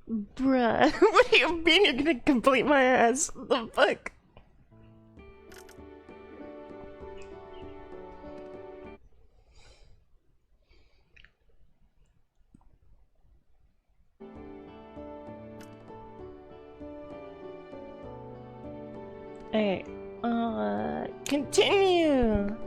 Bruh, what do you mean you're gonna complete my ass? What the fuck? Hey, continue!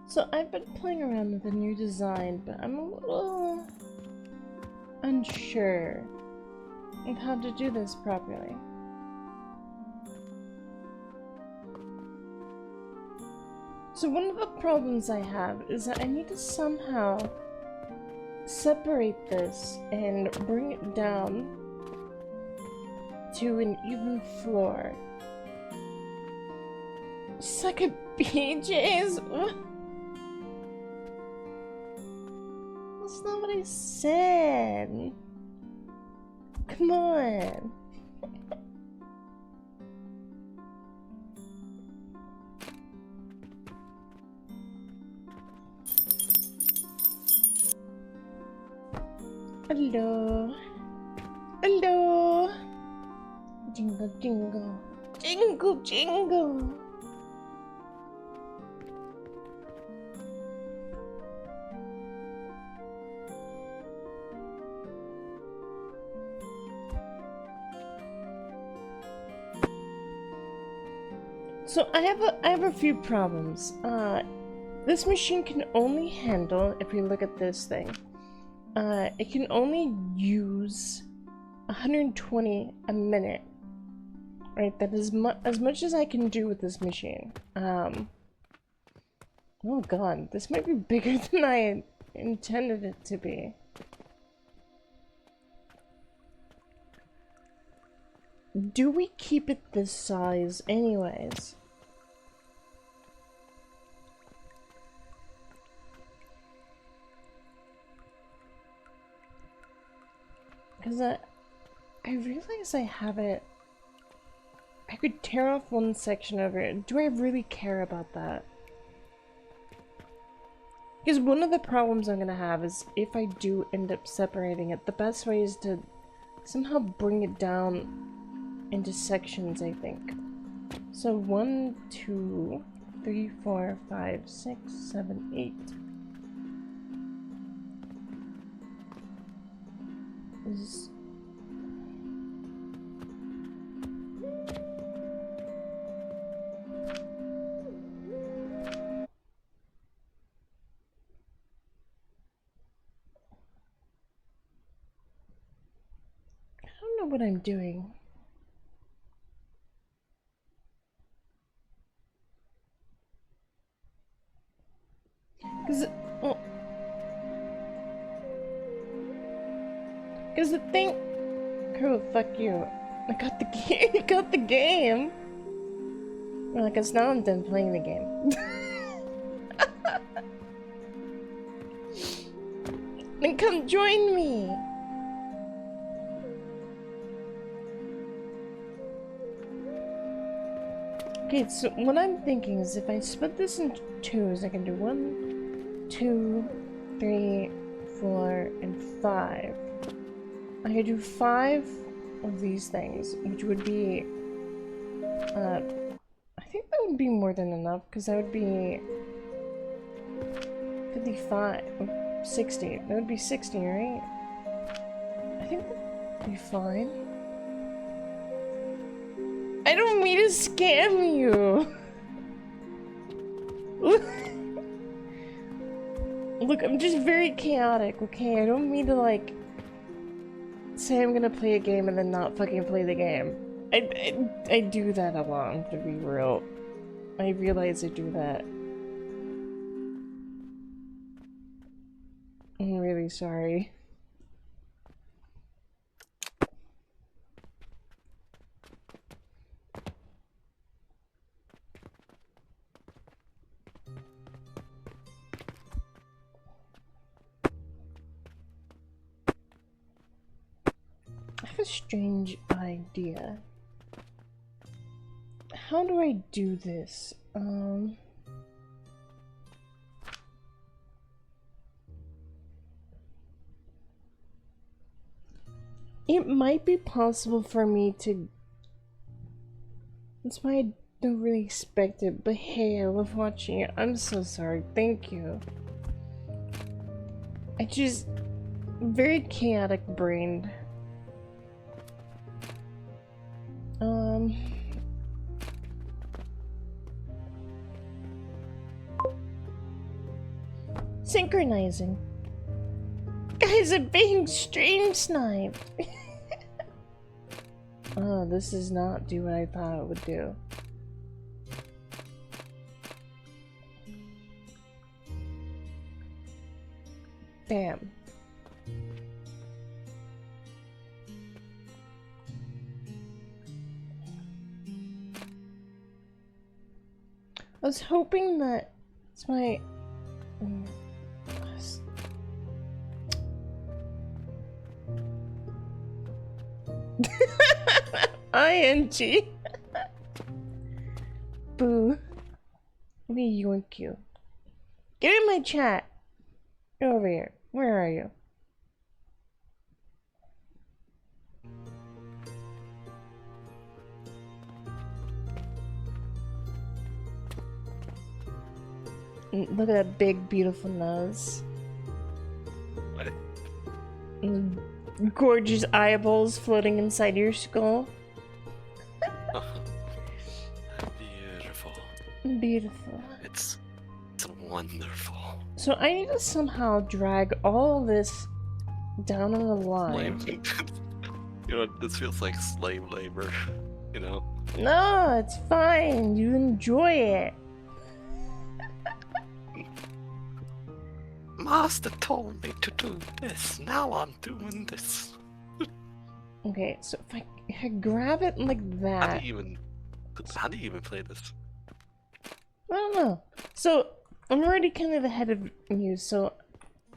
So I've been playing around with a new design, but I'm a little unsure of how to do this properly. So one of the problems I have is that I need to somehow separate this and bring it down to an even floor. Suck at BJ's? That's not what I said. Come on. Hello. Hello. Jingle, jingle. Jingle, jingle. So I have a few problems. This machine can only handle, if we look at this thing, it can only use 120 a minute. Right, that is as much as I can do with this machine. Oh god, this might be bigger than I intended it to be. Do we keep it this size anyways? Because I realize I have it. I could tear off one section of it. Do I really care about that? Because one of the problems I'm gonna have is if I do end up separating it, the best way is to somehow bring it down into sections, I think. So 1, 2, 3, 4, 5, 6, 7, 8. Is I don't know what I'm doing. Because the thing... Oh, fuck you. I got the game. You got the game. Well, I guess now I'm done playing the game. Then come join me. Okay, so what I'm thinking is if I split this into twos, I can do 1, 2, 3, 4, and 5. I could do 5 of these things, which would be, I think that would be more than enough, because that would be 55, 60. That would be 60, right? I think that would be fine. I don't mean to scam you! Look, I'm just very chaotic, okay? I don't mean to, like, say I'm gonna play a game and then not fucking play the game. I do that a lot, to be real. I realize I do that. I'm really sorry. a strange idea. How do I do this? It might be possible for me to... That's why I don't really expect it, but hey, I love watching it. I'm so sorry. Thank you. I just... very chaotic brained. Synchronizing. Guys, I'm being stream sniped. Oh, this does not do what I thought it would do. Damn. I was hoping that it's my... ING. Boo. Let me yoink you. Get in my chat. Get over here. Where are you? Look at that big, beautiful nose. What? Gorgeous eyeballs floating inside your skull. Beautiful. Beautiful. It's wonderful. So I need to somehow drag all this down on the line. You know, this feels like slave labor, you know? No, it's fine. You enjoy it. Master told me to do this. Now I'm doing this. Okay, so if I grab it like that... How do you even play this? I don't know. So, I'm already kind of ahead of you, so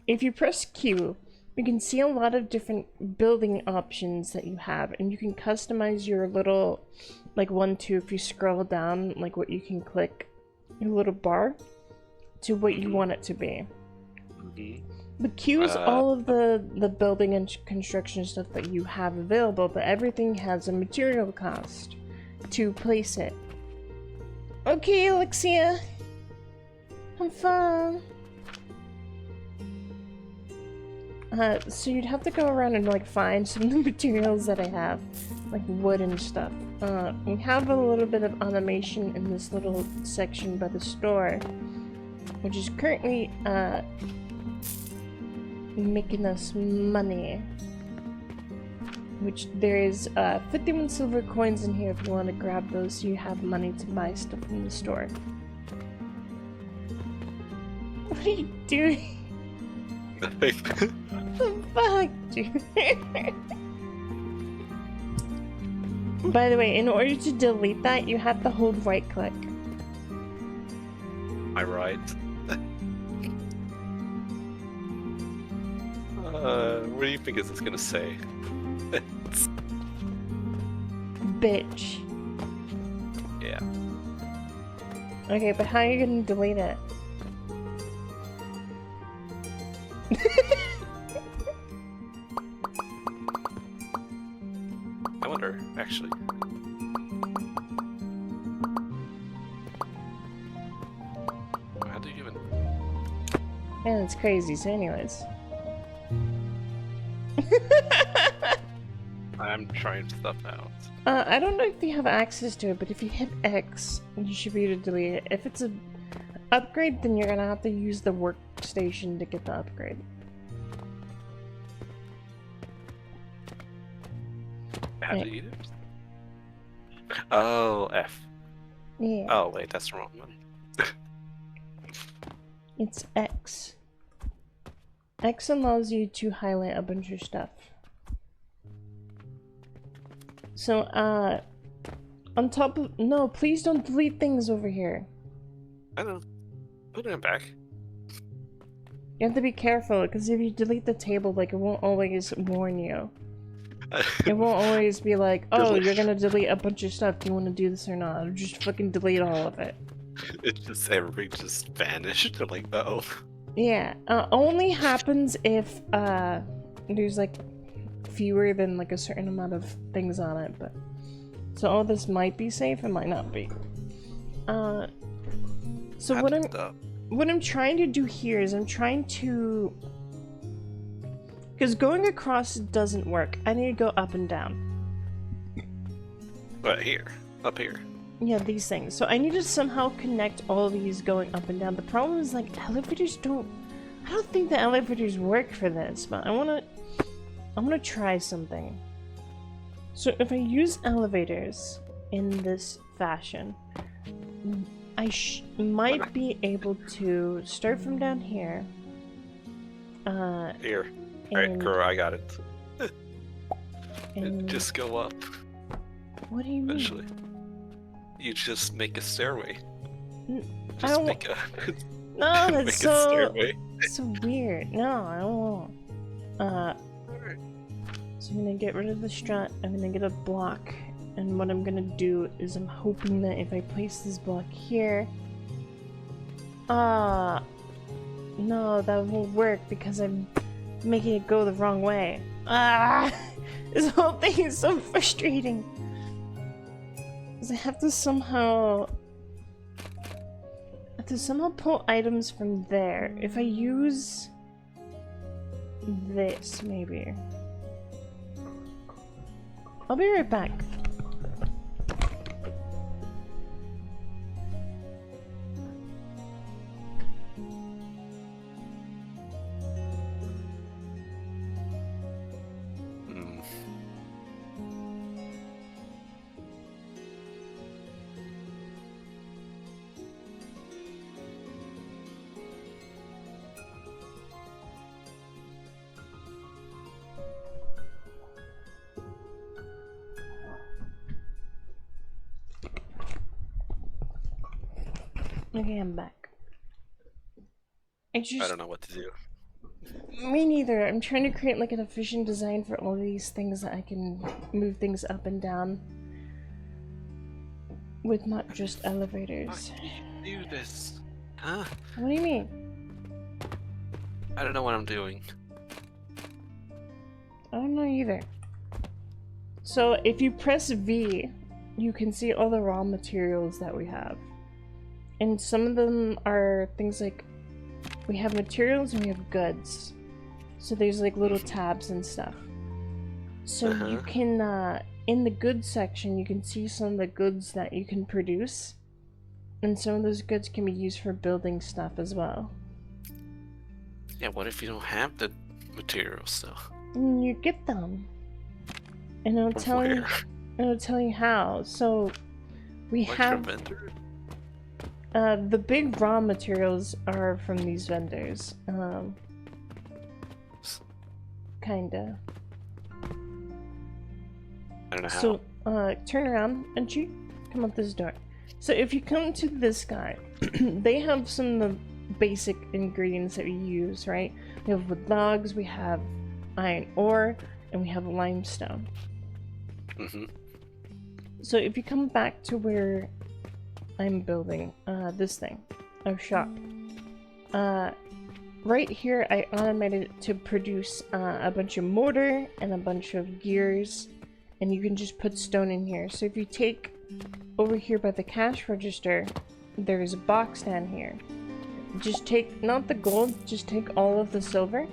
if you press Q, you can see a lot of different building options that you have, and you can customize your little, like 1, 2, if you scroll down, like what you can click, your little bar, to what you want it to be. But Q is all of the building and construction stuff that you have available, but everything has a material cost to place it. Okay, Alexia. Have fun. So you'd have to go around and like find some of the materials that I have, like wood and stuff. We have a little bit of automation in this little section by the store, which is currently making us money. Which there is 51 silver coins in here if you want to grab those so you have money to buy stuff from the store. What are you doing? Nothing. What the fuck, dude? By the way, in order to delete that, you have to hold right click. Am I right? What do you think is this gonna say? Bitch. Yeah. Okay, but how are you gonna delete it? I wonder, actually. How do you even... Man, it's crazy, so anyways. I'm trying stuff out. I don't know if you have access to it, but if you hit X, you should be able to delete it. If it's an upgrade, then you're gonna have to use the workstation to get the upgrade. How to eat it? Oh, F. Yeah. Oh, wait, that's the wrong one. It's X. X allows you to highlight a bunch of stuff. So, on top of- no, please don't delete things over here. I know. Put it back. You have to be careful, because if you delete the table, like, it won't always warn you. It won't always be like, Just oh, like- you're gonna delete a bunch of stuff. Do you want to do this or not? Or just fucking delete all of it. It just everything just vanished. I'm like, oh. Yeah, only happens if there's like fewer than like a certain amount of things on it. But so all this might be safe, it might not be. So what I'm trying to do here is I'm trying to, because going across doesn't work. I need to go up and down. But here, up here. Yeah, these things. So I need to somehow connect all of these going up and down. The problem is like elevators don't. I don't think the elevators work for this, but I'm gonna try something. So if I use elevators in this fashion, I might be able to start from down here. Here. Alright, girl, I got it. And Just go up what do you mean? eventually. You just make a stairway. I Just don't make a No, make that's a so stairway. weird. No, I don't want. So I'm gonna get rid of the strut. I'm gonna get a block, and what I'm gonna do is I'm hoping that if I place this block here, no, that won't work because I'm making it go the wrong way. This whole thing is so frustrating. Because I have to somehow pull items from there. If I use this, maybe. I'll be right back. Hmm. Okay, I'm back. I don't know what to do. Me neither. I'm trying to create like an efficient design for all these things that I can move things up and down with not just elevators. Why do you do this? Huh? What do you mean? I don't know what I'm doing. I don't know either. So if you press V, you can see all the raw materials that we have. And some of them are things like, we have materials and we have goods. So there's like little tabs and stuff. So you can, in the goods section, you can see some of the goods that you can produce. And some of those goods can be used for building stuff as well. Yeah, what if you don't have the materials though? And you get them. And it'll From tell you, where? it'll tell you how. So we Like have from vendor? the big raw materials are from these vendors. Kinda. I don't know how. So, turn around and you come up this door. So if you come to this guy, they have some of the basic ingredients that we use, right? We have wood logs, we have iron ore, and we have limestone. Mm-hmm. So if you come back to where I'm building this thing, our shop, right here I automated it to produce a bunch of mortar and a bunch of gears, and you can just put stone in here. So if you take over here by the cash register, there's a box down here. Just take, not the gold, just take all of the silver.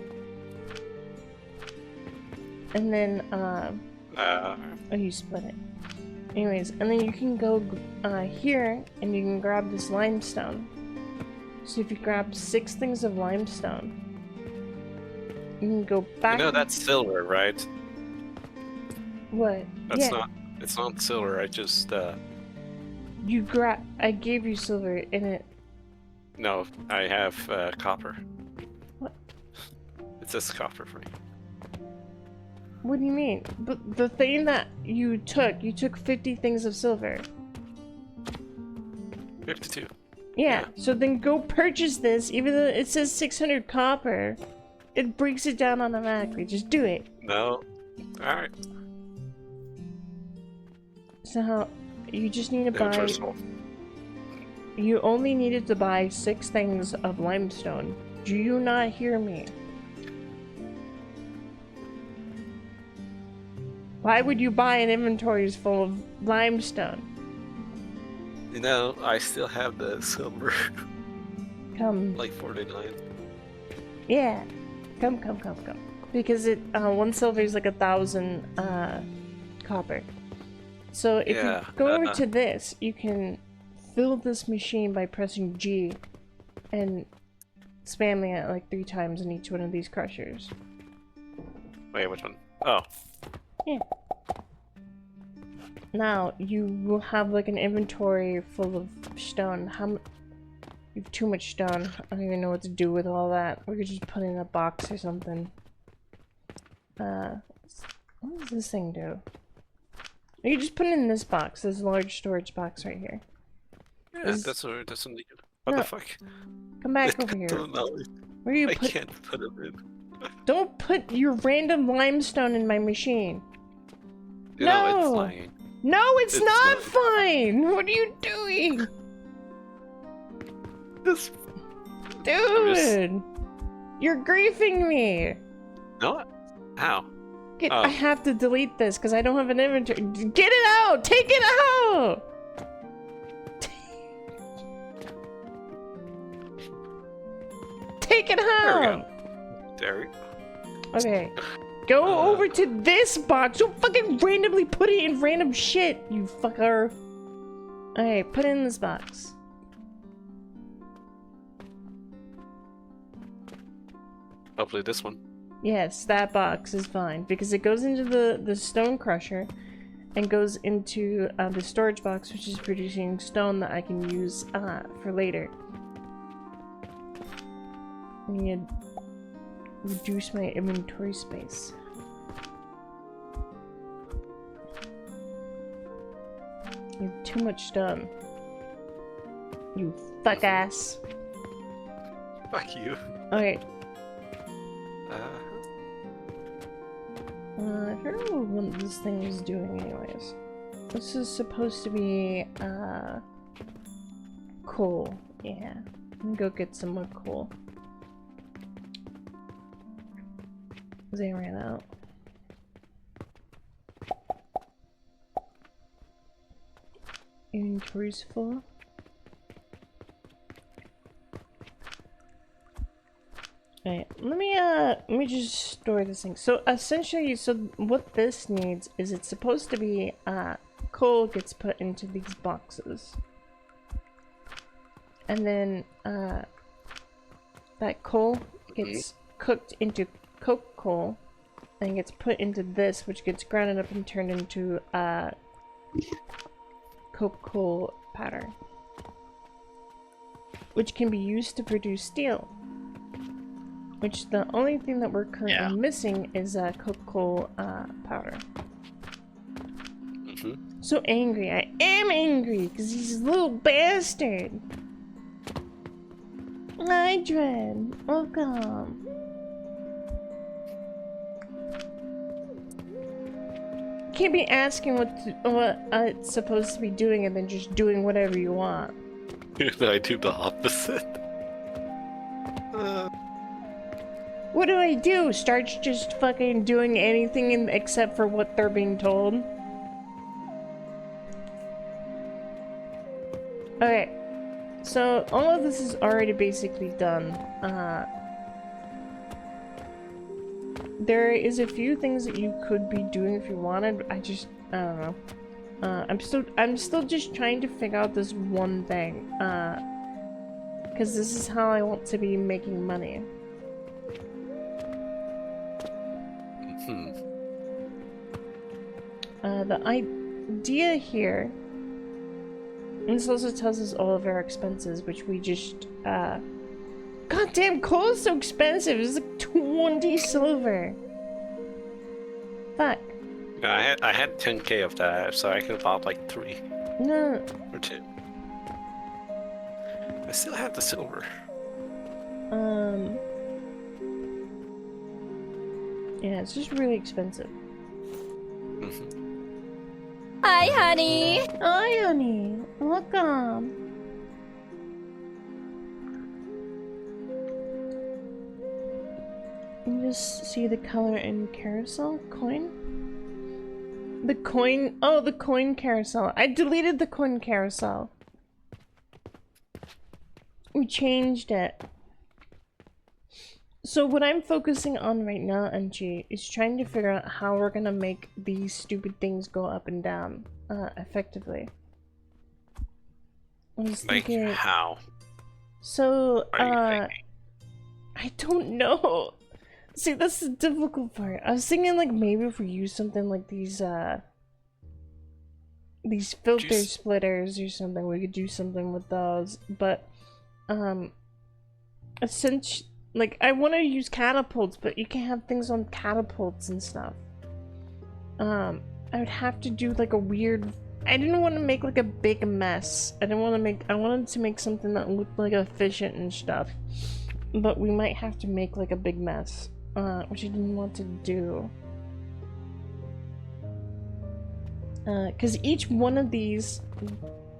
And then, oh, you split it. Anyways, and then you can go here and you can grab this limestone. So if you grab 6 things of limestone, you can go back. You know that's silver, right? What? That's yeah. not. It's not silver. I just. You I gave you silver in it. No, I have copper. What? It says copper for me. What do you mean? But the thing that you took 50 things of silver. 52. Yeah, so then go purchase this, even though it says 600 copper. It breaks it down automatically. Just do it. No. Alright. So you just need to buy. Inventory's full. You only needed to buy 6 things of limestone. Do you not hear me? Why would you buy an inventory full of limestone? You know, I still have the silver, Come. like 49. Yeah. Come. Because it, 1 silver is like 1,000, copper. So if Yeah, you go over to this, you can fill this machine by pressing G and spamming it like 3 times in each one of these crushers. Wait, which one? Oh. Yeah. Now, you will have like an inventory full of stone. You have too much stone. I don't even know what to do with all that. We could just put it in a box or something. What does this thing do? You just put it in this box, this large storage box right here. Yeah, that's needed. What No. the fuck? Come back over here. No, Where you I put? can't put it in. Don't put your random limestone in my machine. You know, it's No. flying. No, it's It's not fine. What are you doing, This. dude? You're griefing me. No? How? I have to delete this because I don't have an inventory. Get it out! Take it out! Take it out! There we go. Okay. Go over to this box. Don't fucking randomly put it in random shit, you fucker. Alright, put it in this box. Hopefully this one. Yes, that box is fine because it goes into the stone crusher and goes into the storage box, which is producing stone that I can use for later. I need to reduce my inventory space. You have too much stone. You fuck ass. Fuck you. Okay. I forgot what this thing is doing anyways. This is supposed to be, coal. Yeah. Let me go get some more coal. They ran out. Inventory's full. Alright, let me just store this thing. So essentially, what this needs is it's supposed to be, coal gets put into these boxes. And then, that coal gets cooked into coke coal and gets put into this, which gets grounded up and turned into, coke coal powder. Which can be used to produce steel. Which the only thing that we're currently missing is coke coal powder. So angry. I am angry because he's a little bastard. Hi, Dread. Welcome. Can't be asking what it's supposed to be doing and then just doing whatever you want. I do the opposite. What do I do? Start just fucking doing anything except for what they're being told? Okay. So, all of this is already basically done. There is a few things that you could be doing if you wanted. I don't know. I'm still just trying to figure out this one thing. Because this is how I want to be making money. The idea here, and this also tells us all of our expenses, which we just, goddamn, coal is so expensive. It's like 20 silver. Fuck. Yeah, I had 10k of that, so I could have bought like 3. No. Or 2. I still have the silver. Yeah, it's just really expensive. Hi, Hi, honey. Hi, honey. Welcome. You just see the color in carousel coin? The coin. Oh, the coin carousel. I deleted the coin carousel. We changed it. So what I'm focusing on right now, NG, is trying to figure out how we're gonna make these stupid things go up and down effectively. I was thinking, how? So, Are you thinking? I don't know. See, that's the difficult part. I was thinking, like, maybe if we use something like these filter splitters or something, we could do something with those. But, essentially, like, I want to use catapults, but you can't have things on catapults and stuff. I would have to do, like, a weird... I didn't want to make, like, a big mess. I wanted to make something that looked, like, efficient and stuff. But we might have to make, like, a big mess. Which I didn't want to do. Because each one of these...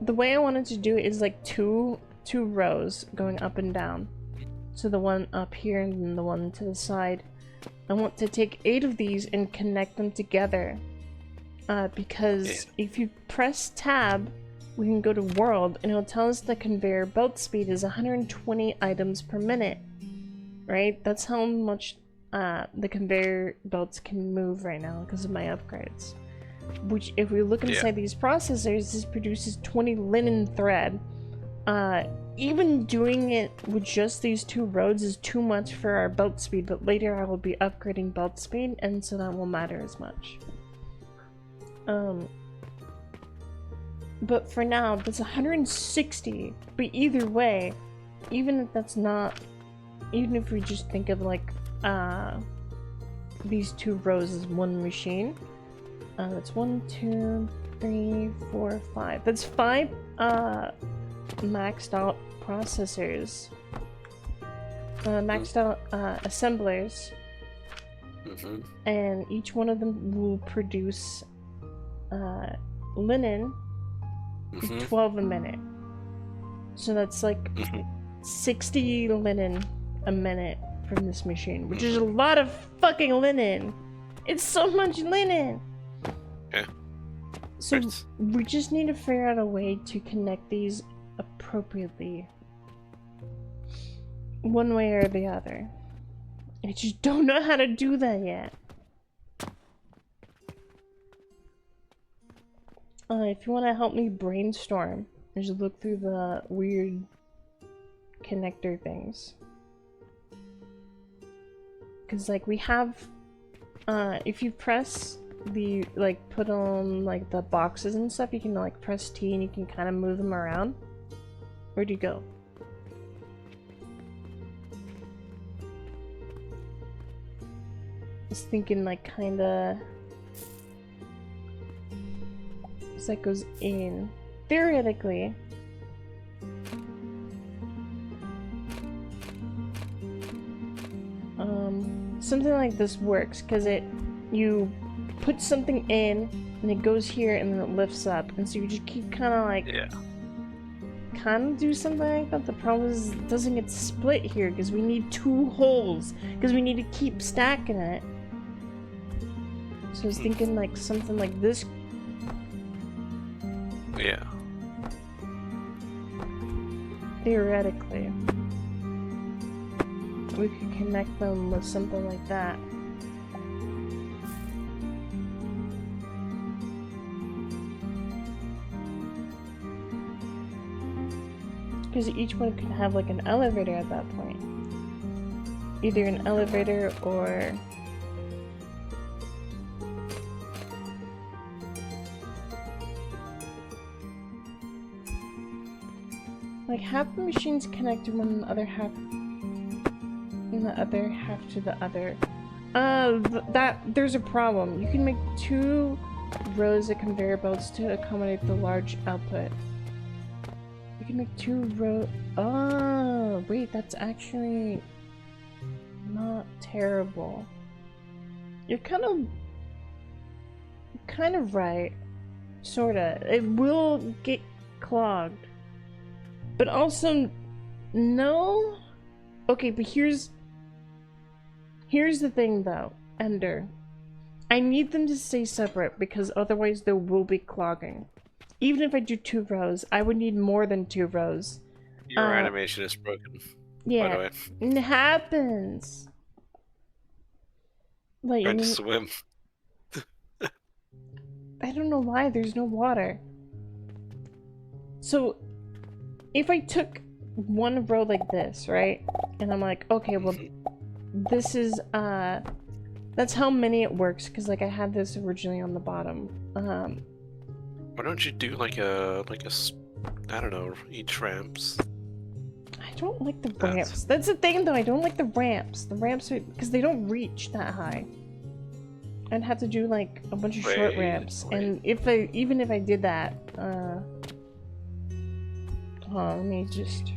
The way I wanted to do it is, like, two rows going up and down. So the one up here and then the one to the side. I want to take 8 of these and connect them together. Because if you press tab, we can go to world and it'll tell us the conveyor belt speed is 120 items per minute. Right? That's how much the conveyor belts can move right now because of my upgrades. Which, if we look inside these processors, this produces 20 linen thread. Even doing it with just these 2 roads is too much for our belt speed, but later I will be upgrading belt speed, and so that won't matter as much. But for now, that's 160. But either way, even if that's not... Even if we just think of, like, these 2 rows as one machine. That's 1, 2, 3, 4, 5. That's 5, maxed out processors. Maxed out, assemblers. And each one of them will produce linen 12 a minute. So that's like 60 linen a minute from this machine, which is a lot of fucking linen. It's so much linen. Yeah. So we just need to figure out a way to connect these appropriately, one way or the other. I just don't know how to do that yet. If you want to help me brainstorm, just look through the weird connector things. Because, like, we have, if you press the, like, put on, like, the boxes and stuff, you can, like, press T and you can kind of move them around. Where'd you go? I was thinking, like, kinda... So that goes in. Theoretically. Something like this works, because you put something in, and it goes here, and then it lifts up, and so you just keep kind of like... Yeah. Kind of do something like that. The problem is it doesn't get split here, because we need 2 holes, because we need to keep stacking it. So I was thinking like something like this. Yeah. Theoretically. We could connect them with something like that. Because each one could have like an elevator at that point. Either an elevator or... like half the machines connect to one and the other half... and the other half to the other. There's a problem. You can make 2 rows of conveyor belts to accommodate the large output. You can make 2 rows. Oh, wait, that's actually not terrible. You're kind of right. Sorta. It will get clogged. But also, no? Okay, but here's the thing though, Ender. I need them to stay separate because otherwise there will be clogging. Even if I do 2 rows, I would need more than 2 rows. Your animation is broken. Yeah, By the way. it happens. Like, Trying to swim. I don't know why there's no water. So, if I took 1 row like this, right? And I'm like, okay, well, this is, that's how many it works, because, like, I had this originally on the bottom. Why don't you do like a, I don't know, each ramps? I don't like the ramps. That's the thing, though. I don't like the ramps. The ramps are, because they don't reach that high. I'd have to do, like, a bunch of short ramps. And even if I did that, let me just...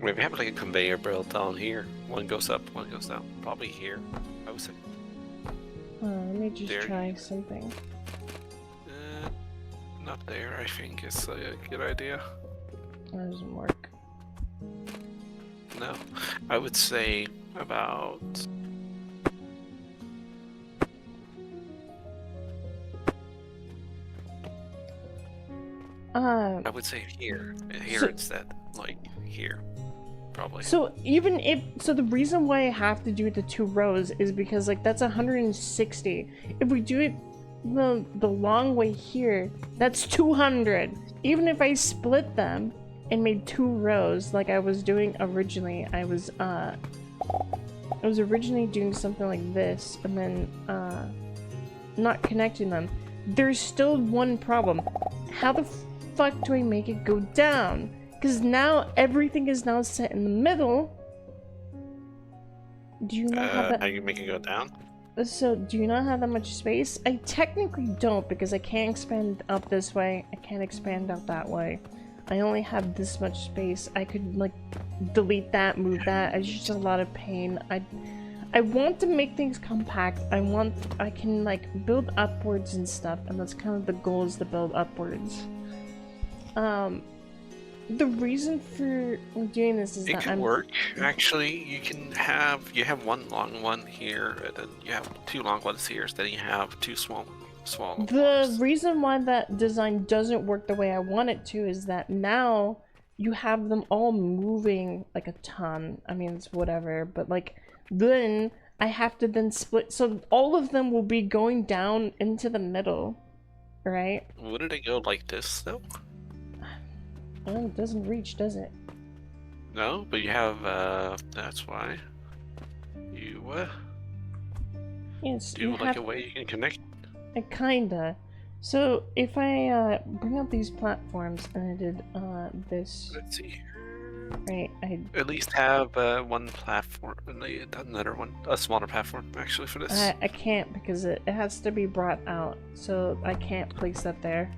Maybe have like a conveyor belt down here. One goes up, one goes down. Probably here, I would say. Let me just try something. Not there, I think is a good idea. That doesn't work. No. I would say about... I would say here. Here instead. Like, here. Probably. So even if... So the reason why I have to do it the 2 rows is because, like, that's 160. If we do it the long way here, that's 200. Even if I split them and made 2 rows like I was doing originally, I was originally doing something like this and then not connecting them. There's still one problem. How the fuck do I make it go down? Because now everything is now set in the middle. Do you not have that? How you make it go down? So, do you not have that much space? I technically don't because I can't expand up this way. I can't expand out that way. I only have this much space. I could, like, delete that, move that. It's just a lot of pain. I want to make things compact. I can, like, build upwards and stuff, and that's kind of the goal, is to build upwards. The reason for doing this is it that can work. Actually, you have 1 long one here, and then you have 2 long ones here, so then you have 2 small ones. The reason why that design doesn't work the way I want it to is that now you have them all moving like a ton. I mean, it's whatever, but like then I have to then split, so all of them will be going down into the middle, right? Wouldn't it go like this though? Well, it doesn't reach, does it? No, but you have, that's why. You, Yes, do like a way you can connect? Kinda. So, if I, bring up these platforms and I did, this... Let's see. Right, At least have, 1 platform, another one, a smaller platform, actually, for this. I can't because it has to be brought out, so I can't place that there.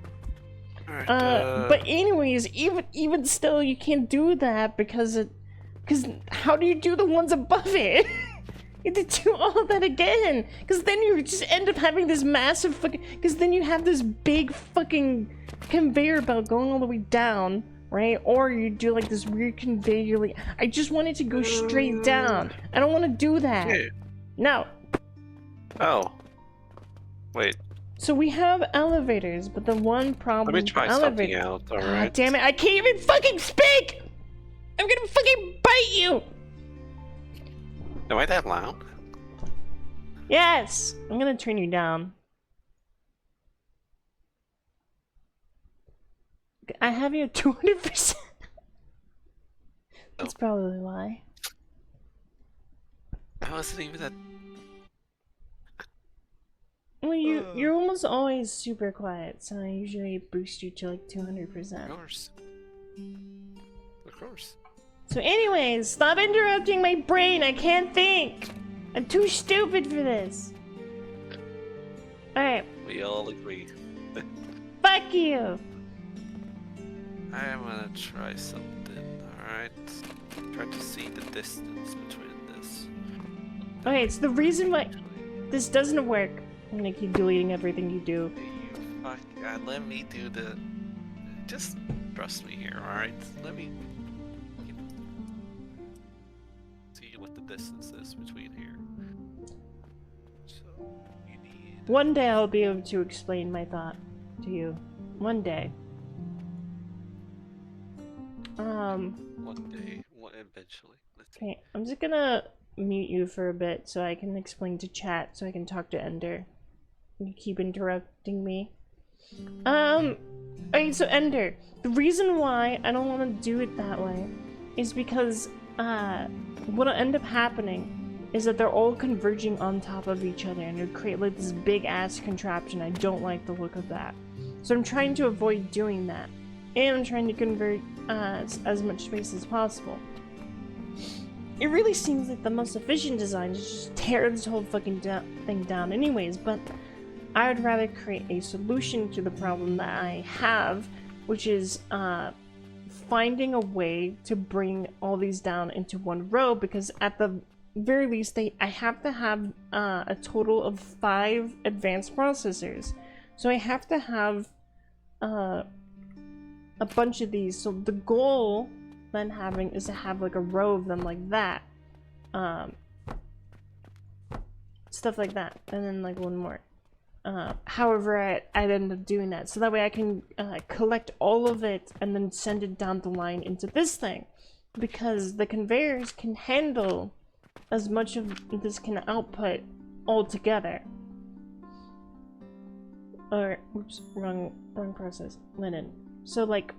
Alright, but anyways, even still, you can't do that because how do you do the ones above it? You have to do all that again, because then you just end up having this massive fucking, because then you have this big fucking conveyor belt going all the way down, right? Or you do like this weird conveyor, I just want it to go straight down. I don't want to do that. Yeah. No. Oh. Wait. So we have elevators, but the one problem Let me try something out, alright? Damn it, I can't even fucking speak! I'm gonna fucking bite you! Am I that loud? Yes! I'm gonna turn you down. I have you at 200%. That's probably why. I wasn't even that... Well, you're almost always super quiet, so I usually boost you to like 200%. Of course. Of course. So anyways, stop interrupting my brain, I can't think! I'm too stupid for this! Alright. We all agree. Fuck you! I'm gonna try something, alright? Try to see the distance between this. Okay, it's the reason why... this doesn't work, I'm gonna keep deleting everything you do. Fuck, God, let me do the... Just trust me here, alright? Let me... see what the distance is between here. So, you need... One day I'll be able to explain my thought to you. One day. One day, eventually. Let's see. Okay, I'm just gonna mute you for a bit so I can explain to chat, so I can talk to Ender. You keep interrupting me. Okay, so Ender, the reason why I don't want to do it that way is because, what'll end up happening is that they're all converging on top of each other and it'll create like this big ass contraption. I don't like the look of that. So I'm trying to avoid doing that. And I'm trying to convert as much space as possible. It really seems like the most efficient design is just tear this whole fucking thing down anyways, but I would rather create a solution to the problem that I have, which is finding a way to bring all these down into one row, because at the very least I have to have a total of 5 advanced processors. So I have to have a bunch of these. So the goal then having is to have like a row of them like that. Stuff like that. And then like one more. However, I'd end up doing that. So that way I can collect all of it and then send it down the line into this thing. Because the conveyors can handle as much of this can output all together. Or, oops, wrong process. Linen. So like,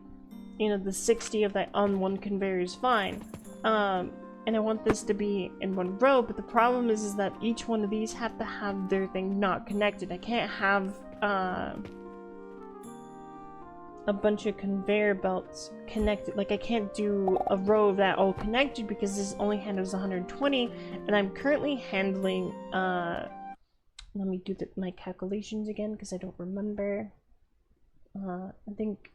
you know, the 60 of that on one conveyor is fine. And I want this to be in one row, but the problem is that each one of these have to have their thing not connected. I can't have a bunch of conveyor belts connected. Like, I can't do a row of that all connected because this only handles 120, and I'm currently handling, let me do my calculations again because I don't remember. I think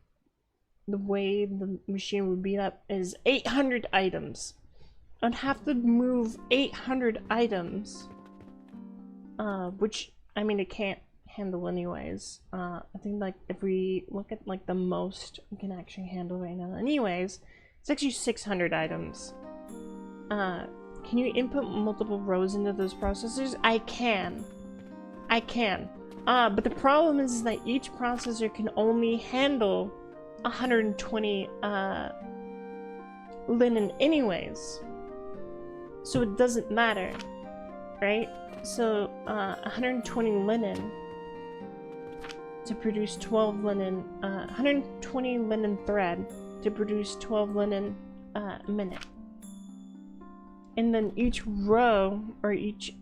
the way the machine would beat up is 800 items. I'd have to move 800 items, which, I mean, it can't handle anyways. I think, like, if we look at, like, the most we can actually handle right now anyways, it's actually 600 items. Can you input multiple rows into those processors? I can. But the problem is that each processor can only handle 120 linen anyways. So it doesn't matter, right? So 120 linen to produce 12 linen, 120 linen thread to produce 12 linen a minute. And then each row, or each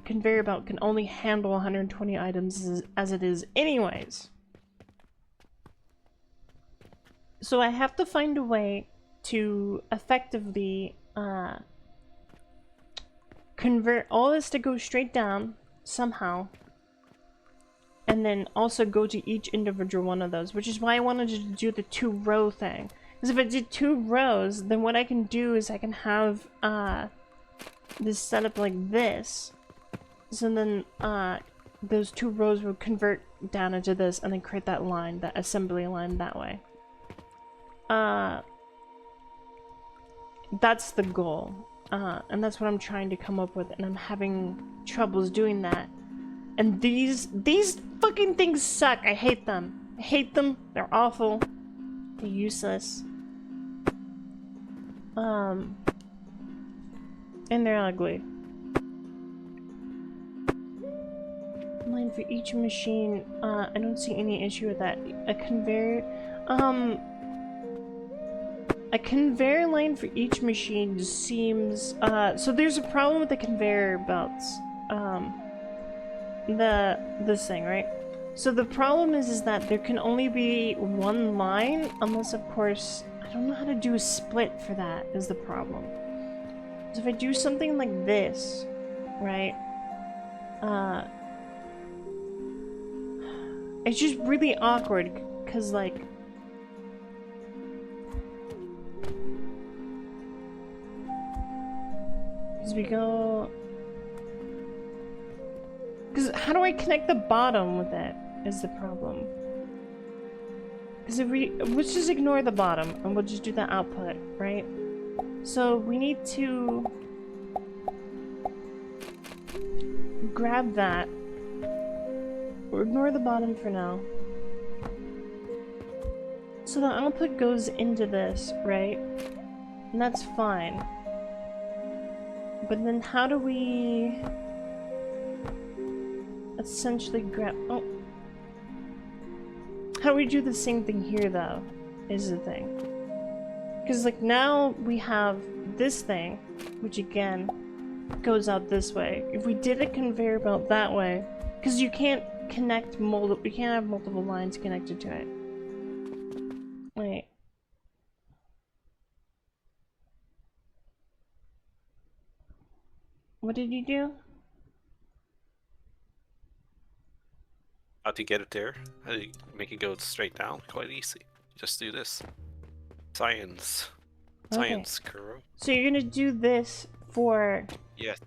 conveyor belt can only handle 120 items as it is anyways. So I have to find a way to effectively convert all this to go straight down somehow, and then also go to each individual one of those, which is why I wanted to do the 2-row thing. Because if I did 2 rows, then what I can do is I can have this set up like this. So then those 2 rows would convert down into this and then create that line, that assembly line that way. That's the goal. And that's what I'm trying to come up with, and I'm having troubles doing that. And these fucking things suck. I hate them. I hate them. They're awful. They're useless. And they're ugly. Line for each machine. I don't see any issue with that. A conveyor line for each machine just seems, so there's a problem with the conveyor belts. This thing, right? So the problem is that there can only be one line, unless, of course, I don't know how to do a split for that, is the problem. So if I do something like this, right? It's just really awkward, because, like, as we go Because how do I connect the bottom with it is the problem. Because if let's just ignore the bottom and we'll just do the output, right? So we need to grab that. Or ignore the bottom for now. So the output goes into this, right? And that's fine. But then how do we essentially grab... Oh. How do we do the same thing here, though, is the thing. Because, like, now we have this thing, which, again, goes out this way. If we did a conveyor belt that way, because you can't connect multiple... You can't have multiple lines connected to it. Wait. What did you do? How to get it there? How do you make it go straight down? Quite easy. Just do this. Science. Science, Kuro. So you're gonna do this for Yes.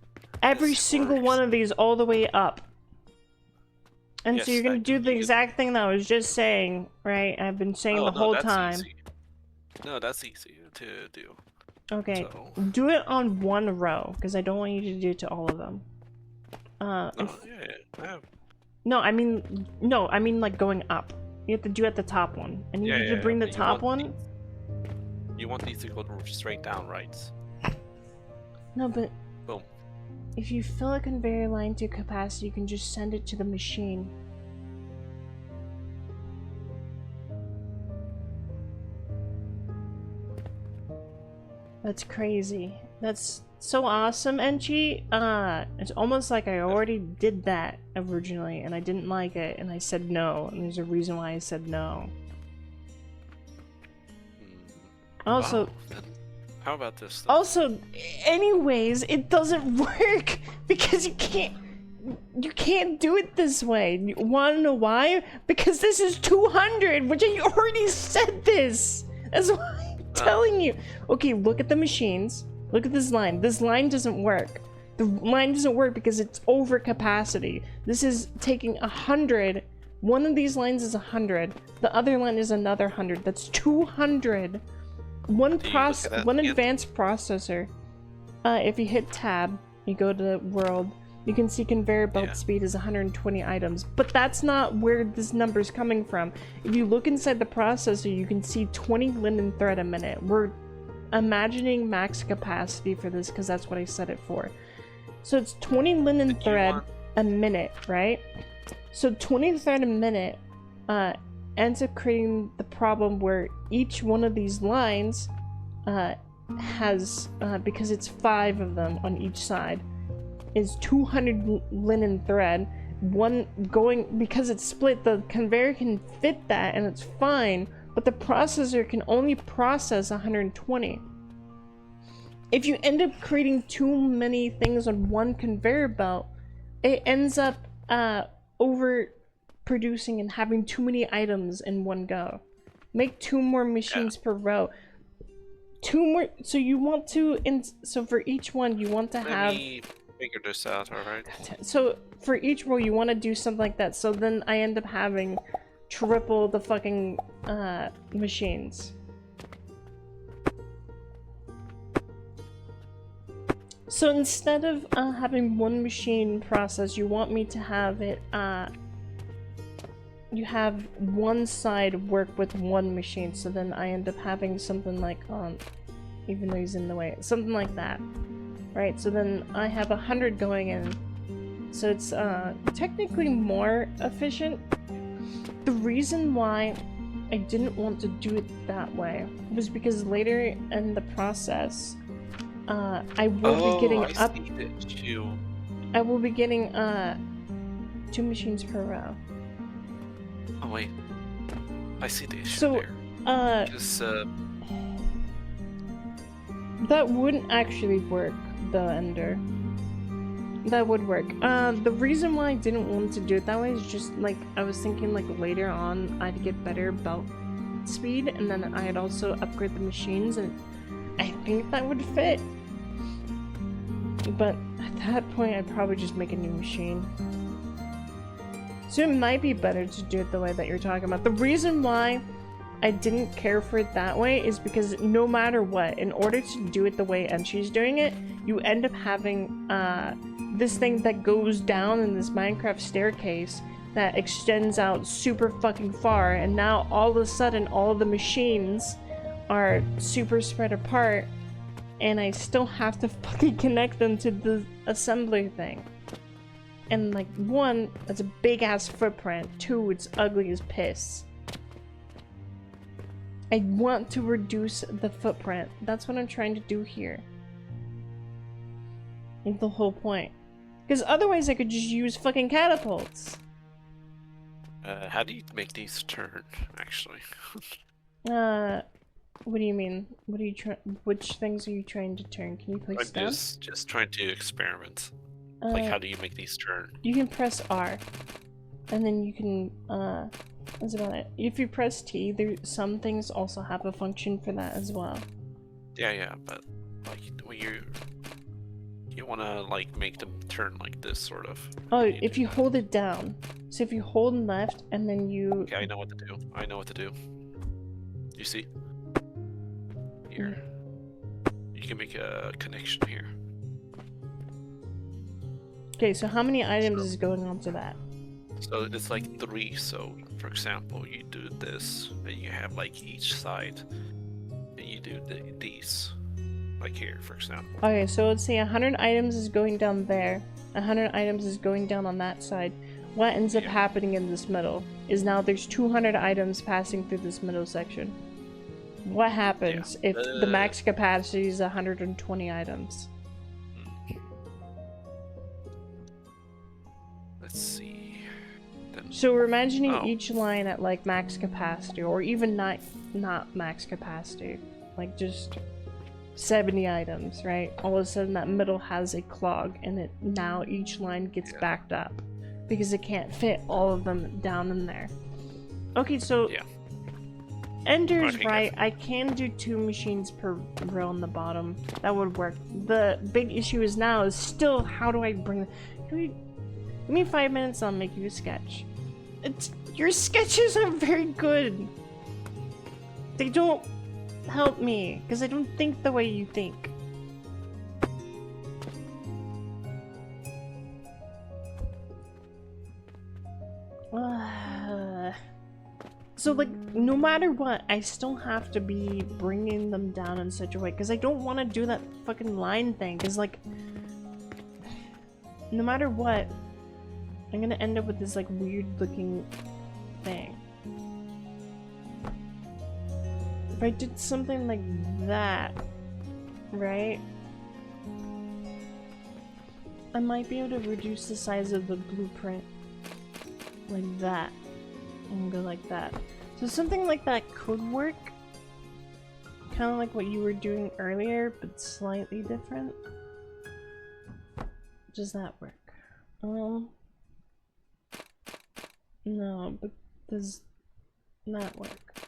every single one of these all the way up. And Yes, so you're gonna do the exact thing that I was just saying, right? I've been saying the whole time. Easy. No, that's easy to do. Okay, So... do it on one row, because I don't want you to do it to all of them. No, I mean like going up. You have to do it at the top one. And you need to bring the top one. You want these to go straight down, right? No, but... Boom. If you fill a conveyor line to capacity, you can just send it to the machine. That's crazy. That's so awesome, Enchi. It's almost like I already did that originally, and I didn't like it, and I said no, and there's a reason why I said no. Also... Wow. How about this? Also, anyways, it doesn't work because you can't do it this way. You wanna know why? Because this is 200, which I already said this. That's why I'm telling you. Okay, look at the machines. Look at this line. This line doesn't work. The line doesn't work because it's over capacity. This is taking 100. One of these lines is 100. The other line is another 100. That's 200. One advanced processor. If you hit tab, you go to the world, you can see conveyor belt speed is 120 items. But that's not where this number is coming from. If you look inside the processor, you can see 20 linen thread a minute. We're imagining max capacity for this because that's what I set it for. So it's 20 linen thread a minute, right? So 20 thread a minute ends up creating the problem where each one of these lines has, because it's 5 of them on each side, is 200 linen thread. One going, because it's split, the conveyor can fit that and it's fine, but the processor can only process 120. If you end up creating too many things on one conveyor belt, it ends up over producing and having too many items in one go. Make 2 more machines per row. 2 more. So you want to, so for each one you want to have. Let me figure this out. All right. So for each row you want to do something like that. So then I end up having triple the fucking machines. So instead of having one machine process, you want me to have it you have one side work with one machine, so then I end up having something like, even though he's in the way, something like that, right? So then I have 100 going in, so it's technically more efficient. The reason why I didn't want to do it that way was because later in the process, I will be getting I will be getting 2 machines per row. Oh wait, I see the issue so, there. Just, that wouldn't actually work, the Ender. That would work. The reason why I didn't want to do it that way is just, like, I was thinking, like, later on I'd get better belt speed, and then I'd also upgrade the machines, and I think that would fit. But at that point, I'd probably just make a new machine. So it might be better to do it the way that you're talking about. The reason why I didn't care for it that way is because no matter what, in order to do it the way Enchi's doing it, you end up having this thing that goes down in this Minecraft staircase that extends out super fucking far, and now all of a sudden all the machines are super spread apart, and I still have to fucking connect them to the assembly thing. And like, one, it's a big ass footprint. Two, it's ugly as piss. I want to reduce the footprint. That's what I'm trying to do here. That's the whole point. Because otherwise I could just use fucking catapults. How do you make these turn, actually? What do you mean? What are you which things are you trying to turn? Can you place I'm them? just trying to experiment. Like, how do you make these turn? You can press R. And then you can, that's about it. If you press T, some things also have a function for that as well. Yeah, but, like, when you want to, like, make them turn like this, sort of. Oh, if you hold it down. So if you hold left, and then you... Okay, I know what to do. I know what to do. You see? Here. You can make a connection here. Okay, so how many items is going on to that? So it's like 3, so for example, you do this, and you have like each side, and you do these, like here, for example. Okay, so let's say 100 items is going down there, 100 items is going down on that side. What ends up happening in this middle is now there's 200 items passing through this middle section. What happens if the max capacity is 120 items? Let's see. Then... So we're imagining each line at like max capacity, or even not max capacity, like just 70 items, right? All of a sudden that middle has a clog, and now each line gets backed up because it can't fit all of them down in there. Okay, so Ender's right. I can do 2 machines per row on the bottom. That would work. The big issue is now is still how do I bring? Give me 5 minutes, I'll make you a sketch. Your sketches are very good. They don't help me, because I don't think the way you think. So, like, no matter what, I still have to be bringing them down in such a way, because I don't want to do that fucking line thing, because, like, no matter what, I'm gonna end up with this, like, weird-looking thing. If I did something like that, right? I might be able to reduce the size of the blueprint like that. And go like that. So something like that could work. Kind of like what you were doing earlier, but slightly different. Does that work? No, but does not work.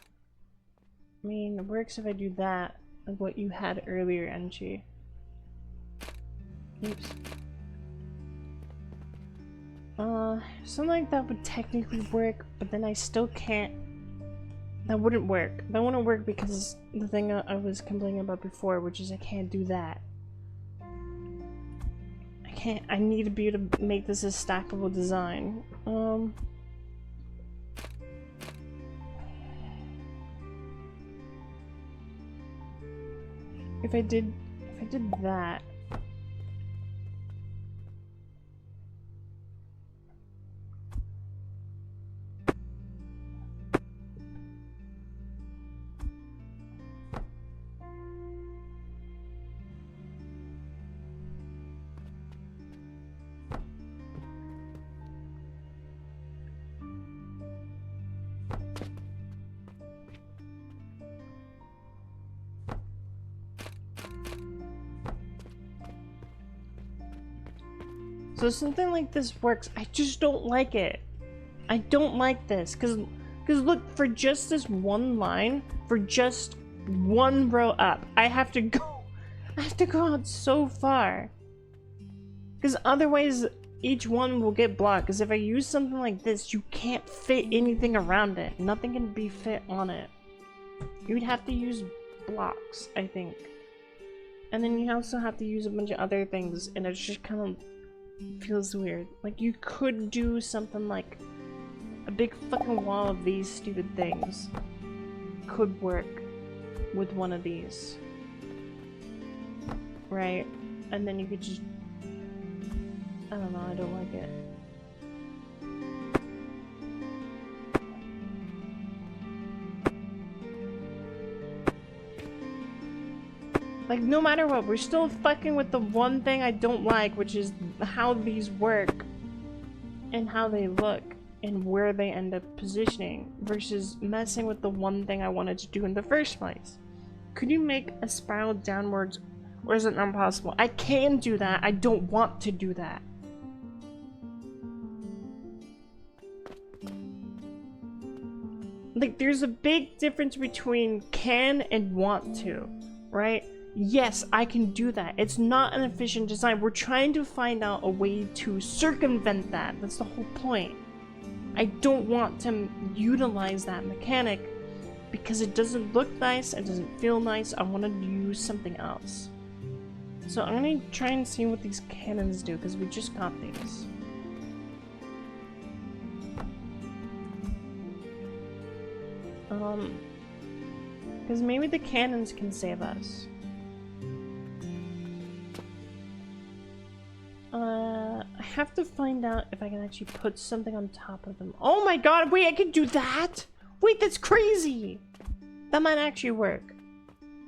I mean, it works if I do that, like what you had earlier, Enchi. Oops. Something like that would technically work, but then I still can't. That wouldn't work. That wouldn't work because the thing I was complaining about before, which is I can't do that. I need to be able to make this a stackable design. If I did that. So something like this works. I just don't like it. I don't like this because look, for just this one line, for just one row up, I have to go out so far. Because otherwise each one will get blocked. Because if I use something like this, you can't fit anything around it. Nothing can be fit on it. You'd have to use blocks, I think. And then you also have to use a bunch of other things, and it just kind of feels weird. Like, you could do something like a big fucking wall of these stupid things. Could work with one of these. Right? And then you could just... I don't know, I don't like it. Like, no matter what, we're still fucking with the one thing I don't like, which is how these work and how they look and where they end up positioning versus messing with the one thing I wanted to do in the first place. Could you make a spiral downwards, or is it not possible? I can do that, I don't want to do that. Like, there's a big difference between can and want to, right? Yes, I can do that. It's not an efficient design. We're trying to find out a way to circumvent that. That's the whole point. I don't want to utilize that mechanic because it doesn't look nice, it doesn't feel nice. I want to use something else. So I'm gonna try and see what these cannons do because we just got these. Because maybe the cannons can save us. I have to find out if I can actually put something on top of them. Oh my god, wait, I can do that? Wait, that's crazy! That might actually work.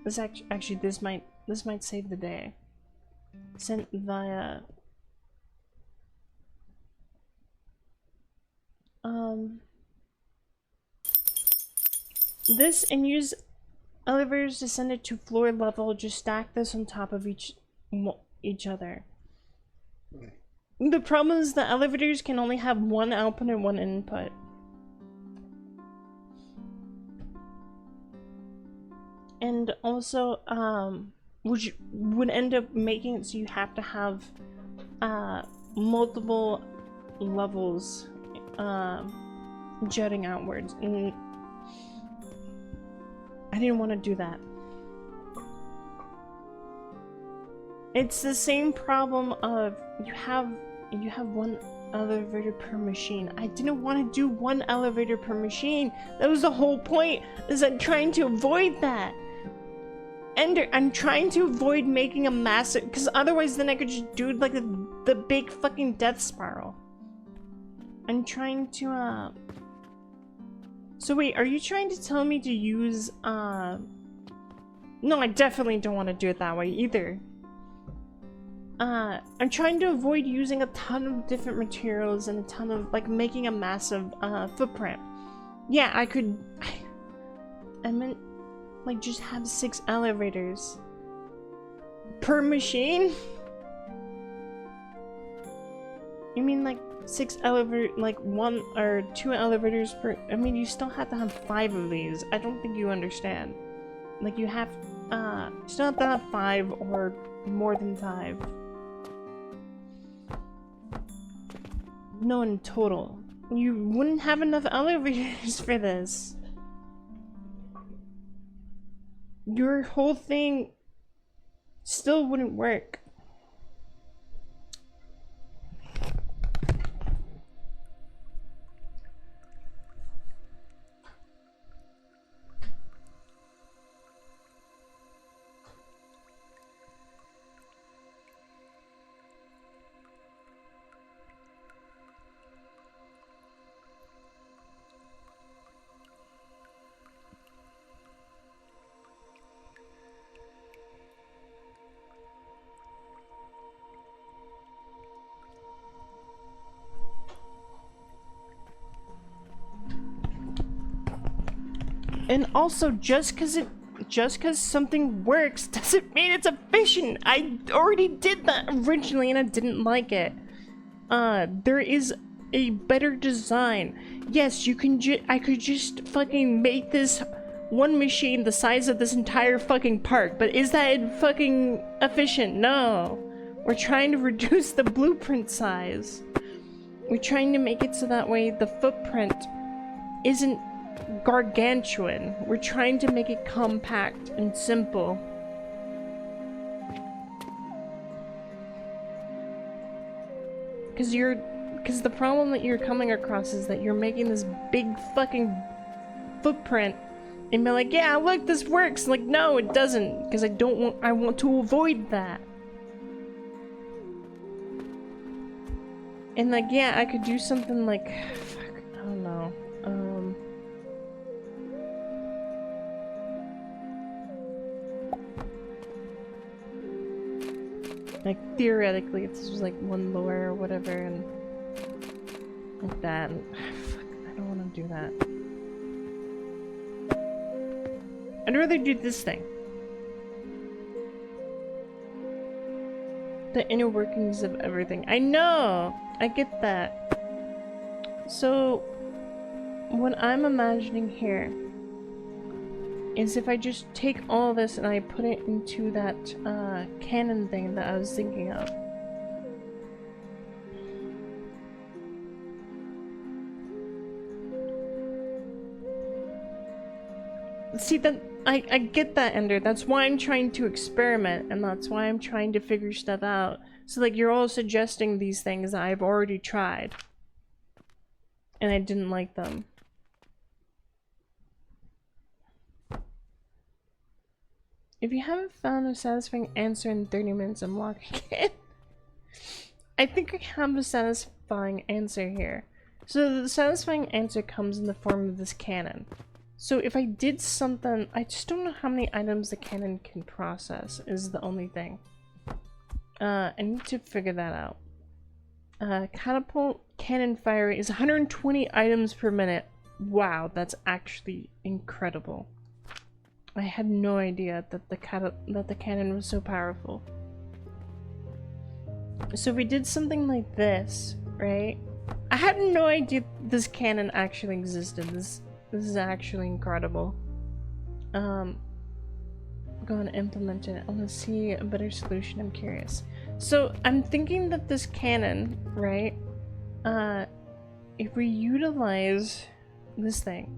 This actually, this might save the day. Sent via... This, and use elevators to send it to floor level. Just stack this on top of each other. The problem is the elevators can only have one output and one input. And also, which would end up making it so you have to have multiple levels jutting outwards. And I didn't want to do that. It's the same problem of you have one elevator per machine. I didn't want to do one elevator per machine. That was the whole point, is I'm trying to avoid that. And I'm trying to avoid making a massive, because otherwise then I could just do like the big fucking death spiral. I'm trying to So wait, are you trying to tell me to use No, I definitely don't want to do it that way either. I'm trying to avoid using a ton of different materials and a ton of, like, making a massive, footprint. Yeah, I could... I meant, like, just have 6 elevators. Per machine? You mean, like, 6 elevator, like, 1 or 2 elevators per... I mean, you still have to have 5 of these. I don't think you understand. Like, you have, you still have to have 5 or more than 5. No, in total. You wouldn't have enough elevators for this. Your whole thing still wouldn't work. And also, just cause something works doesn't mean it's efficient. I already did that originally and I didn't like it. There is a better design. Yes, you can I could just fucking make this one machine the size of this entire fucking park, but is that fucking efficient? No. We're trying to reduce the blueprint size. We're trying to make it so that way the footprint isn't gargantuan. We're trying to make it compact and simple. Because the problem that you're coming across is that you're making this big fucking footprint and be like, yeah, look, this works. Like, no, it doesn't, because I want to avoid that. And like, yeah, I could do something like, fuck, I don't know. Like, theoretically, if this was like one lower or whatever, and like that. And, fuck, I don't want to do that. I'd rather do this thing. The inner workings of everything. I know! I get that. So, what I'm imagining here is if I just take all this and I put it into that cannon thing that I was thinking of. See, that I get that, Ender. That's why I'm trying to experiment, and that's why I'm trying to figure stuff out. So, like, you're all suggesting these things that I've already tried. And I didn't like them. If you haven't found a satisfying answer in 30 minutes, I'm locking it. I think I have a satisfying answer here. So the satisfying answer comes in the form of this cannon. So if I did something, I just don't know how many items the cannon can process is the only thing. I need to figure that out. Catapult cannon fire is 120 items per minute. Wow, that's actually incredible. I had no idea that the cannon was so powerful. So if we did something like this, right? I had no idea this cannon actually existed. This is actually incredible. Go and implement it. I want to see a better solution. I'm curious. So I'm thinking that this cannon, right? If we utilize this thing,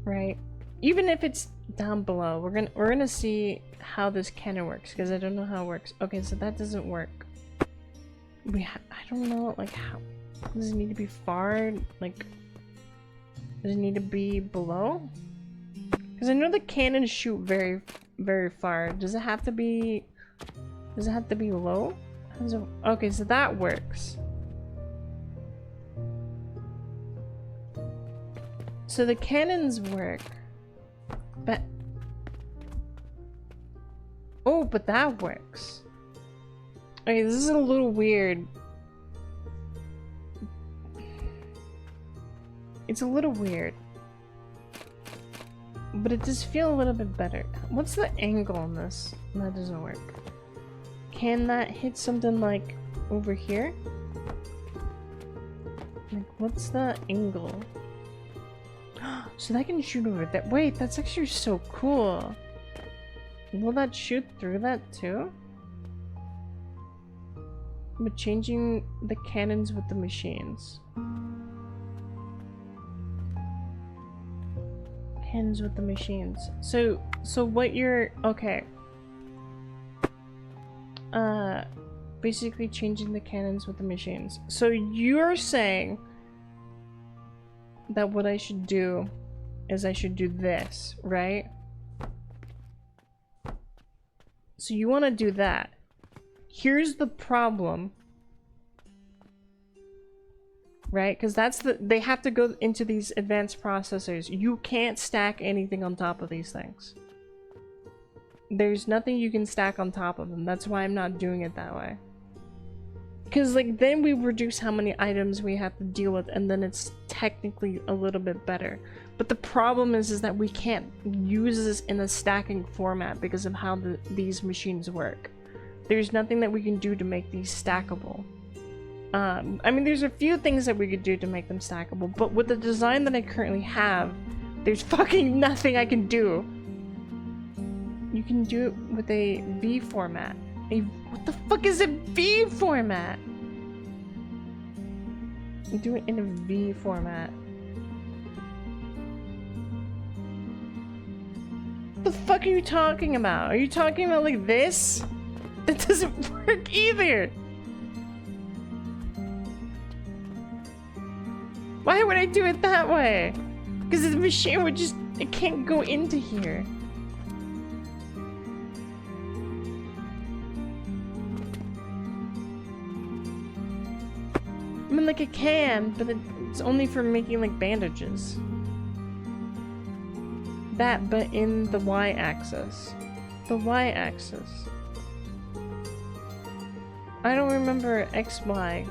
right? Even if it's down below, we're gonna see how this cannon works, because I don't know how it works. Okay, so that doesn't work. I don't know, like, how does it need to be far? Like, does it need to be below? Because I know the cannons shoot very, very far. Does it have to be low? Okay, so that works. So the cannons work. But oh, but that works. Okay, this is a little weird. It's a little weird. But it does feel a little bit better. What's the angle on this? That doesn't work. Can that hit something like over here? Like, what's the angle? So that can shoot over there. Wait, that's actually so cool. Will that shoot through that too? But changing the cannons with the machines. Cannons with the machines. So what you're... Okay. Basically changing the cannons with the machines. So you're saying that what I should do is I should do this, right? So you want to do that. Here's the problem. Right? Because that's they have to go into these advanced processors. You can't stack anything on top of these things. There's nothing you can stack on top of them. That's why I'm not doing it that way. Because, like, then we reduce how many items we have to deal with, and then it's technically a little bit better. But the problem is that we can't use this in a stacking format because of how these machines work. There's nothing that we can do to make these stackable. I mean, there's a few things that we could do to make them stackable, but with the design that I currently have, there's fucking nothing I can do. You can do it with a V format. What the fuck is a V format? Do it in a V format. What the fuck are you talking about? Are you talking about like this? That doesn't work either. Why would I do it that way? Because the machine would just, it can't go into here. I mean, like it can, but it's only for making like bandages. That, but in the Y-axis. The Y-axis. I don't remember XY.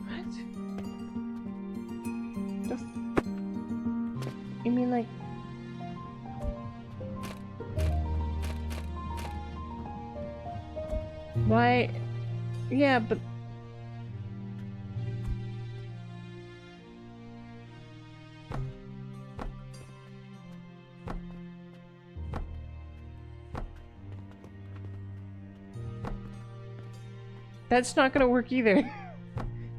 What? You mean like... Why? Yeah, but... That's not gonna work either.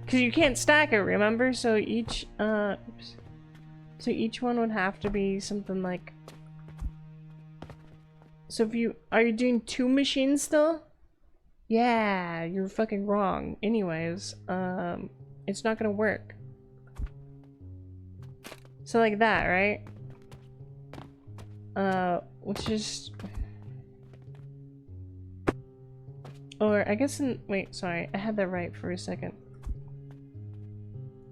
Because you can't stack it, remember? So each, oops. So each one would have to be something like... So if you... Are you doing 2 machines still? Yeah, you're fucking wrong. Anyways, it's not gonna work. So like that, right? Which is... Or I guess in... Wait, sorry. I had that right for a second.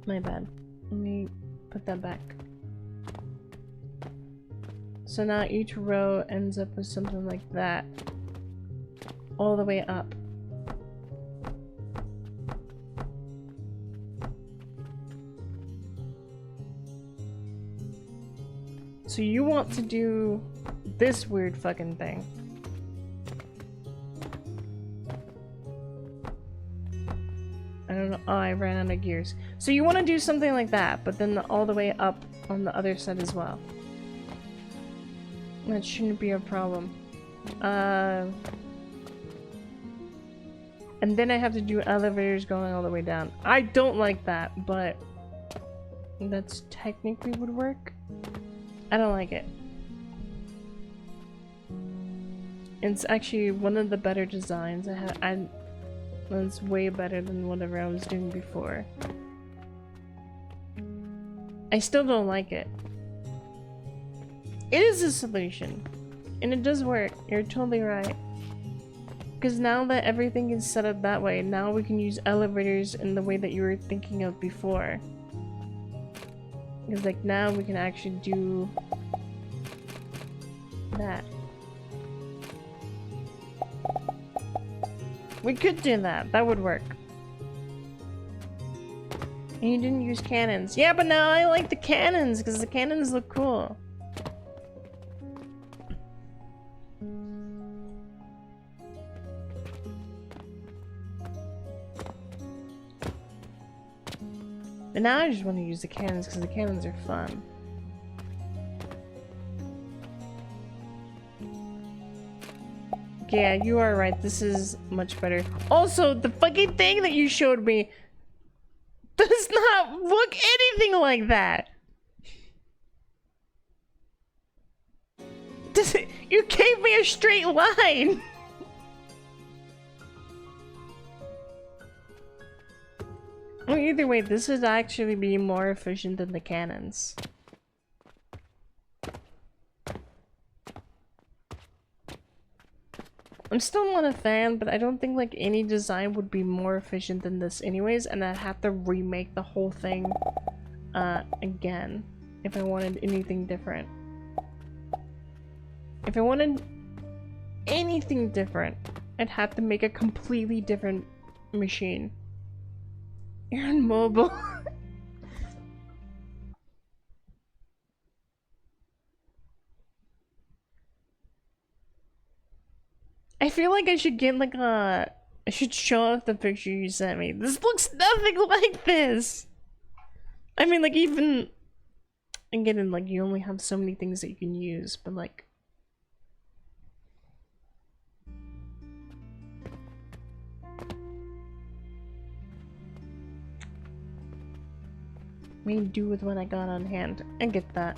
My bad. Let me put that back. So now each row ends up with something like that. All the way up. So you want to do this weird fucking thing. I don't know. Oh, I ran out of gears. So you want to do something like that, but then all the way up on the other side as well. That shouldn't be a problem. And then I have to do elevators going all the way down. I don't like that, but that's technically would work. I don't like it. It's actually one of the better designs I have. It's way better than whatever I was doing before. I still don't like it. It is a solution. And it does work. You're totally right. Because now that everything is set up that way, now we can use elevators in the way that you were thinking of before. Because like now we can actually do that. We could do that. That would work. And you didn't use cannons. Yeah, but now I like the cannons because the cannons look cool. But now I just want to use the cannons because the cannons are fun. Yeah, you are right. This is much better. Also, the fucking thing that you showed me does not look anything like that. Does it? You gave me a straight line. Well, either way, this would actually be more efficient than the cannons. I'm still not a fan, but I don't think like any design would be more efficient than this anyways, and I'd have to remake the whole thing again if I wanted anything different. If I wanted anything different, I'd have to make a completely different machine. You're on mobile. I feel like I should get like a... I should show off the picture you sent me. This looks nothing like this! I mean, like, even... Again, like, you only have so many things that you can use, but like... made do with what I got on hand. I get that.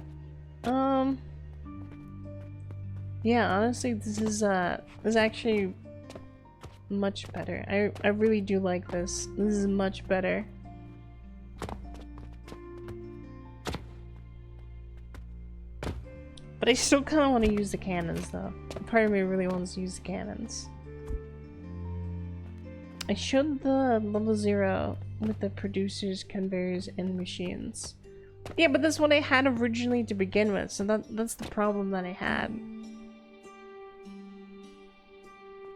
Yeah, honestly, this is actually much better. I really do like this. This is much better. But I still kind of want to use the cannons, though. Part of me really wants to use the cannons. I showed the level 0 with the producers, conveyors, and machines. Yeah, but that's what I had originally to begin with, so that's the problem that I had.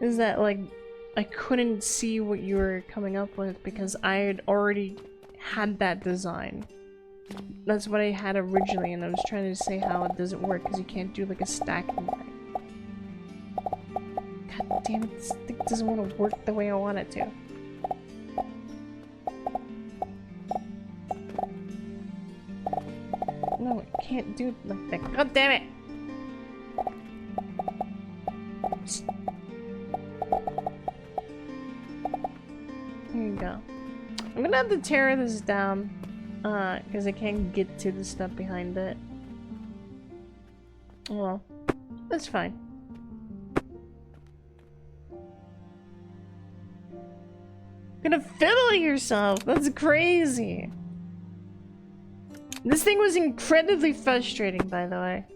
Is that, like, I couldn't see what you were coming up with because I had already had that design. That's what I had originally, and I was trying to say how it doesn't work because you can't do like a stacking thing. God damn it, this thing doesn't want to work the way I want it to. No, it can't do it like that. God damn it! There you go. I'm gonna have to tear this down. Because I can't get to the stuff behind it. Well, that's fine. You're gonna fiddle yourself! That's crazy! This thing was incredibly frustrating, by the way.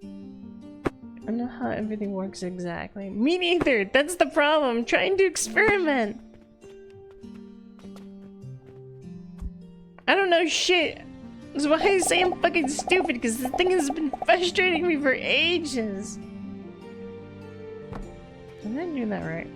I don't know how everything works exactly. Me neither! That's the problem! I'm trying to experiment! I don't know shit. That's why I say I'm fucking stupid, because this thing has been frustrating me for ages. Am I doing that right?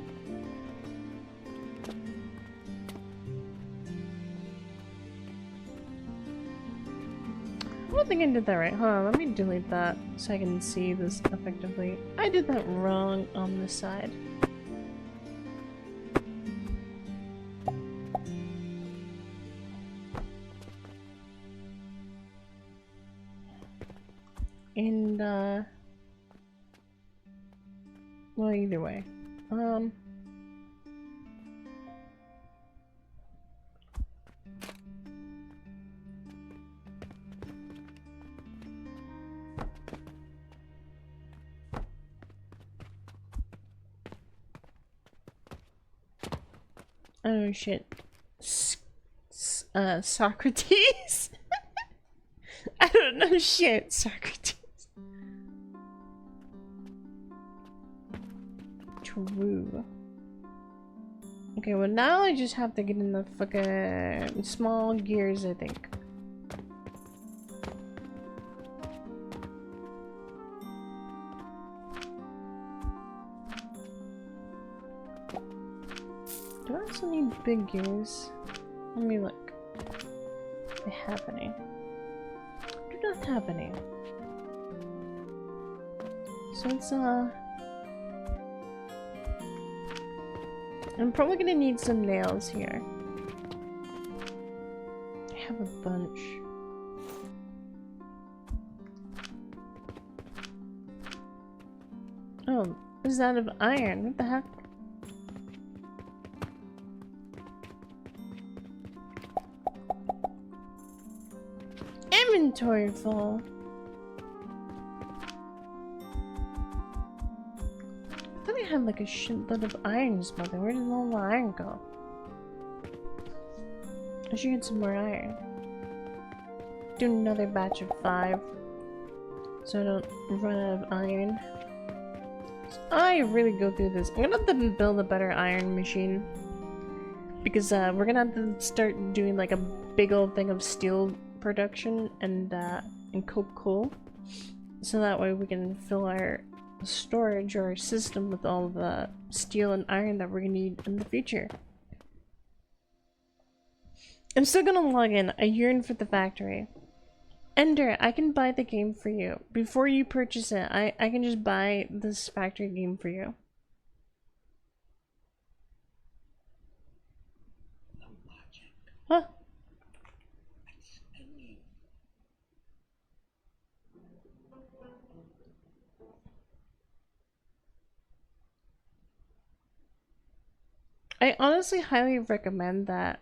I don't think I did that right. Hold on, let me delete that so I can see this effectively. I did that wrong on this side. And, well, either way. Oh shit. Socrates? I don't know shit, Socrates. True. Okay, well now I just have to get in the fucking small gears, I think. Do I also need big gears? Let me look. Do I have any? I do not have any. So it's I'm probably gonna need some nails here. I have a bunch. Oh, this is out of iron. What the heck? Inventory full. I thought I had like a shitload of iron smelting. Where did all the iron go? I should get some more iron. Do another batch of 5 so I don't run out of iron. So I really go through this. I'm gonna have to build a better iron machine because we're gonna have to start doing like a big old thing of steel production and coke coal, so that way we can fill our storage or our system with all the steel and iron that we're gonna need in the future. I'm still gonna log in. I yearn for the factory. Ender, I can buy the game for you. Before you purchase it, I can just buy this factory game for you. Huh? I honestly highly recommend that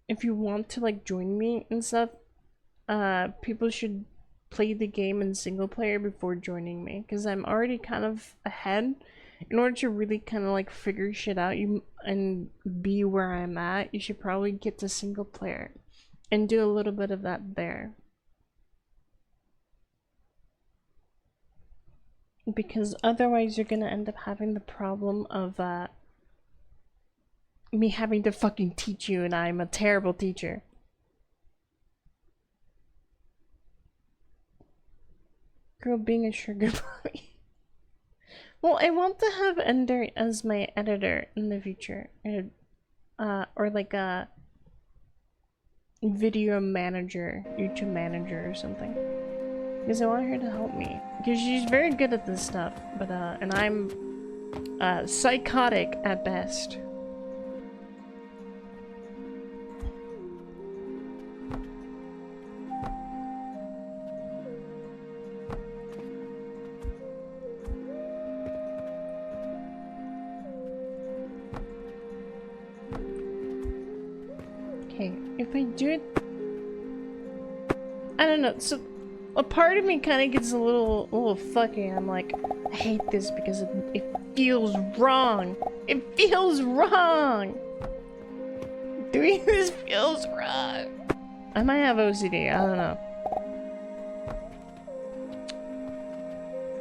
if you want to like join me and stuff, people should play the game in single player before joining me, because I'm already kind of ahead. In order to really kind of like figure shit out and be where I'm at, you should probably get to single player and do a little bit of that there. Because otherwise you're gonna end up having the problem of me having to fucking teach you, and I'm a terrible teacher. Girl being a sugar mommy. Well, I want to have Ender as my editor in the future, or like a video manager, YouTube manager or something. Because I want her to help me, because she's very good at this stuff, but and I'm psychotic at best. Okay, if I do it, I don't know. So a part of me kind of gets a little fucky. I'm like, I hate this because it feels wrong. It feels wrong. Doing this feels wrong. I might have OCD. I don't know.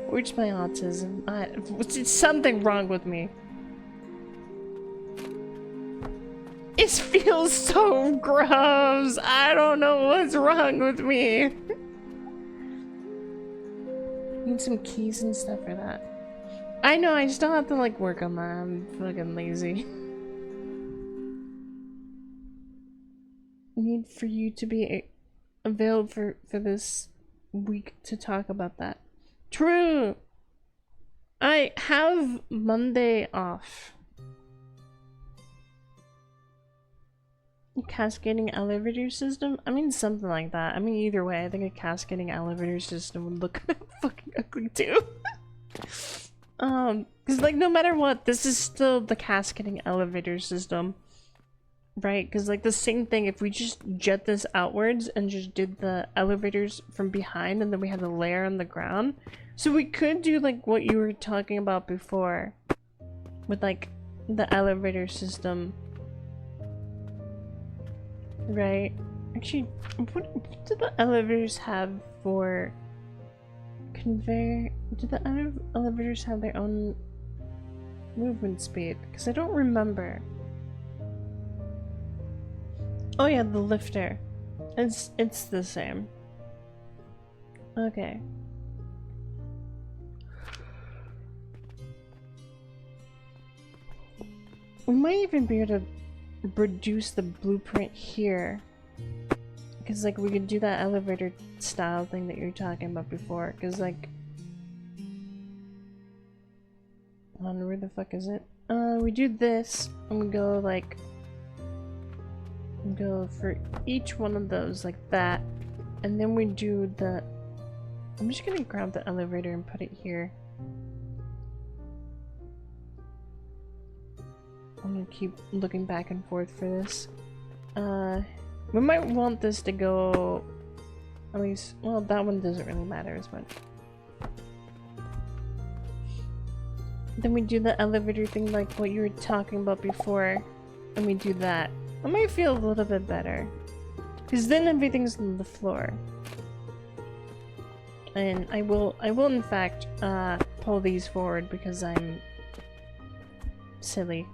Or it's my autism. It's something wrong with me. It feels so gross. I don't know what's wrong with me. Need some keys and stuff for that. I know, I still have to like work on that. I'm fucking lazy. Need for you to be available for this week to talk about that. True. I have Monday off. Cascading elevator system? I mean, something like that. I mean, either way, I think a cascading elevator system would look fucking ugly too. Because like, no matter what, this is still the cascading elevator system. Right? Because like the same thing, if we just jet this outwards and just did the elevators from behind and then we had the layer on the ground. So we could do like what you were talking about before. With like the elevator system. Right. Actually, what do the elevators have for conveyor? Do the elevators have their own movement speed? Because I don't remember. Oh yeah, the lifter. It's the same. Okay. We might even be able to reduce the blueprint here, because like we could do that elevator style thing that you were talking about before, because like I don't know where the fuck is it. We do this and we go like go for each one of those like that, and then we do the I'm just gonna grab the elevator and put it here. I'm gonna keep looking back and forth for this. We might want this to go at least, well, that one doesn't really matter as much. Then we do the elevator thing like what you were talking about before, and we do that. I might feel a little bit better, because then everything's on the floor. And I will in fact pull these forward because I'm silly.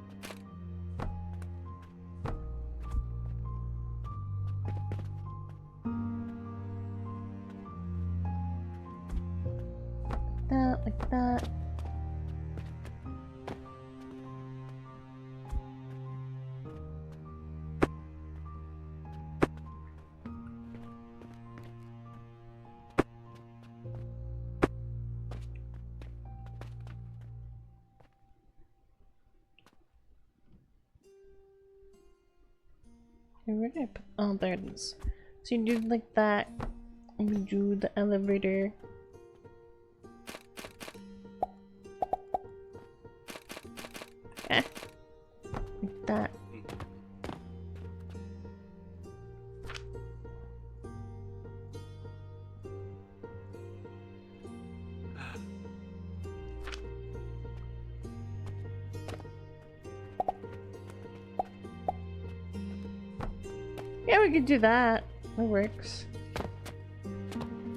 Like that. Where did I put? Oh, there it is. So you do like that, and we do the elevator. Like that. Yeah, we could do that. That works.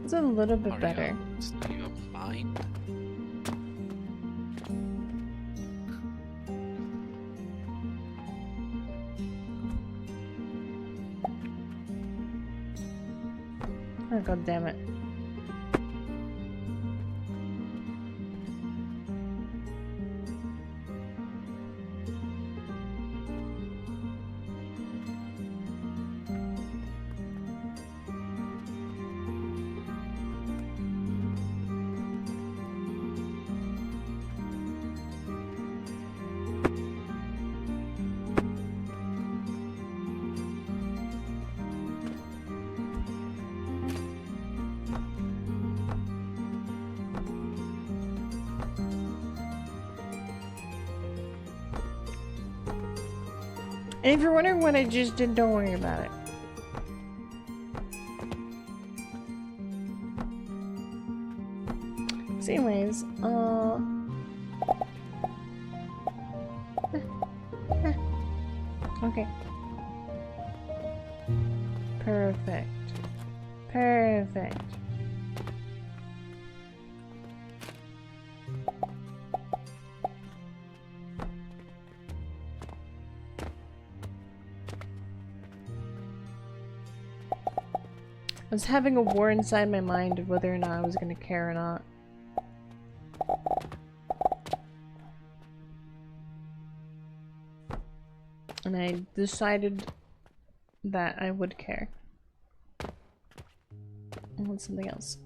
It's a little bit better. Do you mind? Oh, God damn it. And if you're wondering what I just did, don't worry about it. So anyways, okay. Perfect. Perfect. I was having a war inside my mind of whether or not I was gonna care or not. And I decided that I would care. I want something else.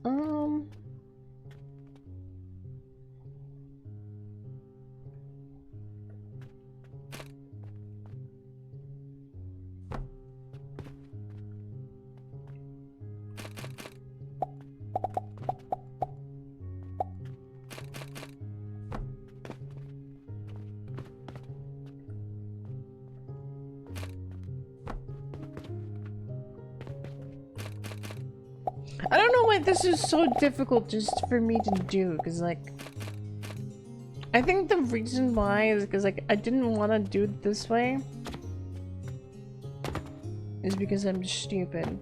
I don't know why this is so difficult just for me to do, because like I think the reason why is because like I didn't want to do it this way is because I'm stupid.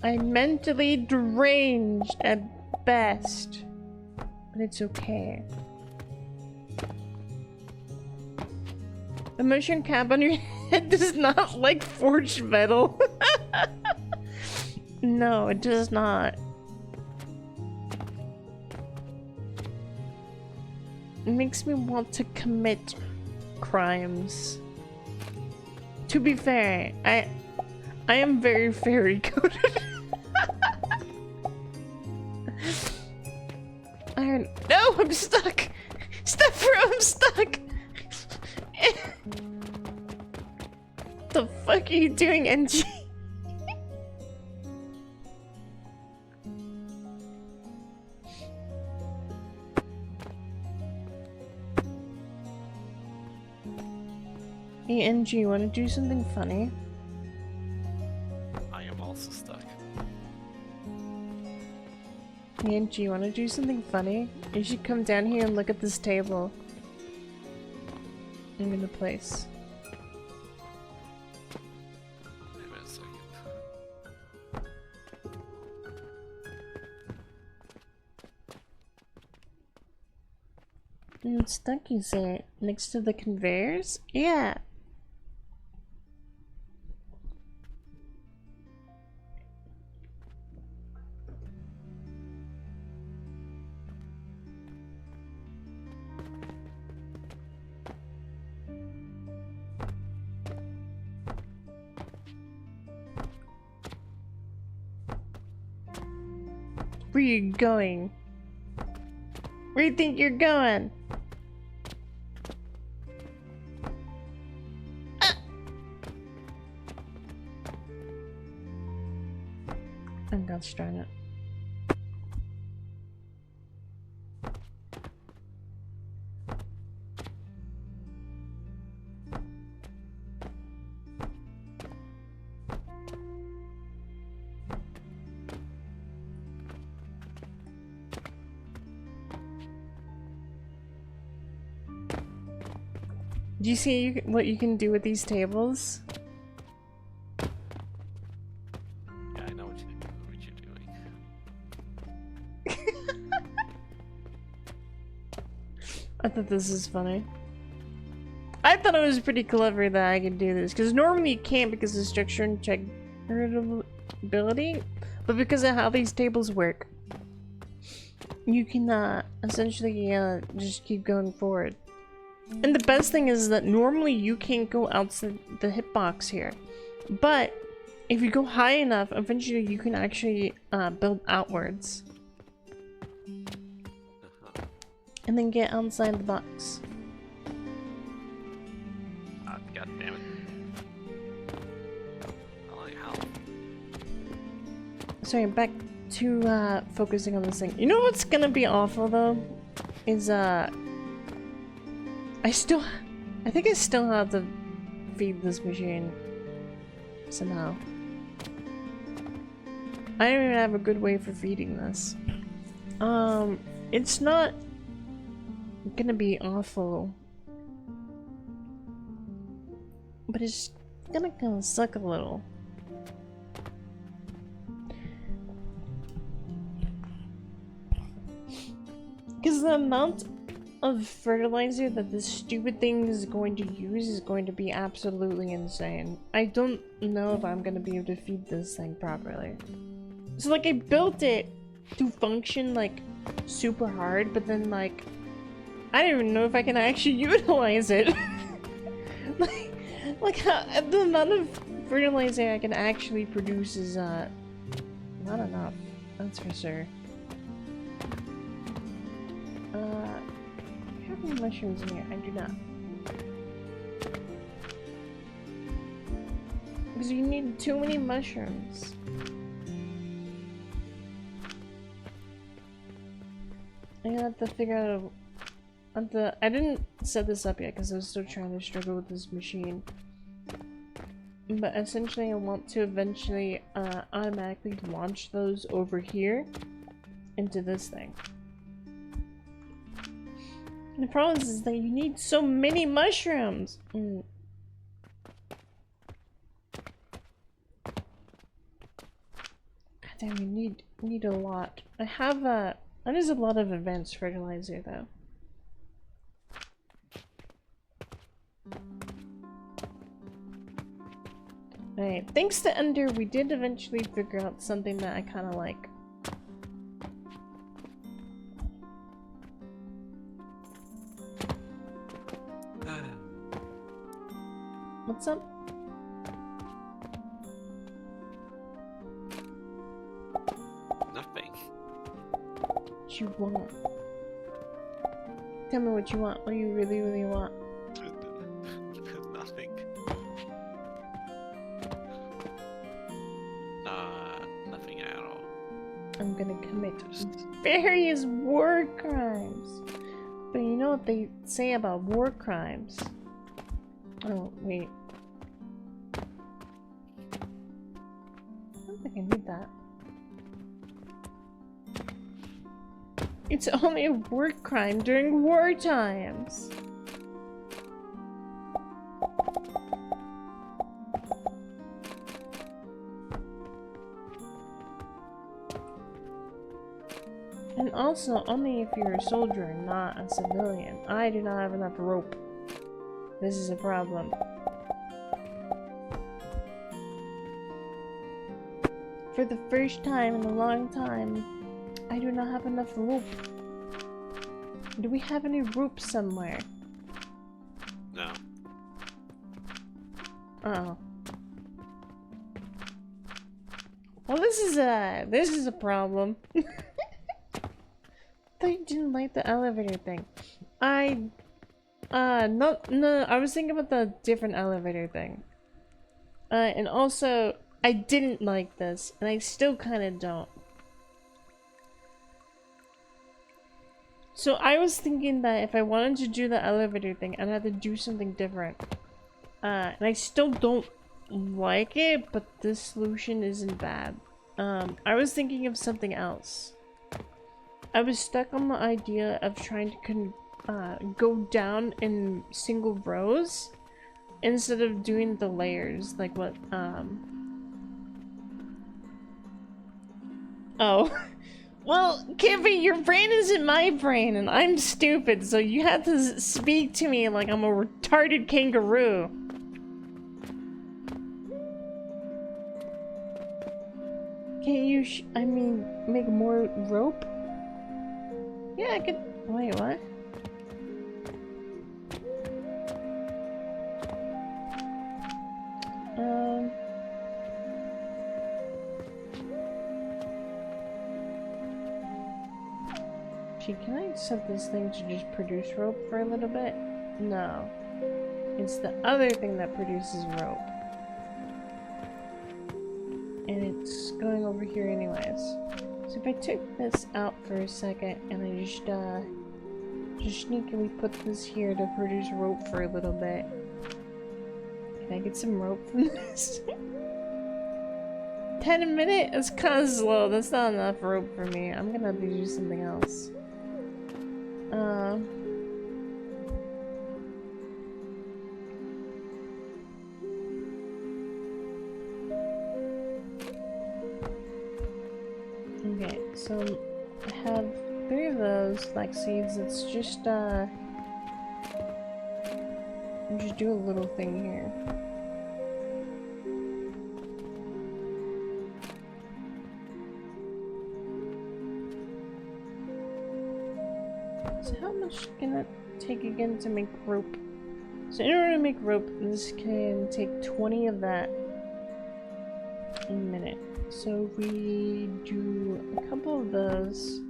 I'm mentally deranged at best, but it's okay. The motion cap on your head does not like forged metal. No, it does not. It makes me want to commit crimes. To be fair, I am very fairy coded. Iron. No, I'm stuck. Steph, I'm stuck. The fuck are you doing, NG? Hey, NG, you wanna do something funny? I am also stuck. Hey, NG, you wanna do something funny? You should come down here and look at this table. I'm in the place. Wait a second. It's stuck, you say? Next to the conveyors? Yeah. Where you going? Where you think you're going? gosh darn it. Do you see what you can do with these tables? Yeah, I know what you're doing. I thought this is funny. I thought it was pretty clever that I could do this, because normally you can't because of structure and checkability, but because of how these tables work, you can essentially just keep going forward. And the best thing is that normally you can't go outside the hitbox here, but if you go high enough, eventually you can actually build outwards and then get outside the box. God damn it. I like how. Sorry, back to focusing on this thing. You know what's gonna be awful though? Is I think I still have to feed this machine somehow. I don't even have a good way for feeding this. It's not gonna be awful, but it's gonna kind of suck a little. Because the amount of fertilizer that this stupid thing is going to use is going to be absolutely insane. I don't know if I'm gonna be able to feed this thing properly. So like I built it to function like super hard, but then like I don't even know if I can actually utilize it. like the amount of fertilizer I can actually produce is not enough. That's for sure. How many mushrooms in here? I do not. Because you need too many mushrooms. I'm gonna have to figure out I didn't set this up yet because I was still trying to struggle with this machine. But essentially I want to eventually automatically launch those over here into this thing. And the problem is that you need so many mushrooms. God damn, you need a lot. I have there's a lot of advanced fertilizer though. Alright, thanks to Ender, we did eventually figure out something that I kind of like. What's up? Nothing. What you want? Tell me what you want. What do you really, really want? Nothing. Nothing at all. I'm gonna commit various war crimes. But you know what they say about war crimes? Oh, wait. I don't think I need that. It's only a war crime during war times. And also, only if you're a soldier and not a civilian. I do not have enough rope. This is a problem. For the first time in a long time, I do not have enough rope. Do we have any rope somewhere? No. Oh. Well, this is a problem. I didn't like the elevator thing. No, I was thinking about the different elevator thing. And also, I didn't like this, and I still kind of don't. So I was thinking that if I wanted to do the elevator thing, I'd have to do something different. And I still don't like it, but this solution isn't bad. I was thinking of something else. I was stuck on the idea of trying to go down in single rows instead of doing the layers, like what, Oh. Well, Kippy, your brain isn't my brain, and I'm stupid, so you have to speak to me like I'm a retarded kangaroo. Can you, I mean, make more rope? Yeah, I could. Wait, what? Can I set this thing to just produce rope for a little bit? No. It's the other thing that produces rope. And it's going over here anyways. So if I took this out for a second and I just sneakily put this here to produce rope for a little bit. Can I get some rope from this? 10 a minute? That's kind of slow. That's not enough rope for me. I'm gonna have to do something else. Okay, so I have 3 of those flax seeds. Let's just do a little thing here. So how much can that take again to make rope? So in order to make rope, this can take 20 of that in a minute. So we do a couple of those,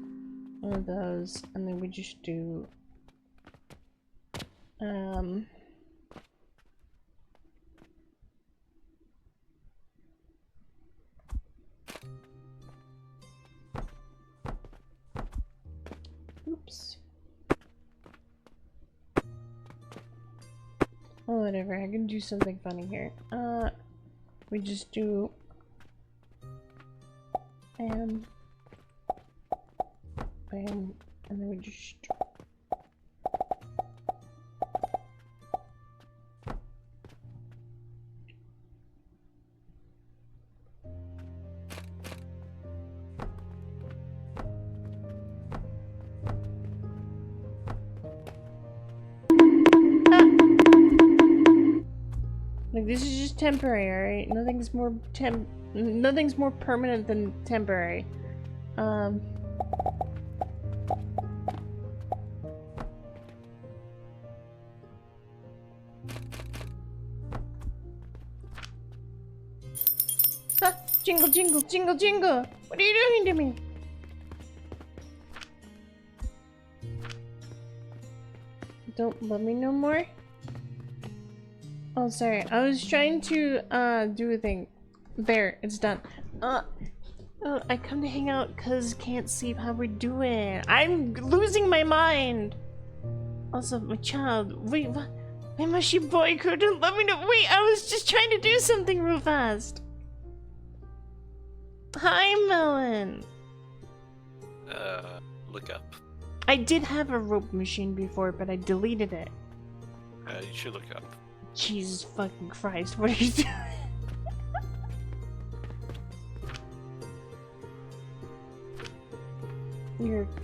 one of those, and then we just do oops. Oh, whatever, I can do something funny here. We just do bam, bam, and then we just like this is just temporary, alright? Nothing's more permanent than temporary. Jingle, jingle, jingle, jingle! What are you doing to me? Don't love me no more? Oh, sorry. I was trying to, do a thing. There, it's done. I come to hang out because can't sleep. How we doing? I'm losing my mind! Also, my child. Wait, what? My mushy boy couldn't let me know. Wait, I was just trying to do something real fast. Hi, Melon. Look up. I did have a rope machine before, but I deleted it. You should look up. Jesus fucking Christ, what are you doing?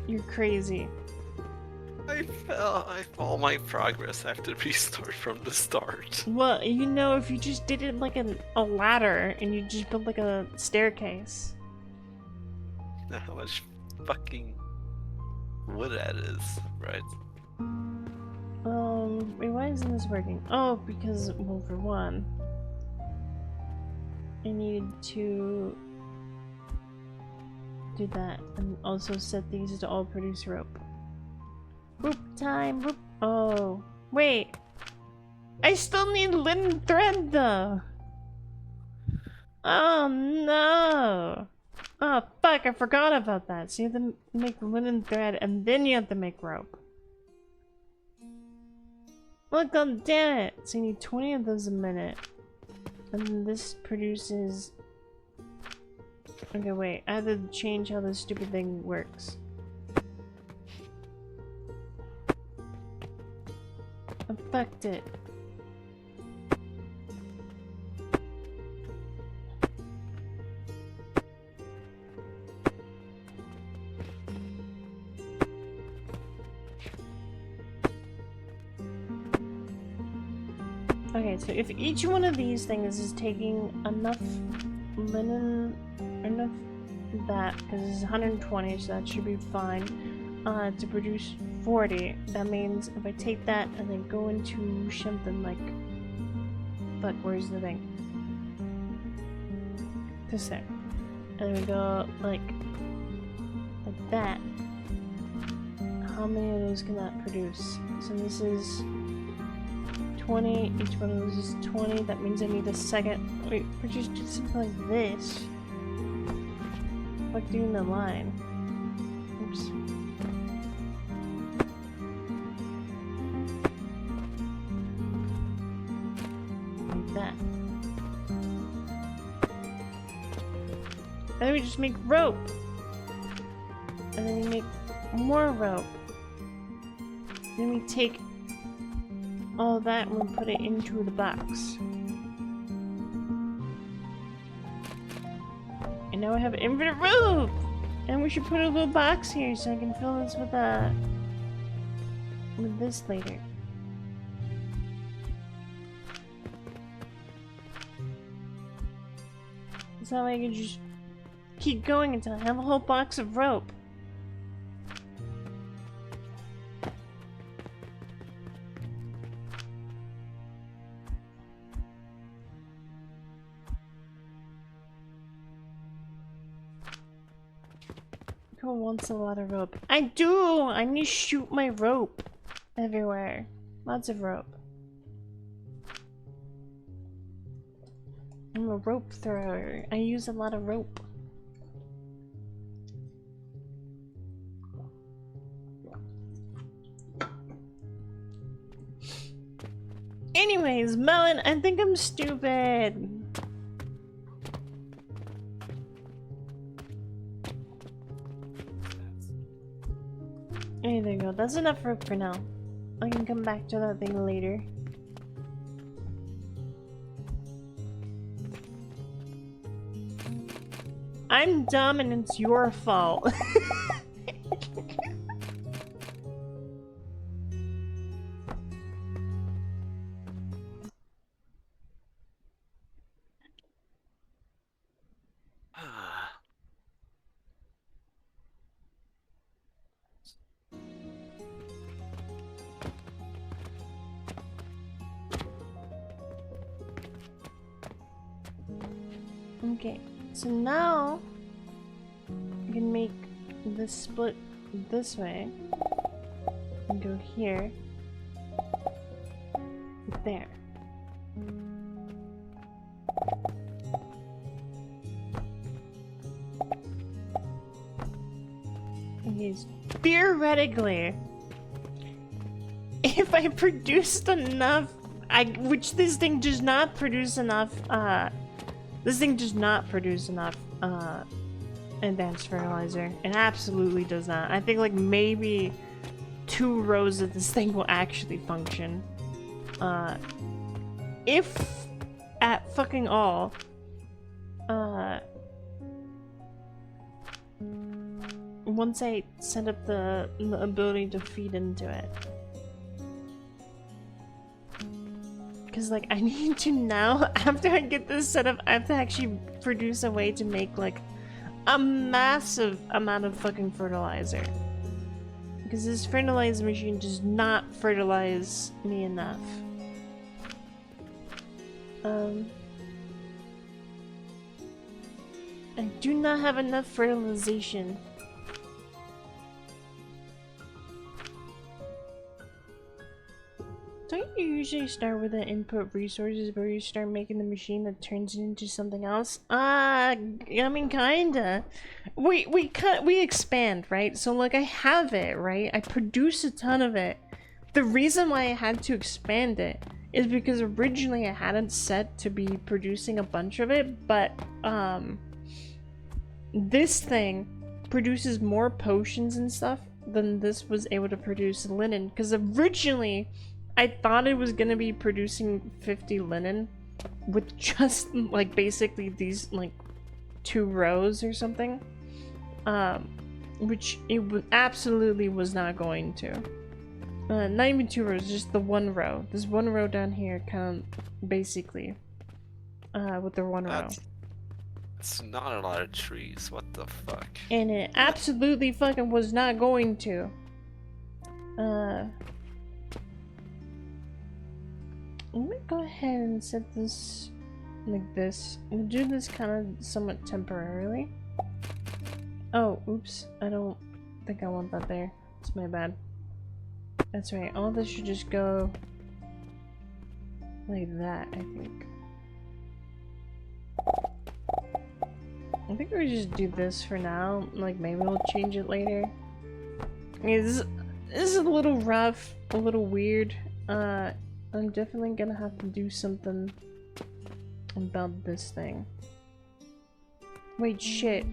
You're crazy. I all my progress. I have to restart from the start. Well, you know, if you just did it like a ladder and you just built like a staircase. You know how much fucking wood that is, right? Wait, why isn't this working? Oh, because, well, for one, I need to do that and also set these to all produce rope. Whoop time, whoop. Oh, wait. I still need linen thread though. Oh no! Oh fuck, I forgot about that. So you have to make linen thread and then you have to make rope. Look, god damn it! So you need 20 of those a minute. And then this produces... Okay, wait. I have to change how this stupid thing works. I fucked it. Okay, so if each one of these things is taking enough linen, enough that, because it's 120, so that should be fine, to produce 40, that means if I take that and then go into something like, fuck, where's the thing? This thing. And then we go like that. How many of those can that produce? So this is 20, each one of those is 20, that means I need a second. Wait, produce something like this. Like doing the line. Oops. Like that. And then we just make rope. And then we make more rope. Then we take all that and we put it into the box. And now I have infinite rope! And we should put a little box here so I can fill this with this later. It's not like I can just keep going until I have a whole box of rope. Who wants a lot of rope? I do! I need to shoot my rope everywhere. Lots of rope. I'm a rope thrower. I use a lot of rope. Anyways, Melon, I think I'm stupid. Hey, there you go. That's enough rope for now. I can come back to that thing later. I'm dumb and it's your fault. Okay, so now I can make this split this way and go here, there. Okay, theoretically, if I produced enough, which this thing does not produce enough, this thing does not produce enough advanced fertilizer. It absolutely does not. I think like maybe 2 rows of this thing will actually function. If at fucking all. Once I set up the ability to feed into it. Because, like, I need to now, after I get this set up, I have to actually produce a way to make, like, a massive amount of fucking fertilizer. Because this fertilizer machine does not fertilize me enough. I do not have enough fertilization. Don't you usually start with the input resources before you start making the machine that turns it into something else? I mean, kinda. We expand, right? So like I have it, right? I produce a ton of it. The reason why I had to expand it is because originally I had it set to be producing a bunch of it, but this thing produces more potions and stuff than this was able to produce linen, because originally I thought it was gonna be producing 50 linen with just like basically these like 2 rows or something, which it absolutely was not going to. Not even 2 rows, just the 1 row. There's 1 row down here, kind of basically, with the 1 row. It's not a lot of trees. What the fuck? And it absolutely fucking was not going to. Let me go ahead and set this like this. We'll do this kind of somewhat temporarily. Oh, oops. I don't think I want that there. It's my bad. That's right. All this should just go like that, I think. I think we just do this for now. Like, maybe we'll change it later. I mean, this is a little rough, a little weird. I'm definitely gonna have to do something about this thing. Wait, shit.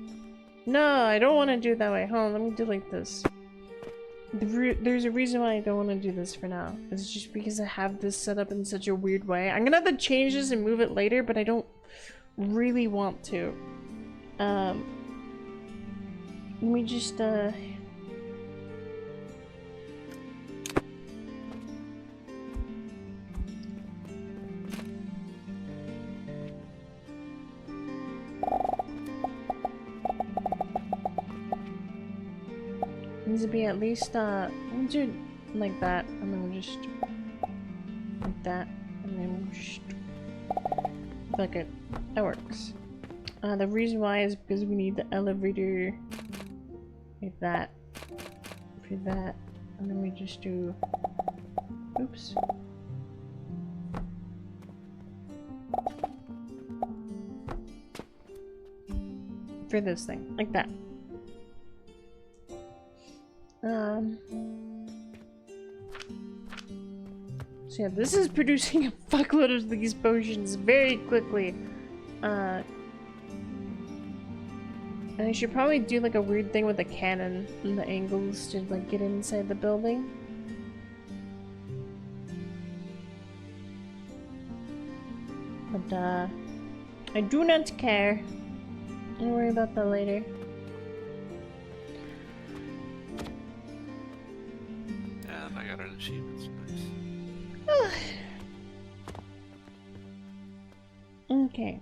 No, I don't want to do it that way. Hold on, let me delete this. There's a reason why I don't want to do this for now. It's just because I have this set up in such a weird way. I'm gonna have to change this and move it later, but I don't really want to. Let me just, needs to be at least, we'll do like that, and then we'll just like that, and then we'll just fuck it. That works. The reason why is because we need the elevator like that, for that, and then we just do, oops. For this thing, like that. So yeah, this is producing a fuckload of these potions very quickly. And I should probably do like a weird thing with the cannon and the angles to like get inside the building. But I do not care. I'll worry about that later. Yeah, I got an achievement. Nice. Okay.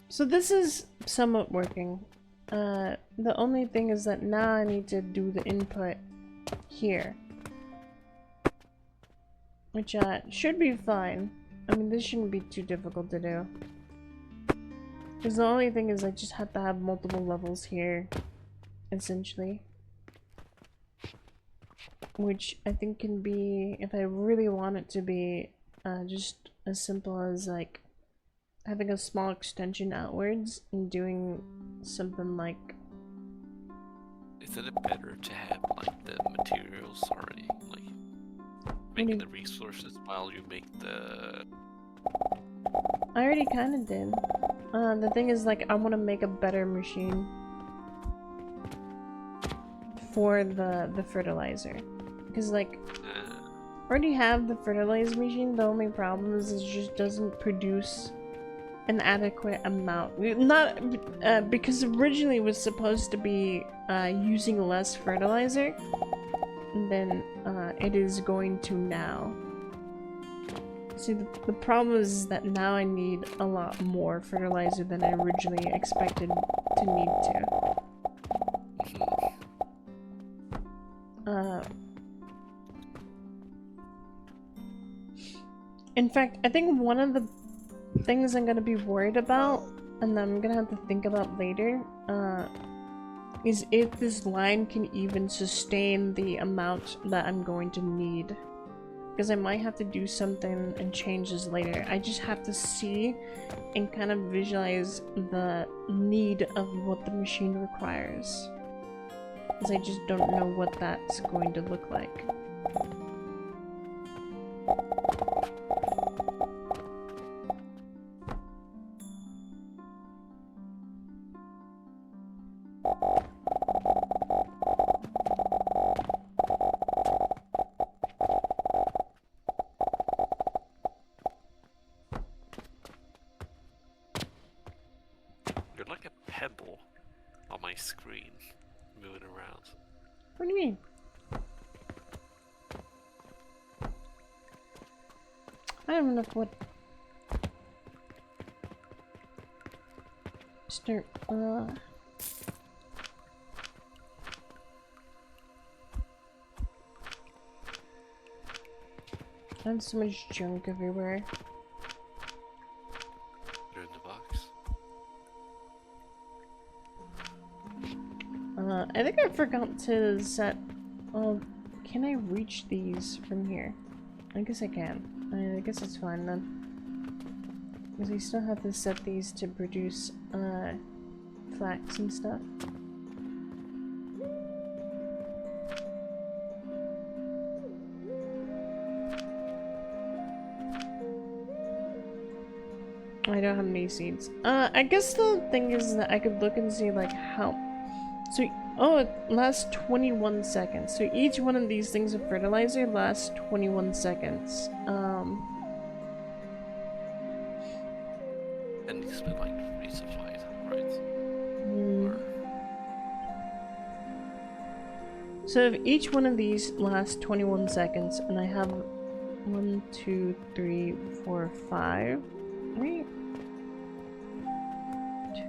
So this is somewhat working. The only thing is that now I need to do the input here. Which should be fine. I mean, this shouldn't be too difficult to do. Because the only thing is I just have to have multiple levels here, essentially. Which I think can be, if I really want it to be, just as simple as like having a small extension outwards and doing something like... Isn't it better to have like the materials already? Like making the resources while you make the... I already kind of did. The thing is, like, I want to make a better machine for the fertilizer. Because, like, I already have the fertilizer machine. The only problem is it just doesn't produce an adequate amount. Not because originally it was supposed to be using less fertilizer than it is going to now. See, the problem is that now I need a lot more fertilizer than I originally expected to need to. In fact, I think one of the things I'm gonna be worried about, and I'm gonna have to think about later, is if this line can even sustain the amount that I'm going to need because I might have to do something and change this later. I just have to see and kind of visualize the need of what the machine requires. Because I just don't know what that's going to look like. You're like a pebble on my screen, moving around. What do you mean? I don't have enough wood. Start, I have so much junk everywhere. You're in the box. I think I forgot to set... Oh, can I reach these from here? I guess I can. I guess it's fine then. Because I still have to set these to produce, flax and stuff. I don't have any seeds. I guess the thing is that I could look and see, like, how... So, oh, it lasts 21 seconds. So each one of these things of fertilizer lasts 21 seconds. And it's been like resupplied, right? So if each one of these lasts 21 seconds, and I have 1, 2, 3, 4, 5... Wait. 2,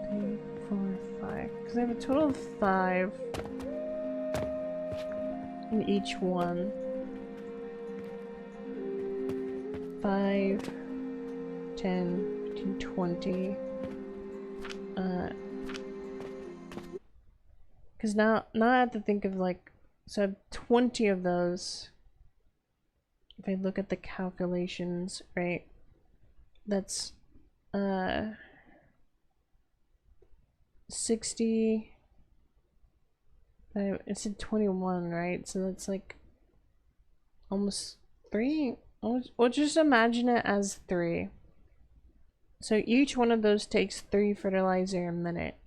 3, 4, 5. Because I have a total of 5 in each one. 5, 10, 15, 20. Because now I have to think of, like, so I have 20 of those. If I look at the calculations, right? That's 60. It's in 21, right? So that's like almost 3. We'll just imagine it as 3. So each one of those takes 3 fertilizer a minute,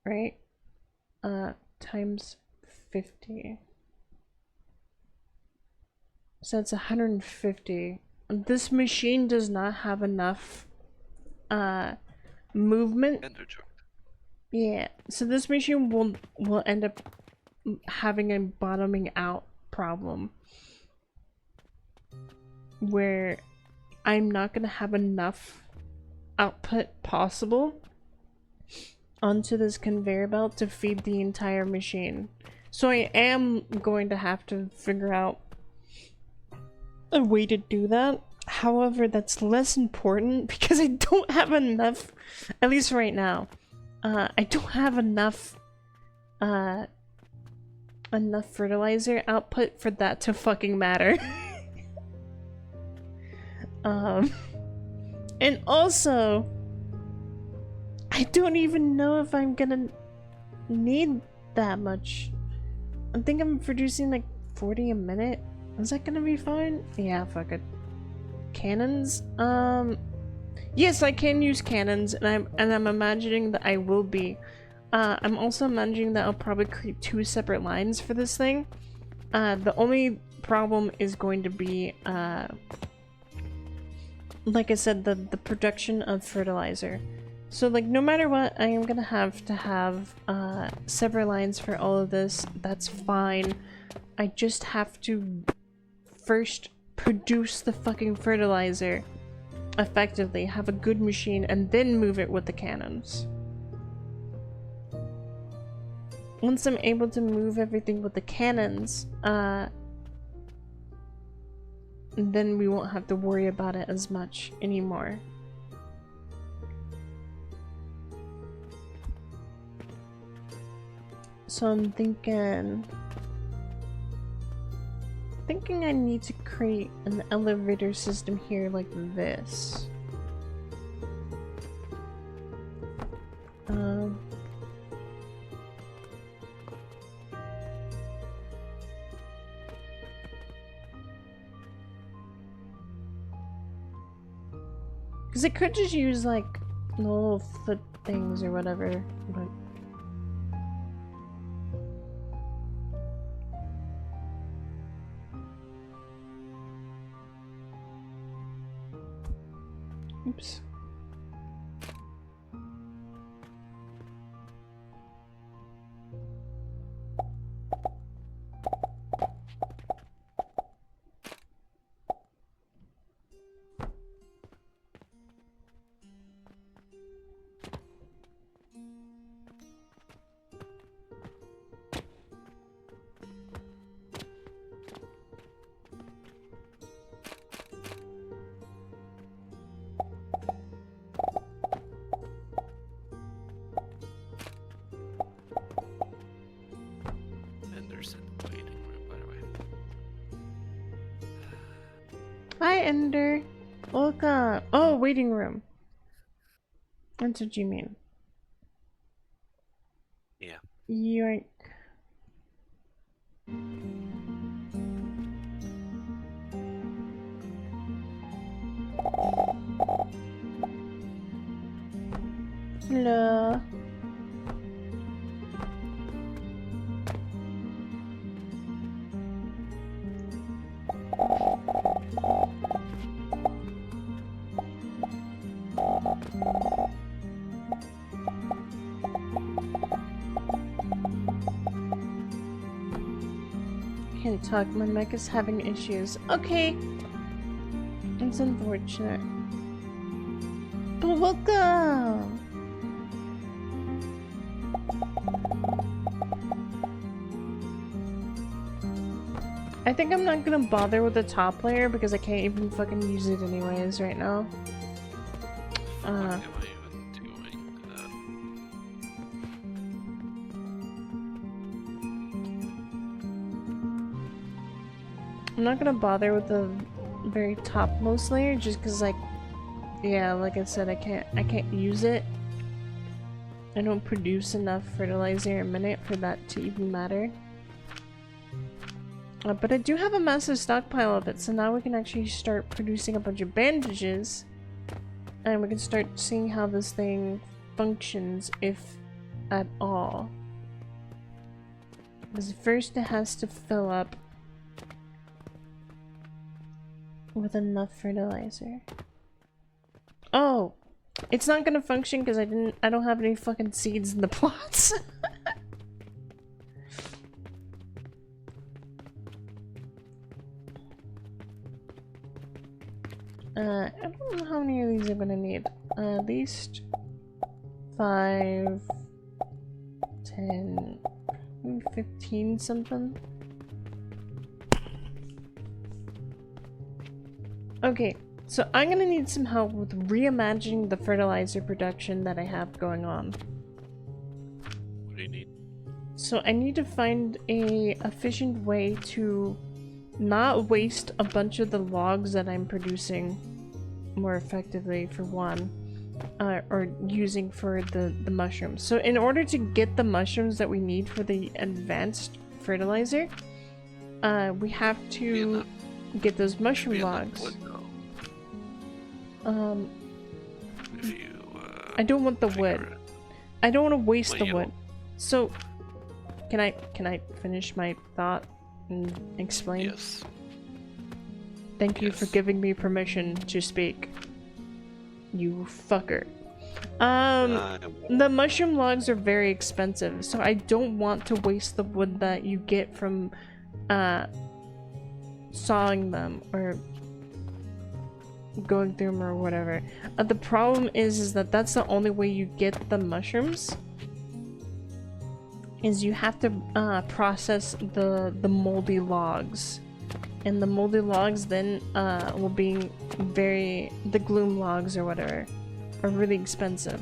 right? Times 50. So that's 150. This machine does not have enough movement. Yeah, so this machine will end up having a bottoming out problem where I'm not gonna have enough output possible onto this conveyor belt to feed the entire machine. So I am going to have to figure out a way to do that. However, that's less important because I don't have enough, at least right now. I don't have enough fertilizer output for that to fucking matter. And also, I don't even know if I'm gonna need that much. I think I'm producing like 40 a minute. Is that gonna be fine? Yeah, fuck it. Cannons? Yes, I can use cannons, and I'm imagining that I will be. I'm also imagining that I'll probably create 2 separate lines for this thing. The only problem is going to be, like I said, the production of fertilizer. So, like, no matter what, I am gonna have to have separate lines for all of this. That's fine. I just have to first produce the fucking fertilizer effectively, have a good machine, and then move it with the cannons. Once I'm able to move everything with the cannons, then we won't have to worry about it as much anymore. So I'm thinking thinking I need to create an elevator system here like this. Because it could just use like the little foot things or whatever, but oops. Hi, Ender. Welcome. Oh, waiting room. That's what you mean. Yeah. Yoink. Hello. Can't talk, my mic is having issues. Okay. It's unfortunate. But welcome! I think I'm not gonna bother with the top layer because I can't even fucking use it anyways right now. What am I even doing? I'm not gonna bother with the very topmost layer just because, like, yeah, like I said, I can't use it. I don't produce enough fertilizer a minute for that to even matter. But I do have a massive stockpile of it, so now we can actually start producing a bunch of bandages. And we can start seeing how this thing functions, if at all. Because first it has to fill up with enough fertilizer. Oh! It's not gonna function because I don't have any fucking seeds in the plots. I don't know how many of these I'm gonna need. At least 5, 10, maybe 15 something. Okay, so I'm gonna need some help with reimagining the fertilizer production that I have going on. What do you need? So I need to find a efficient way to not waste a bunch of the logs that I'm producing more effectively, for one, or using for the mushrooms. So in order to get the mushrooms that we need for the advanced fertilizer, we have to get those mushroom logs. If you, I don't want the wood. I don't want to waste the wood. So can I finish my thought and explain? Yes. Thank you for giving me permission to speak. You fucker. The mushroom logs are very expensive, so I don't want to waste the wood that you get from sawing them or going through them or whatever. The problem is that that's the only way you get the mushrooms. Is you have to process the moldy logs, and the moldy logs then will be the gloom logs or whatever are really expensive.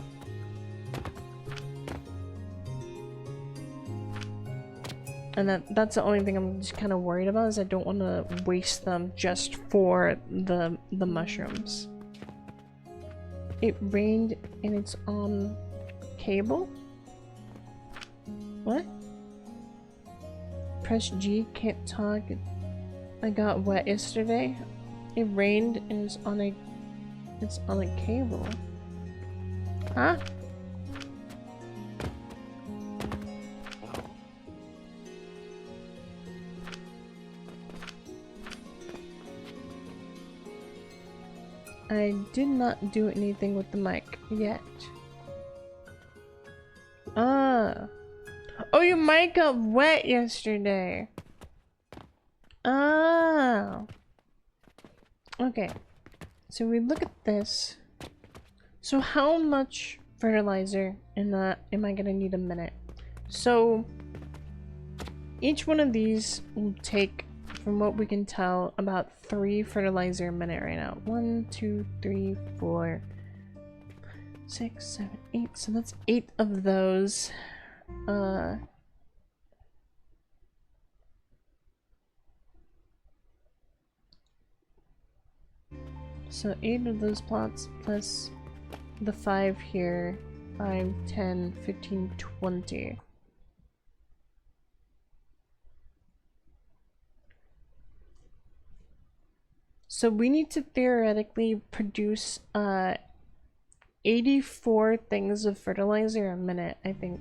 And that's the only thing I'm just kind of worried about, is I don't want to waste them just for the mushrooms. It rained and it's on cable? What? Press G, can't talk. I got wet yesterday. It rained and it's on a cable. Huh? Wow. I did not do anything with the mic yet. Ah. Oh, your mic got wet yesterday. Oh. Okay. So we look at this. So how much fertilizer am I gonna need a minute? So each one of these will take, from what we can tell, about 3 fertilizer a minute right now. 1, 2, 3, 4, 6, 7, 8. So that's 8 of those. So 8 of those plots plus the 5 here. 5, 10, 15, 20. So we need to theoretically produce 84 things of fertilizer a minute, I think.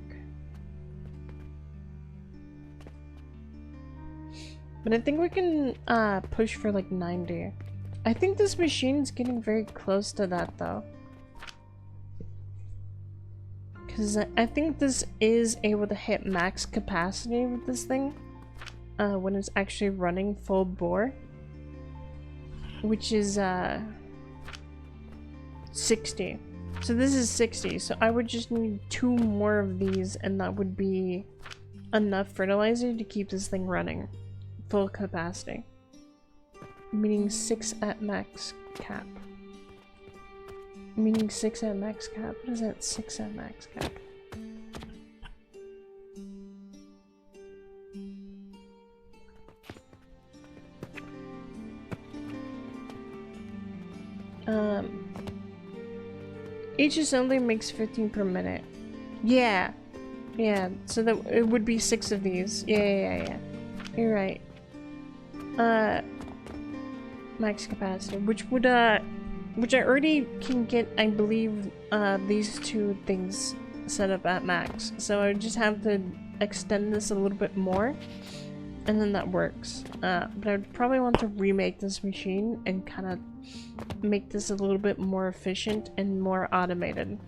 But I think we can push for like 90. I think this machine's getting very close to that though. Because I think this is able to hit max capacity with this thing when it's actually running full bore. Which is 60. So this is 60. So I would just need 2 more of these and that would be enough fertilizer to keep this thing running full capacity. Meaning 6 at max cap. Meaning 6 at max cap. What is that? 6 at max cap. Each assembly makes 15 per minute. Yeah. Yeah, so that it would be 6 of these. Yeah. You're right. Max capacity, which would which I already can get, I believe, these 2 things set up at max. So I just have to extend this a little bit more, and then that works. But I'd probably want to remake this machine and kind of make this a little bit more efficient and more automated.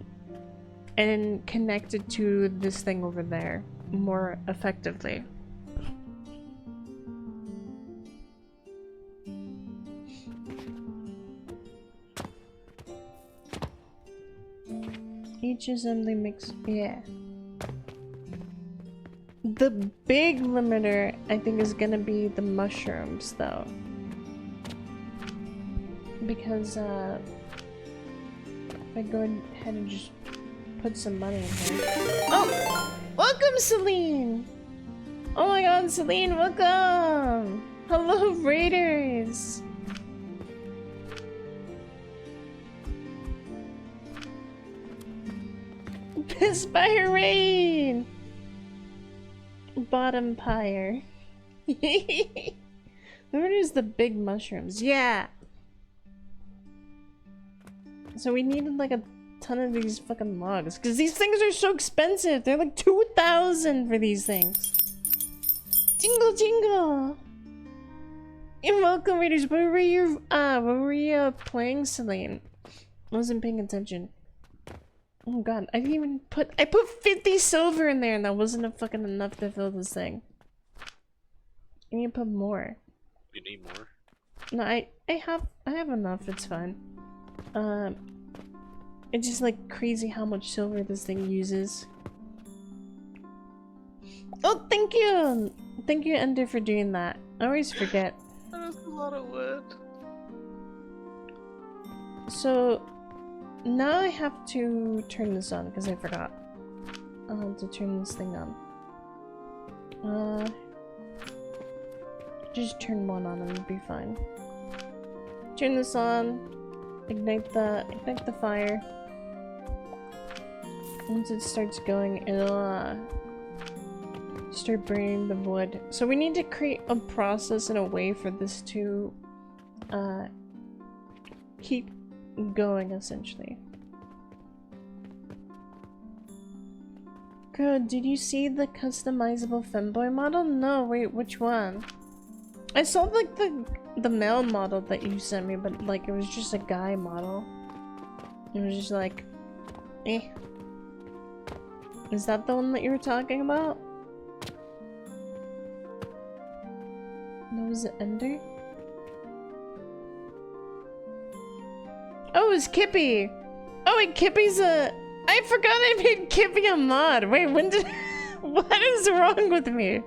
And connect it to this thing over there more effectively. Each assembly makes, yeah. The big limiter, I think, is gonna be the mushrooms, though. Because, if I go ahead and just put some money in here. Oh! Welcome, Celine! Oh my god, Celine, welcome! Hello, Raiders! Spire Bottom Pyre. Where is the big mushrooms? Yeah! So we needed like a ton of these fucking logs. Because these things are so expensive! They're like 2,000 for these things! Jingle jingle! You're welcome, Raiders. What were you playing, Celine? I wasn't paying attention. Oh god, I didn't even put— I put 50 silver in there and that wasn't fucking enough to fill this thing. I need to put more. You need more? No, I have enough, it's fine. It's just like crazy how much silver this thing uses. Oh, thank you! Thank you, Ender, for doing that. I always forget. That was a lot of wood. So now I have to turn this on because I forgot to turn this thing on. just turn one on and it'll be fine. Turn this on. Ignite the fire. Once it starts going, it'll start burning the wood. So we need to create a process and a way for this to keep going, essentially. Girl, did you see the customizable femboy model? No, wait, which one? I saw like the male model that you sent me, but like it was just a guy model. It was just like, eh. Is that the one that you were talking about? That was it, Ender? Oh, it's Kippy! Oh wait, Kippy's a... I forgot I made Kippy a mod! Wait, when did... What is wrong with me?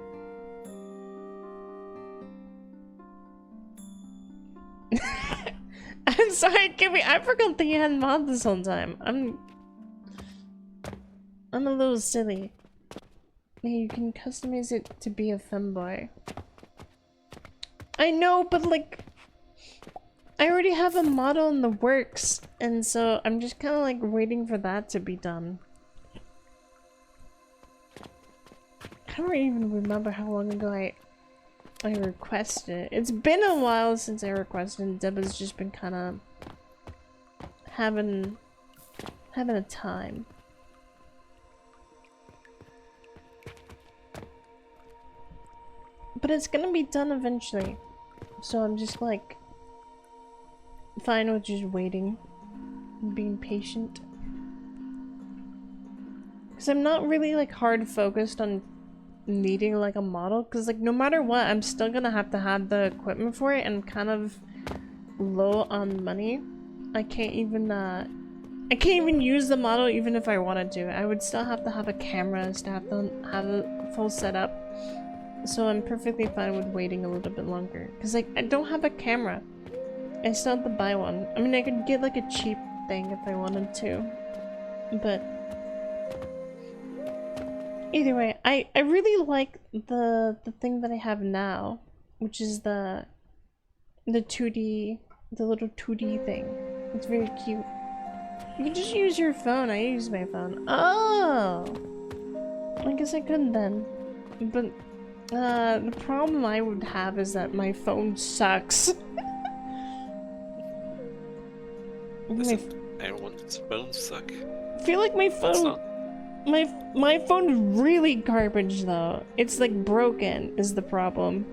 I'm sorry, Kippy, I forgot that you had mod this whole time. I'm a little silly. Yeah, you can customize it to be a femboy. I know, but like... I already have a model in the works, and so I'm just kind of like waiting for that to be done. I don't even remember how long ago I requested it. It's been a while since I requested it. Deb has just been kind of having a time. But it's gonna be done eventually. So I'm just like fine with just waiting and being patient. Because I'm not really like hard focused on needing like a model, because like no matter what I'm still gonna have to have the equipment for it, and I'm kind of low on money. I can't even use the model even if I wanted to. I would still have to have a camera, still have to have a full setup. So I'm perfectly fine with waiting a little bit longer, because like I don't have a camera. I still have to buy one. I mean, I could get like a cheap thing if I wanted to, but either way, I really like the thing that I have now, which is the 2D, the little 2D thing. It's very cute. You can just use your phone. I use my phone. Oh, I guess I could then, but the problem I would have is that my phone sucks. Everyone's phones suck. I feel like my phone... My phone's really garbage though. It's like broken is the problem.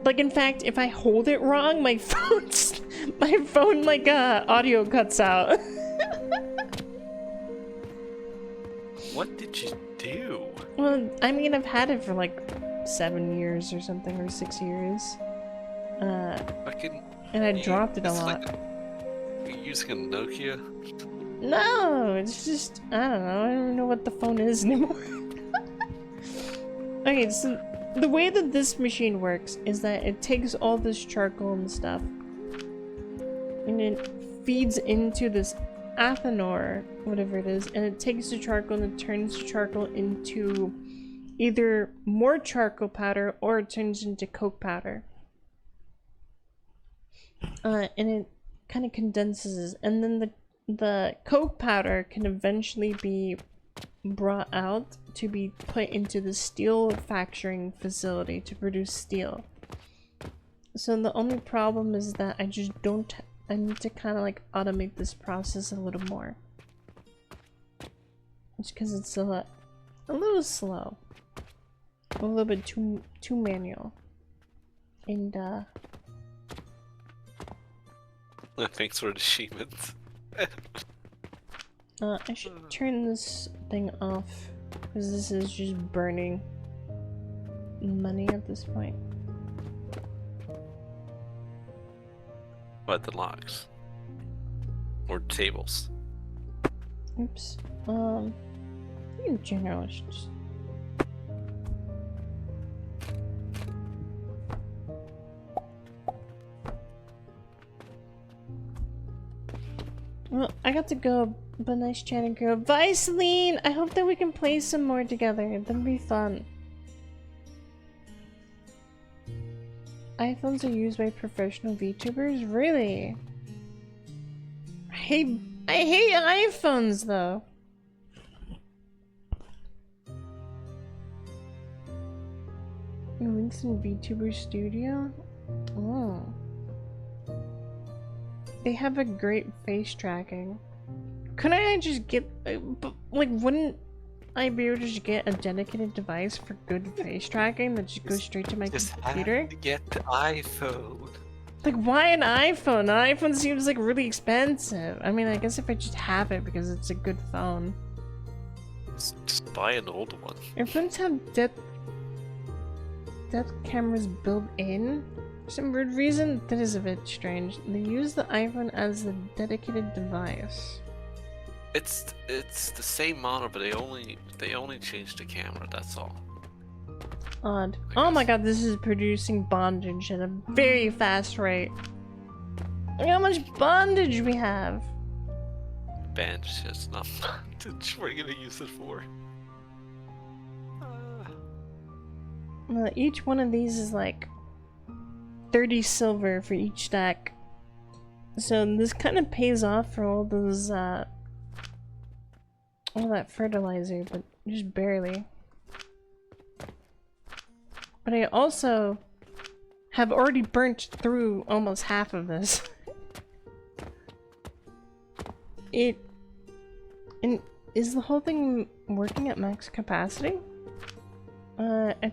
Like in fact, if I hold it wrong, my phone like audio cuts out. What did you do? Well, I mean, I've had it for like 7 years or something, or 6 years. And I dropped it a lot. Are you using a Nokia? No, it's just, I don't know. I don't even know what the phone is anymore. Okay, so the way that this machine works is that it takes all this charcoal and stuff, and it feeds into this Athanor, whatever it is, and it takes the charcoal and it turns the charcoal into either more charcoal powder or it turns into coke powder. And it kind of condenses, and then the coke powder can eventually be brought out to be put into the steel factoring facility to produce steel. So the only problem is that I just don't... I need to kind of like automate this process a little more. Just because it's a little slow. A little bit too manual. And Thanks for the achievements. I should turn this thing off, because this is just burning money at this point. What, the logs? Or tables? Oops. In general, I should just... Well, I got to go, but nice chatting, girl. Bye, Celine! I hope that we can play some more together. That'd be fun. iPhones are used by professional VTubers? Really? I hate iPhones though. Links in VTuber Studio? Oh. They have a great face tracking. Couldn't I just get, like, wouldn't I be able to just get a dedicated device for good face tracking that just goes straight to my computer? Have to get the iPhone. Like, why an iPhone? An iPhone seems like really expensive. I mean, I guess if I just have it because it's a good phone. Just buy an old one. Your phones have depth cameras built in? For some weird reason, that is a bit strange. They use the iPhone as the dedicated device. It's the same model, but they only changed the camera. That's all. Odd. Oh my god, this is producing bondage at a very fast rate. Look how much bondage we have. Bandage is not bondage. What are you gonna use it for? Well, each one of these is like 30 silver for each stack. So this kind of pays off for all those, all that fertilizer, but just barely. But I also have already burnt through almost half of this. And is the whole thing working at max capacity? I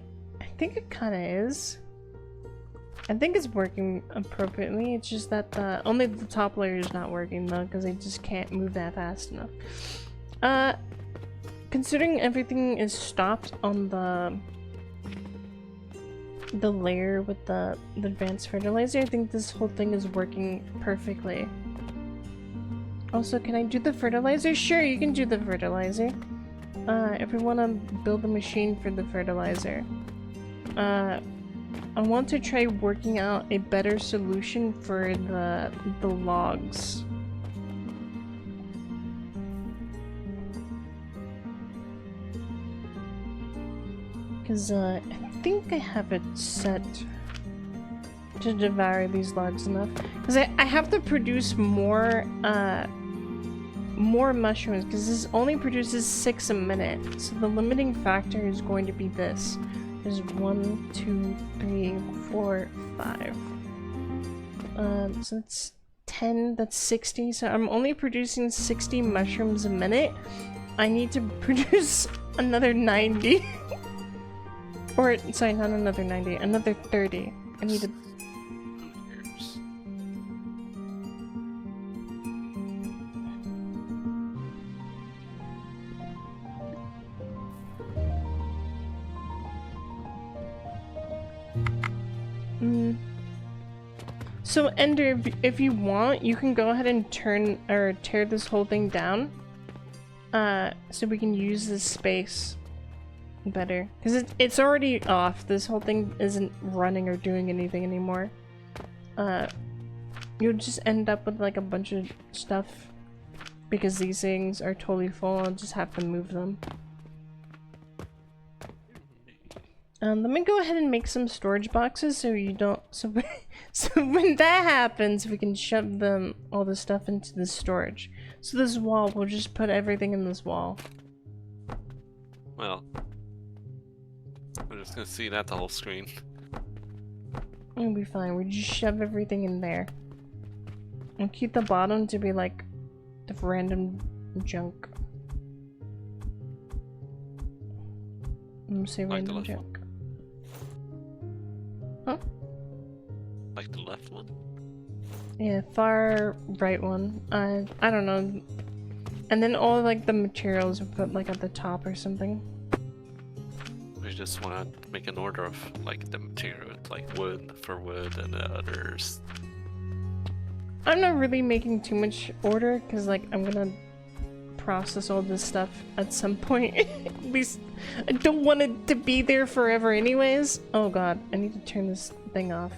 think it kind of is. I think it's working appropriately. It's just that only the top layer is not working though, because I just can't move that fast enough. Considering everything is stopped on the layer with the advanced fertilizer, I think this whole thing is working perfectly. Also, can I do the fertilizer? Sure, you can do the fertilizer. If we want to build a machine for the fertilizer. I want to try working out a better solution for the logs. Because I think I have it set to devour these logs enough. Because I have to produce more mushrooms, because this only produces 6 a minute. So the limiting factor is going to be this. There's 1, 2, 3, 4, 5. So that's 10, that's 60. So I'm only producing 60 mushrooms a minute. I need to produce another 90. Or, sorry, not another 90, another 30. I need to... So Ender, if you want, you can go ahead and tear this whole thing down. So we can use this space better. Because it's already off. This whole thing isn't running or doing anything anymore. You'll just end up with like a bunch of stuff. Because these things are totally full, I'll just have to move them. Let me go ahead and make some storage boxes so you don't... So when that happens, we can shove all the stuff into the storage. So this wall, we'll just put everything in this wall. Well, we're just gonna see that the whole screen. It'll be fine. We just shove everything in there. And keep the bottom to be like the random junk. I'm gonna say Like random junk. Huh? Like the left one? Yeah, far right one. I don't know. And then all like the materials we put like at the top or something. We just want to make an order of like the material, like wood for wood and the others. I'm not really making too much order because like I'm gonna process all this stuff at some point. At least I don't want it to be there forever anyways. Oh god, I need to turn this thing off.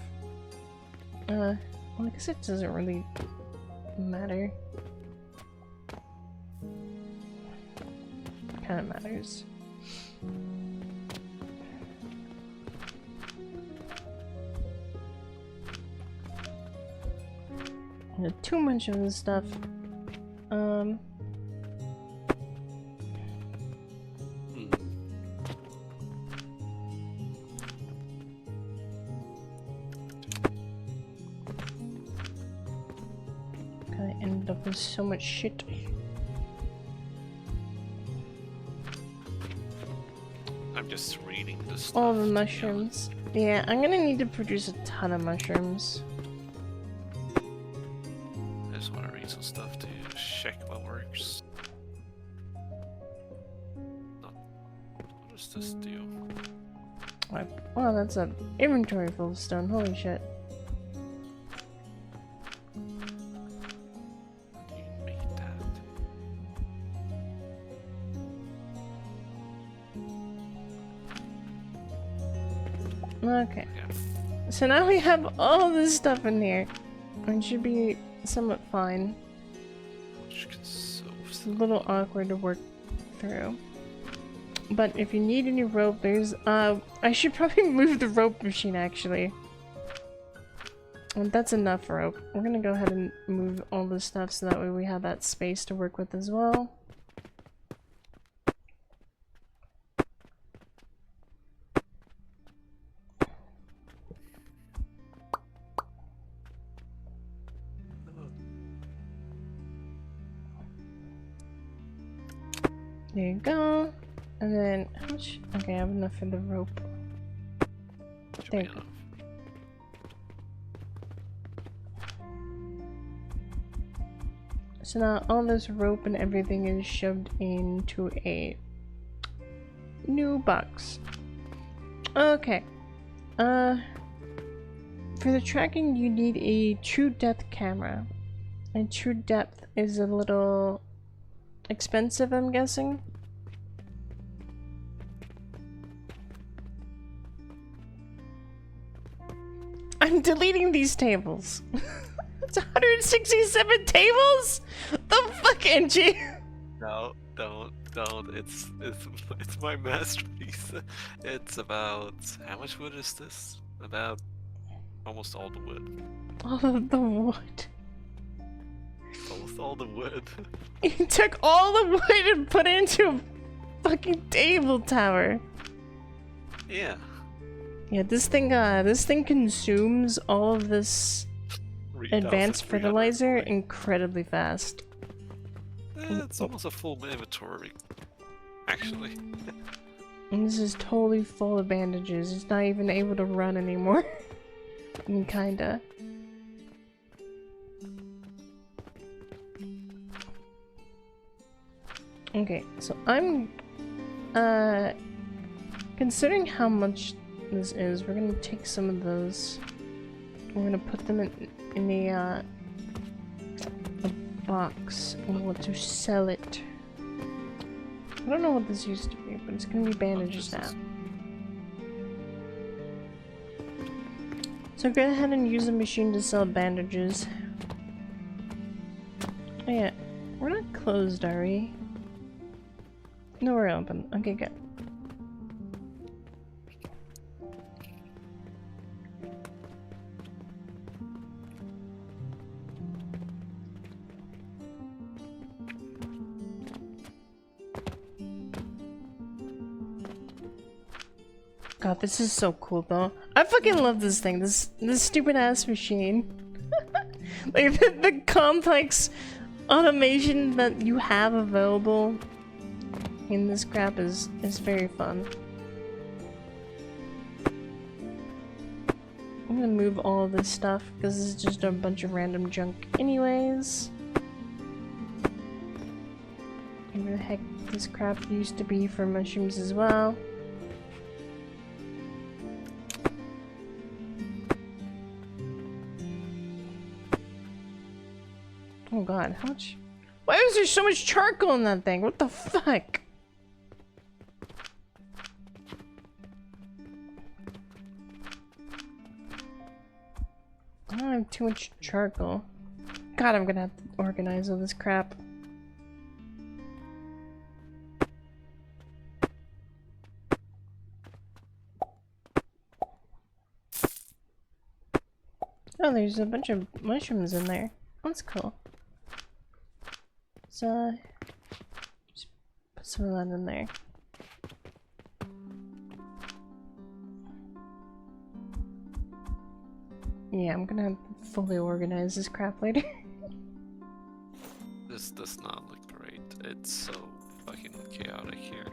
Well, I guess it doesn't really matter. Kind of matters. Too much of this stuff. Hmm. I ended up with so much shit. I'm just reading the stuff. All the to be mushrooms. Yeah, I'm gonna need to produce a ton of mushrooms. honest. I just want to read some stuff to check what works. What does this do? Wow, that's an inventory full of stone. Holy shit. How do you make that? Okay. Yeah. So now we have all this stuff in here. It should be somewhat fine. Which can sew It's a little awkward to work through. But if you need any rope, there's I should probably move the rope machine actually. And that's enough rope. We're gonna go ahead and move all this stuff so that way we have that space to work with as well. There you go. And then, how much? Okay, I have enough for the rope. Should There be you go. enough. So now all this rope and everything is shoved into a new box. Okay. For the tracking you need a true depth camera. And true depth is a little expensive, I'm guessing. I'm deleting these tables. It's 167 tables? The fuck, Angie? No, don't. It's my masterpiece. It's about how much wood is this? About almost all the wood. All of the wood. Almost all the wood. You took all the wood and put it into a fucking table tower. Yeah. Yeah, this thing consumes all of this advanced 3,300 fertilizer wood. incredibly fast. It's almost a full inventory, actually. And this is totally full of bandages. It's not even able to run anymore. I mean, kinda. Okay, so I'm considering how much this is, we're gonna take some of those. We're gonna put them in a box and we want to sell it. I don't know what this used to be, but it's gonna be bandages now. So go ahead and use a machine to sell bandages. Oh yeah, we're not closed, are we? No, we're open. Okay, good. God, this is so cool though. I fucking love this thing. This stupid ass machine. Like the complex automation that you have available in this crap is very fun. I'm gonna move all this stuff because this is just a bunch of random junk anyways. Where the heck this crap used to be for mushrooms as well. Oh god, how much? Why is there so much charcoal in that thing? What the fuck? I don't have too much charcoal. God, I'm gonna have to organize all this crap. Oh, there's a bunch of mushrooms in there. That's cool. So just put some of that in there. Yeah, I'm gonna fully organize this crap later. This does not look great. It's so fucking chaotic here.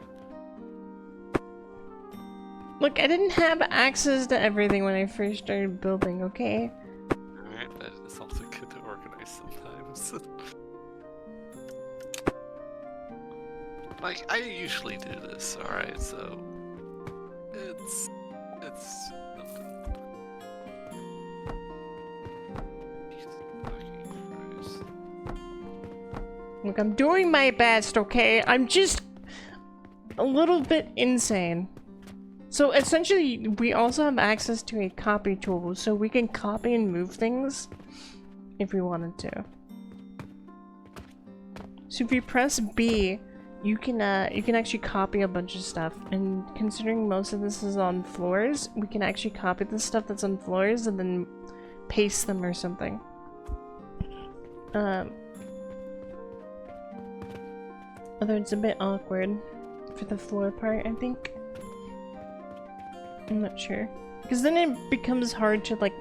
Look, I didn't have access to everything when I first started building, okay? Alright, but it's also good to organize sometimes. Like, I usually do this, alright, so... It's nothing. Jesus fucking Christ. Look, I'm doing my best, okay? I'm just a little bit insane. So essentially, we also have access to a copy tool, so we can copy and move things if we wanted to. So if you press B, you can actually copy a bunch of stuff. And considering most of this is on floors, we can actually copy the stuff that's on floors and then paste them or something. Although it's a bit awkward for the floor part, I think. I'm not sure. Because then it becomes hard to like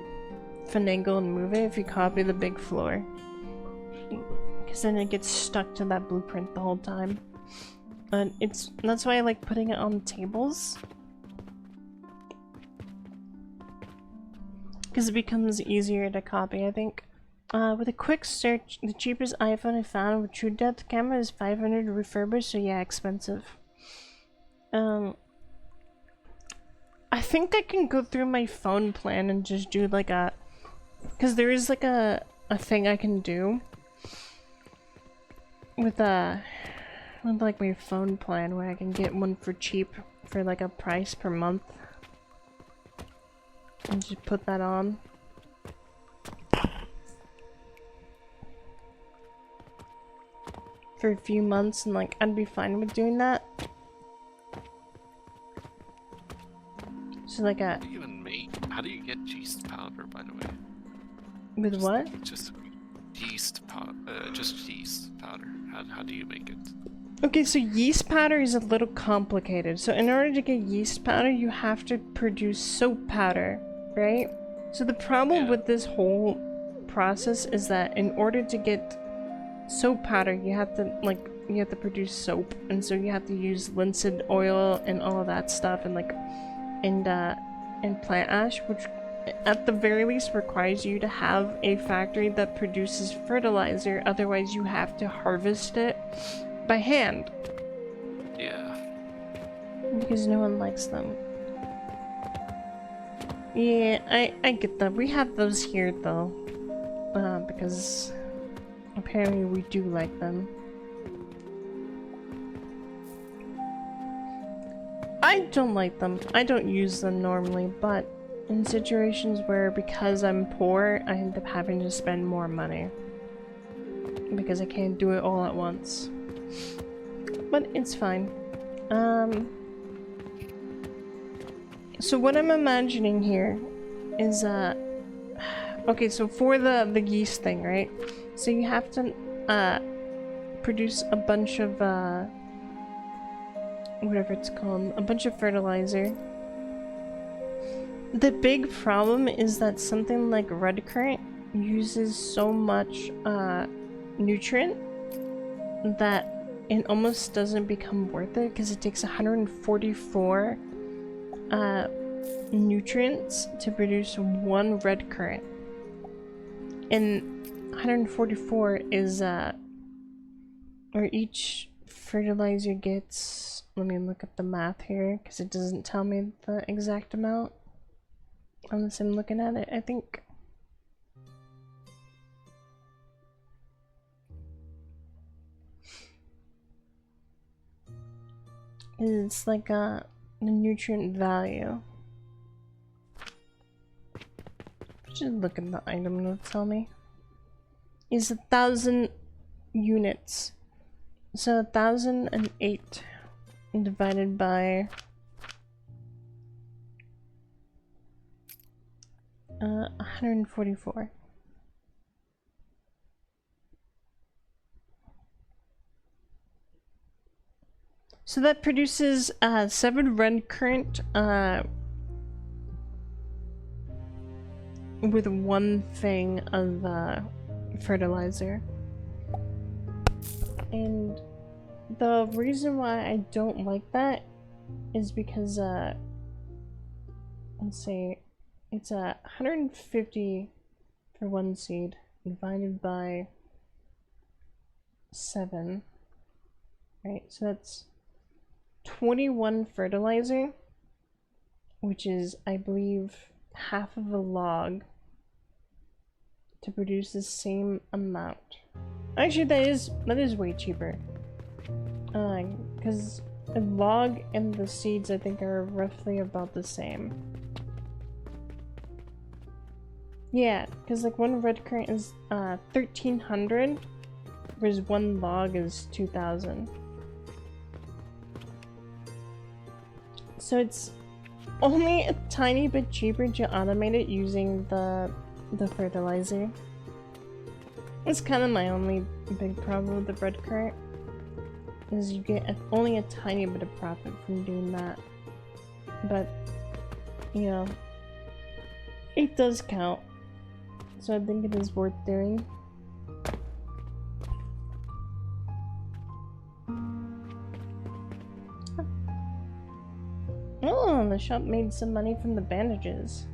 finagle and move it if you copy the big floor. Because then it gets stuck to that blueprint the whole time. But that's why I like putting it on tables. Because it becomes easier to copy, I think. With a quick search, the cheapest iPhone I found with true depth camera is 500 refurbished, so yeah, expensive. I think I can go through my phone plan and just do like a... Because there is like a thing I can do with like my phone plan where I can get one for cheap for like a price per month. And just put that on. For a few months and like I'd be fine with doing that. So like a... How do you get yeast powder, by the way? With what? Just yeast powder. Just yeast powder. How do you make it? Okay, so yeast powder is a little complicated. So in order to get yeast powder, you have to produce soap powder, right? So the problem with this whole process is that in order to get soap powder, you have to produce soap, and so you have to use linseed oil and all of that stuff, and like and plant ash, which at the very least requires you to have a factory that produces fertilizer. Otherwise, you have to harvest it by hand. Yeah. Because no one likes them. Yeah, I get that. We have those here though, because apparently we do like them. I don't like them. I don't use them normally, but in situations where because I'm poor, I end up having to spend more money. Because I can't do it all at once. But it's fine. So what I'm imagining here is, okay, so for the yeast thing, right? So you have to, produce a bunch of, whatever it's called, a bunch of fertilizer. The big problem is that something like red currant uses so much nutrient that it almost doesn't become worth it because it takes 144 nutrients to produce one red currant. And 144 is or each fertilizer gets, let me look up the math here because it doesn't tell me the exact amount unless I'm looking at it, I think. It's like the nutrient value. Just look at the item notes, tell me. Is 1,000 units. So 1,008 divided by 144. So that produces 7 red current with 1 thing of fertilizer. And the reason why I don't like that is because let's say it's 150 for 1 seed divided by 7, right? So that's 21 fertilizer, which is, I believe, half of a log to produce the same amount. Actually, that is way cheaper. Because a log and the seeds, I think, are roughly about the same. Yeah, because like 1 red currant is 1,300, whereas 1 log is 2,000. So it's only a tiny bit cheaper to automate it using the fertilizer. It's kind of my only big problem with the red currant, is you get only a tiny bit of profit from doing that. But, you know, it does count. So I think it is worth doing. Oh, the shop made some money from the bandages.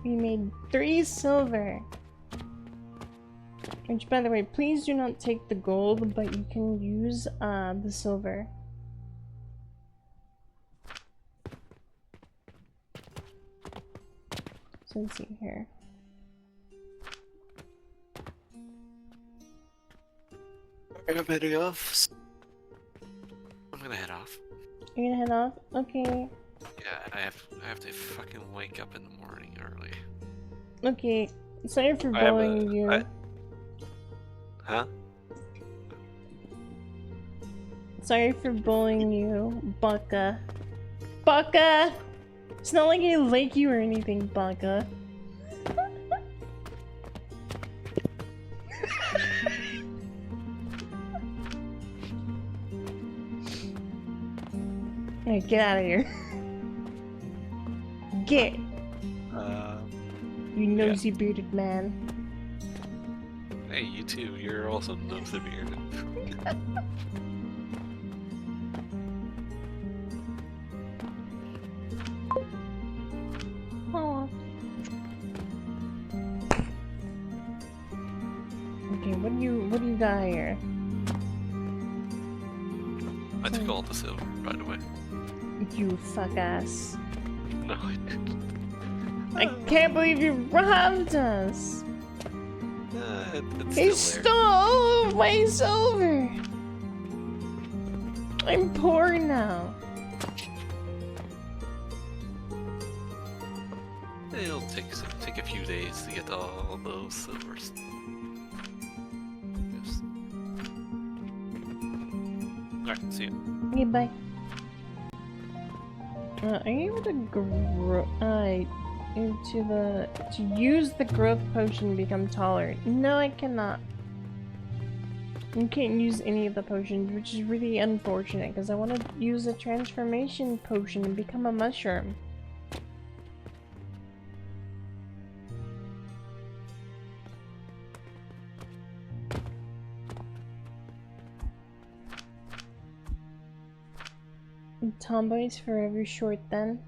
We made 3 silver. Which, by the way, please do not take the gold, but you can use the silver. So let's see here. I'm heading off. I'm gonna head off. You're gonna head off? Okay. Yeah, I have to fucking wake up in the morning early. Okay. Sorry for bullying you. Huh? Sorry for bullying you, Baka. Baka! It's not like I like you or anything, Baka. Hey, get out of here. Get! You nosy bearded man. Hey, you too. You're also nosy bearded. Aw. Okay, what do you got here? I took all the silver, by the way. You fuck ass. No, I didn't. I can't believe you robbed us! It's He still stole all of my silver! I'm poor now. there. It'll take a few days to get all those silvers. Yes. Alright, see you. Okay, bye. Are you able to grow to use the growth potion to become taller? No, I cannot. You can't use any of the potions, which is really unfortunate because I want to use a transformation potion and become a mushroom. Tomboy's forever short then.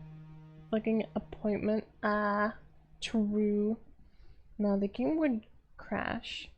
Looking appointment. Ah, true. No, the game would crash.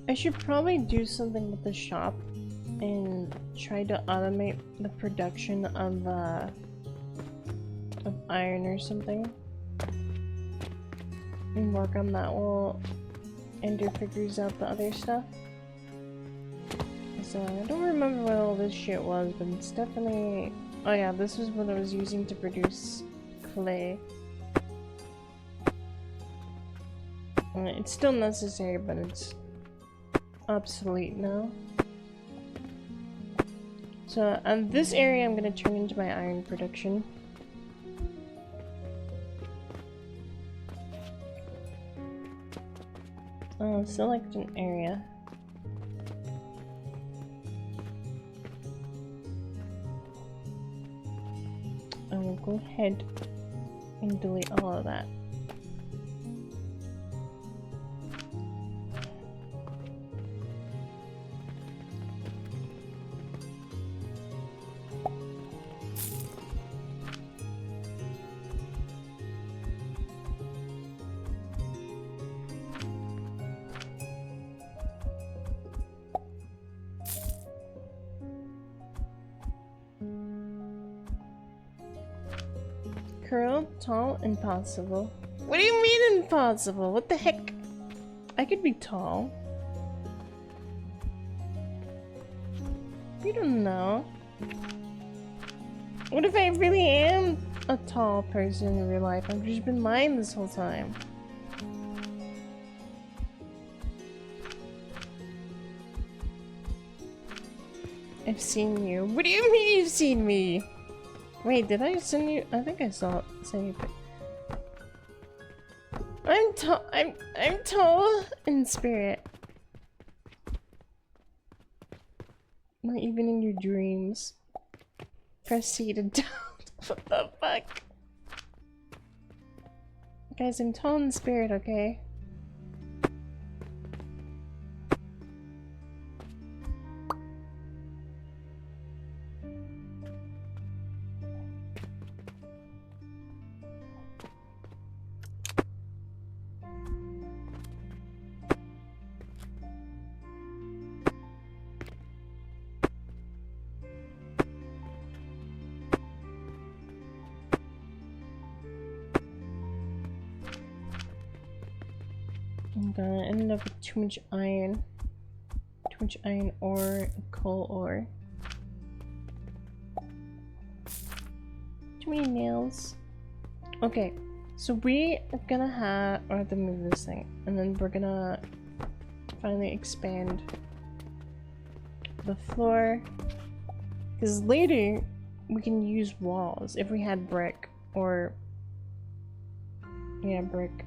I should probably do something with the shop and try to automate the production of iron or something. and work on that while Ender figures out the other stuff. So I don't remember what all this shit was, but it's definitely... Oh yeah, this was what I was using to produce clay. It's still necessary, but it's obsolete now. So this area I'm gonna turn into my iron production. Select an area. And we'll go ahead and delete all of that. Curl, tall, impossible. What do you mean impossible? What the heck? I could be tall. You don't know. What if I really am a tall person in real life? I've just been lying this whole time. I've seen you. What do you mean you've seen me? Wait, did I send you? I think I saw send you. I'm tall. I'm tall in spirit. Not even in your dreams. Press C to down. What the fuck? Guys, I'm tall in spirit, okay? I'm gonna end up with too much iron. Too much iron ore, coal ore. Too many nails. Okay, so we are gonna have... I have to move this thing. And then we're gonna finally expand the floor. Because later, we can use walls if we had brick. Or... yeah, brick.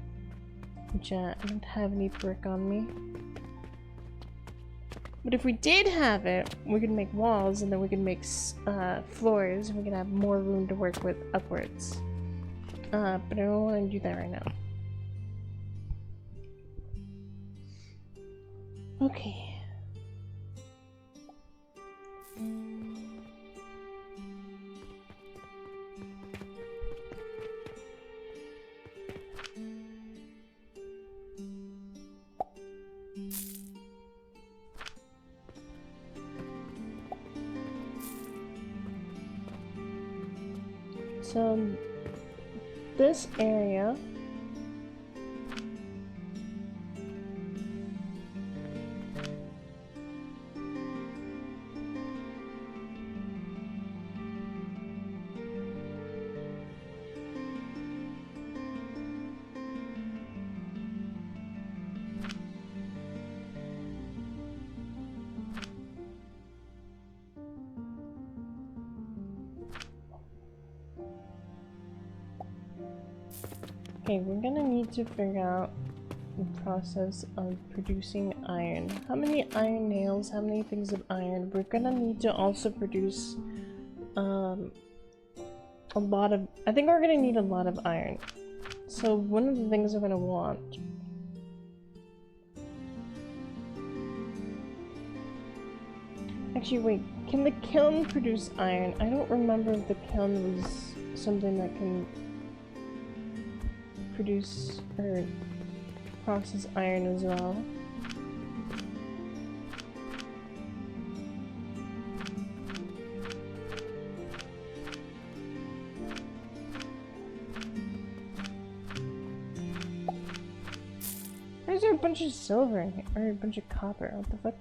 Which I don't have any brick on me. But if we did have it, we could make walls and then we could make floors and we could have more room to work with upwards. But I don't want to do that right now. Okay. So this area okay, we're gonna need to figure out the process of producing iron. How many iron nails, how many things of iron? We're gonna need to also produce a lot of... I think we're gonna need a lot of iron. So one of the things I'm gonna want... Actually, wait, can the kiln produce iron? I don't remember if the kiln was something that can produce or process iron as well. bunch of silver in here, or a bunch of copper. What the fuck?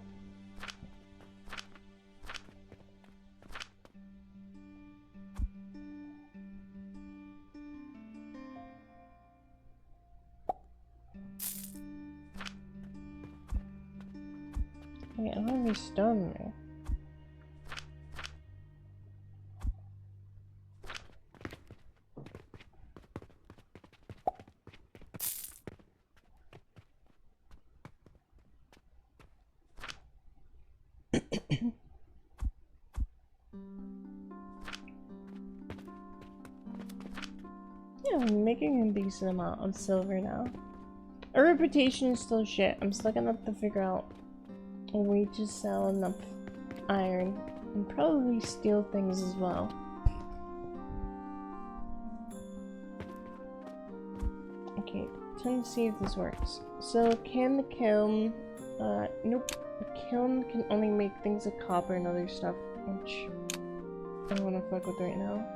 Wait, I don't have any stone there. Yeah, I'm making a decent amount of silver now. Our reputation is still shit. I'm still gonna have to figure out a way to sell enough iron and probably steal things as well. Okay, trying to see if this works. So, can the kiln... nope. The kiln can only make things of copper and other stuff, which I don't want to fuck with right now.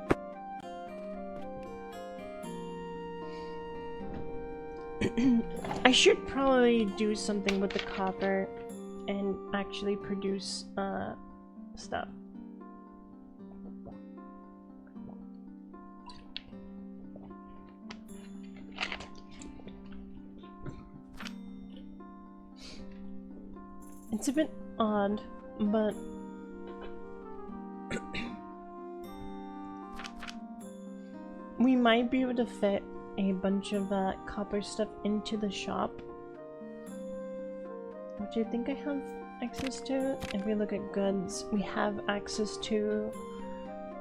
I should probably do something with the copper and actually produce stuff. It's a bit odd, but we might be able to fit a bunch of copper stuff into the shop, which I think I have access to. If we look at goods, we have access to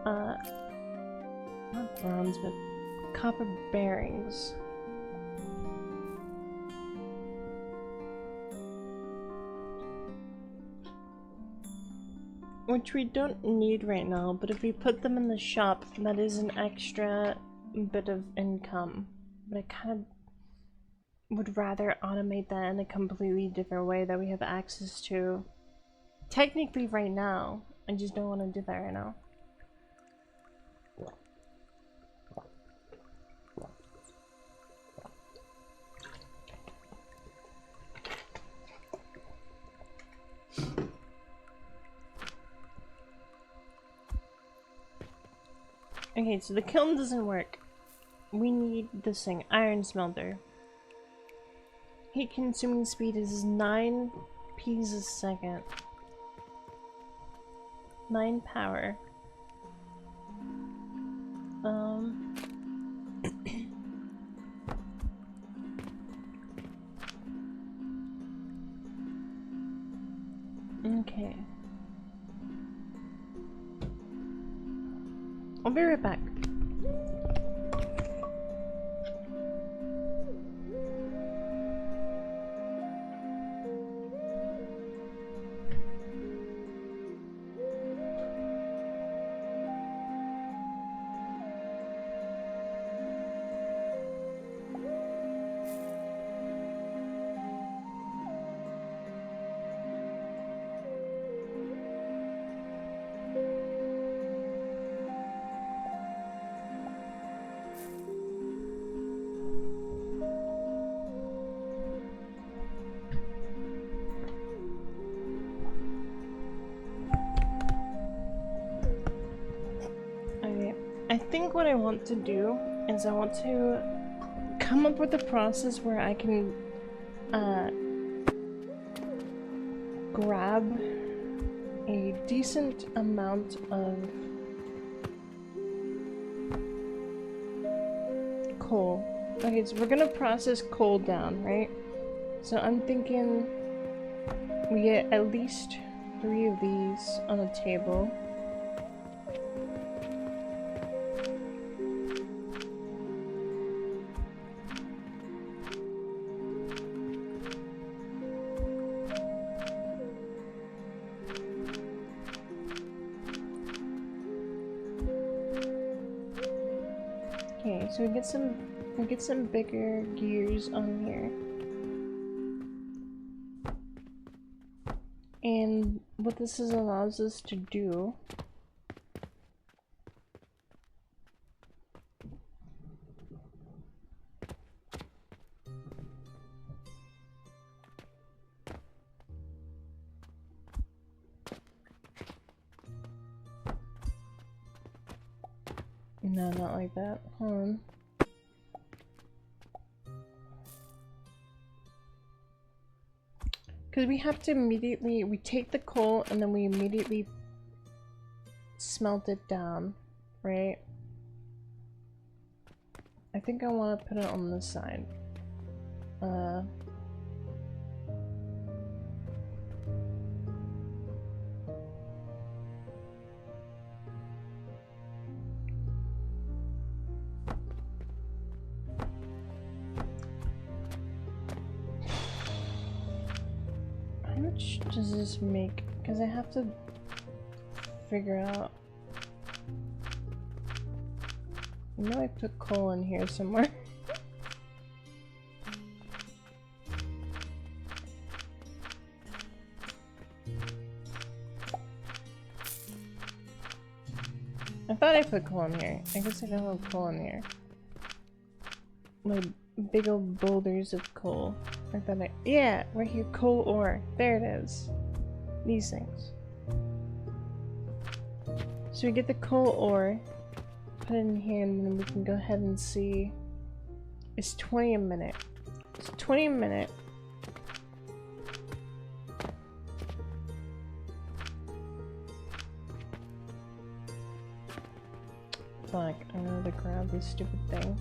not bronze, but copper bearings. Which we don't need right now, but if we put them in the shop, that is an extra bit of income. But I kind of would rather automate that in a completely different way that we have access to. Technically right now, I just don't want to do that right now. Okay, so the kiln doesn't work. We need this thing, iron smelter. Heat consuming speed is 9 Ps a second. 9 power. Okay. I'll be right back. I think what I want to do is I want to come up with a process where I can grab a decent amount of coal. Okay, so we're gonna process coal down, right? So I'm thinking we get at least 3 of these on a table. Okay, so we get some bigger gears on here. And what this allows us to do No, not like that. Hold on. Because we have to immediately, we take the coal and then we immediately smelt it down, right? I think I want to put it on this side. How much does this make? Because I have to figure out. I know I put coal in here somewhere. I thought I put coal in here. I guess I don't have coal in here. Like big old boulders of coal. I thought I— yeah, right here, coal ore. There it is. These things. So we get the coal ore, put it in here, and then we can go ahead and see. It's 20 a minute. It's 20 a minute. Fuck, I know to grab this stupid thing.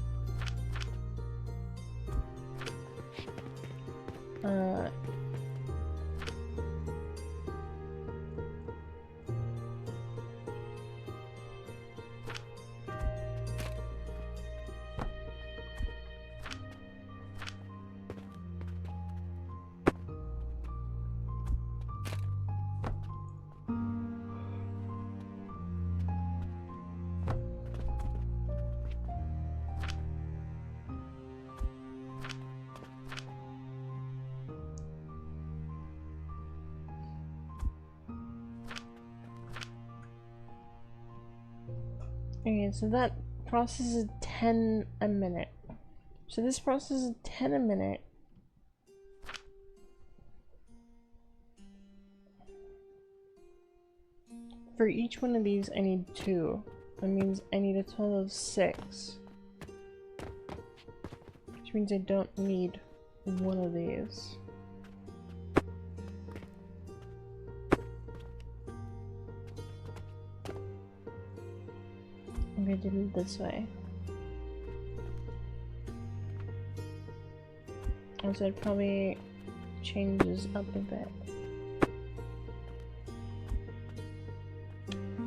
Okay, so that processes 10 a minute. So this processes 10 a minute. For each one of these, I need 2. That means I need a total of 6. Which means I don't need one of these. I'm gonna do it this way. Also, it probably changes up a bit.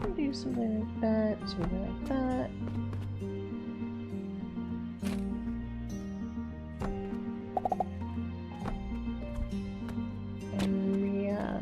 I'll do something like that, something like that. And yeah.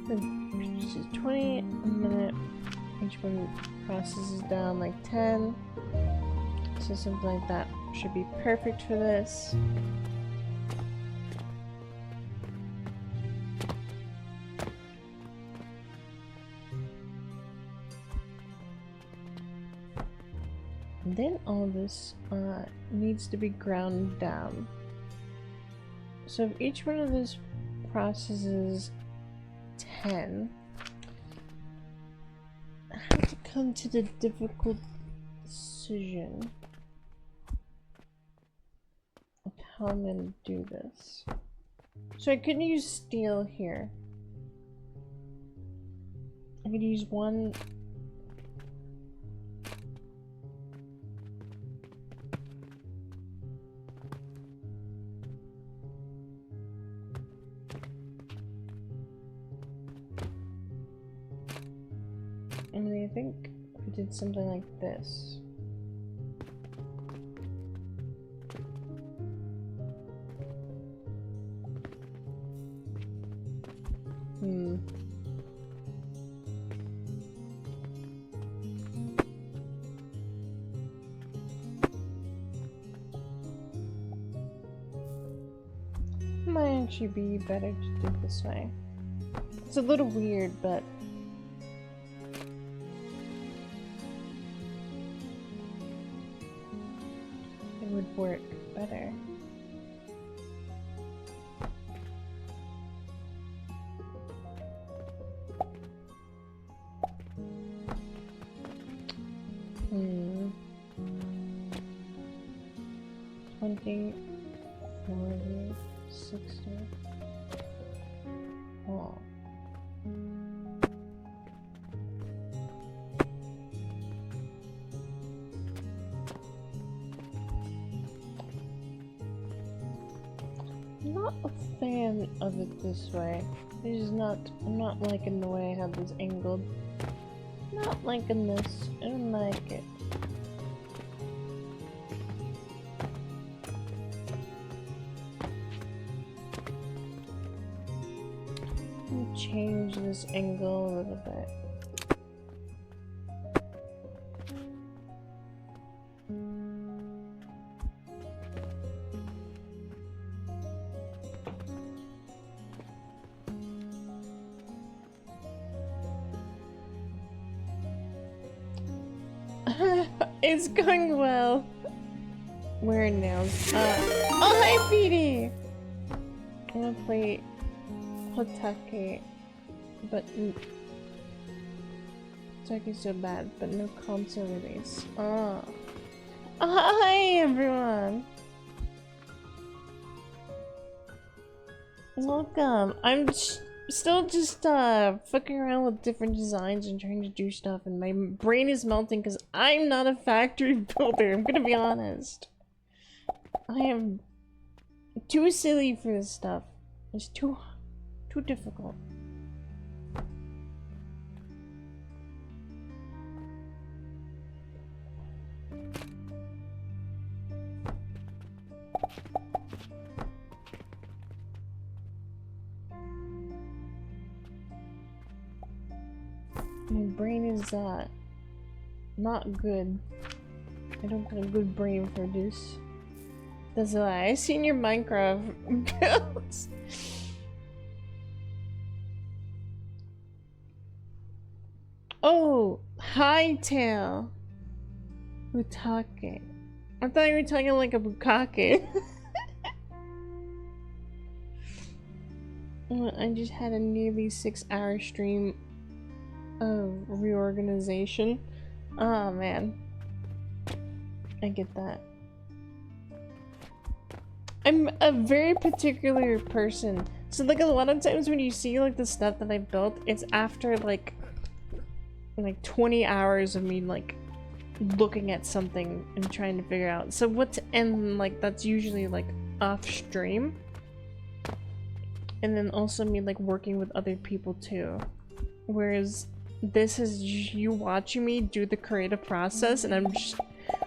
This is 20 a minute. Each one processes down like 10. So something like that should be perfect for this. And then all this needs to be ground down. So if each one of those processes 10, I have to come to the difficult decision of how I'm going to do this. So I could use steel here. I could use one. I mean, I think we did something like this. Might actually be better to do it this way. It's a little weird, but it would work better. Hmm. 20, 40, 60. Oh. I'm not a fan of it this way. I'm not liking the way I have this angled. Not liking this. I don't like it. Change this angle a little bit. It's going well. Wearing nails. Oh, hi, Petey! I'm gonna play Hotake, but Hotake's so bad, but no console release. Oh. Hi, everyone! Welcome. I'm still just fucking around with different designs and trying to do stuff, and my brain is melting because I'm not a factory builder. I'm gonna be honest. I am too silly for this stuff. It's too difficult. My brain is not good. I don't got a good brain for this. That's why I seen your Minecraft builds. Oh, Hightail. Butake. I thought you were talking like a bukkake. I just had a nearly 6-hour stream of reorganization. Oh man. I get that. I'm a very particular person. So like a lot of times when you see like the stuff that I built, it's after like 20 hours of me like looking at something and trying to figure out. So and like that's usually like off stream. And then also me like working with other people too. Whereas this is you watching me do the creative process and I'm just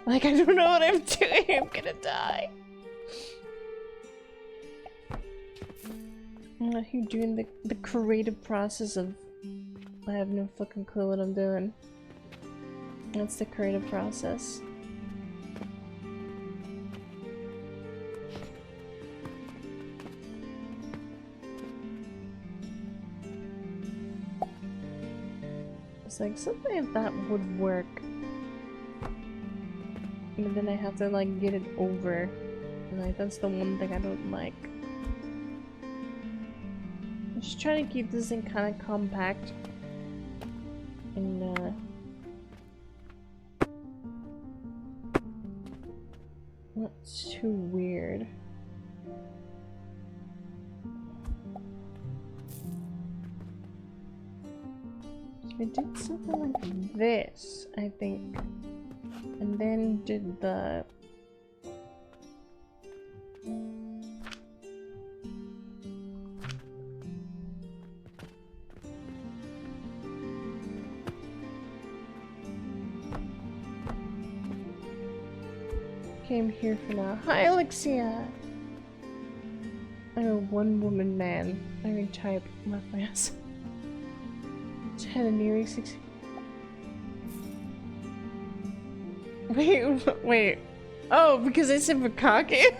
like, I don't know what I'm doing, I'm gonna die. I'm not here doing the creative process of I have no fucking clue what I'm doing. That's the creative process. It's like something like that would work. But then I have to like get it over. And like that's the one thing I don't like. I'm just trying to keep this thing kind of compact. And not too weird. I did something like this, I think, and then did the Okay, I'm here for now. Hi, Alexia! I'm a one-woman man. Iron type, left my ass. Had a nearing 6. Wait. Oh, because I said Bukake?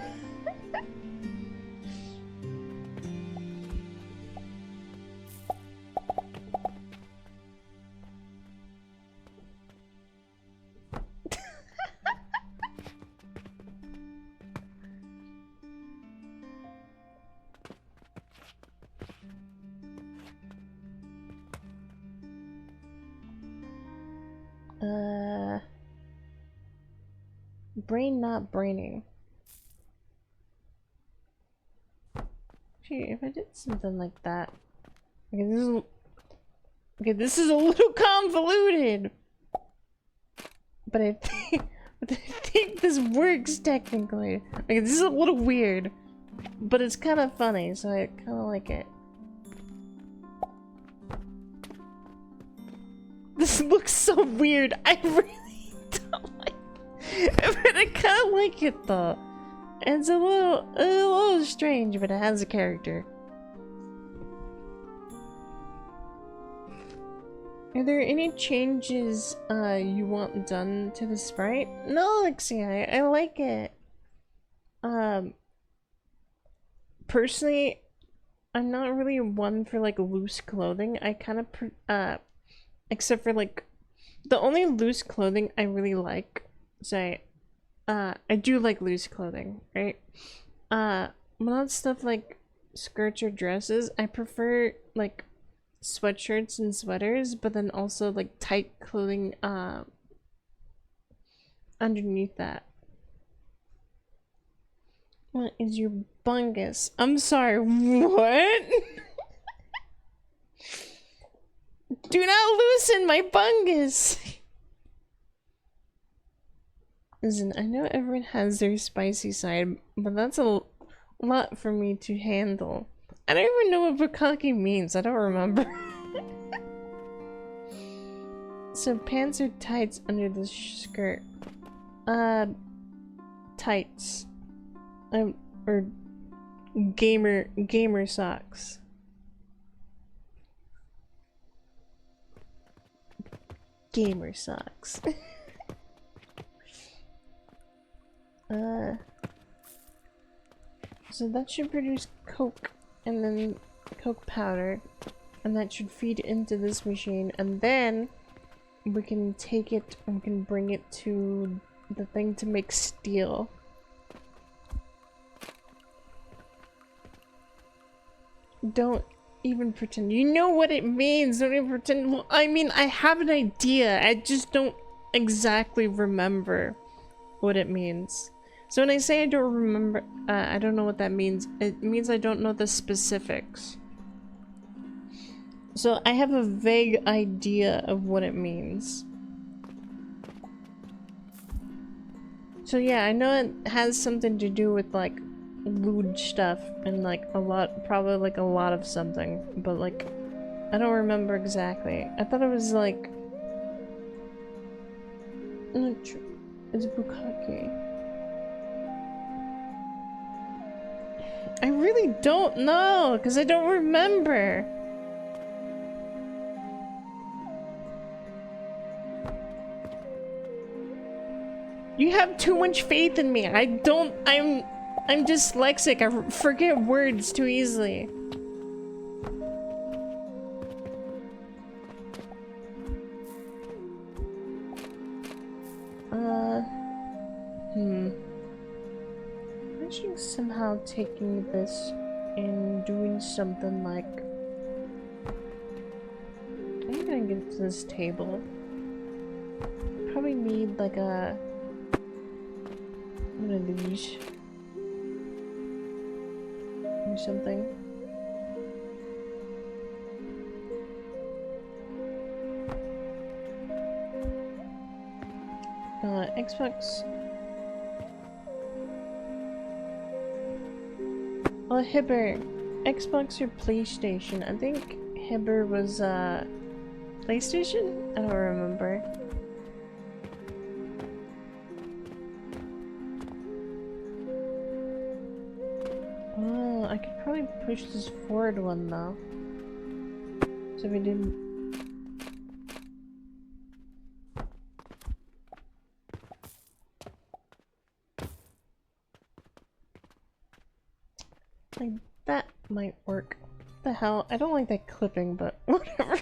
Brain not braining. Gee, if I did something like that. Okay, this is a little convoluted. But I think this works technically. Okay, this is a little weird. But it's kind of funny, so I kind of like it. This looks so weird. I really don't like it. But I kind of like it though. It's a little strange, but it has a character. Are there any changes you want done to the sprite? No, Alexia, I like it. Personally, I'm not really one for like loose clothing. I kind of except for like the only loose clothing I really like. Say, I do like loose clothing, right? Not stuff like skirts or dresses. I prefer like sweatshirts and sweaters, but then also like tight clothing underneath that. What is your bungus? I'm sorry, what? Do not loosen my bungus! Listen, I know everyone has their spicy side, but that's a lot for me to handle. I don't even know what bukkake means, I don't remember. So pants or tights under the skirt? Tights. Or gamer socks. Gamer socks. So that should produce coke, and then coke powder, and that should feed into this machine, and then we can take it and we can bring it to the thing to make steel. Don't even pretend. You know what it means. Don't even pretend. Well, I mean, I have an idea. I just don't exactly remember what it means. So when I say I don't remember, I don't know what that means. It means I don't know the specifics. So I have a vague idea of what it means. So yeah, I know it has something to do with like lewd stuff and like a lot, probably like a lot of something, but like I don't remember exactly. I thought it was like it's bukkake. I really don't know because I don't remember. You have too much faith in me. I'm dyslexic. I forget words too easily. Imagine somehow taking this and doing something like... I'm gonna get to this table. Probably need like a... one of these. Or something. Xbox. Oh, Hibber. Xbox or PlayStation? I think Hibber was PlayStation? I don't remember. I could probably push this forward one though. So we didn't. Like, that might work. What the hell? I don't like that clipping, but whatever.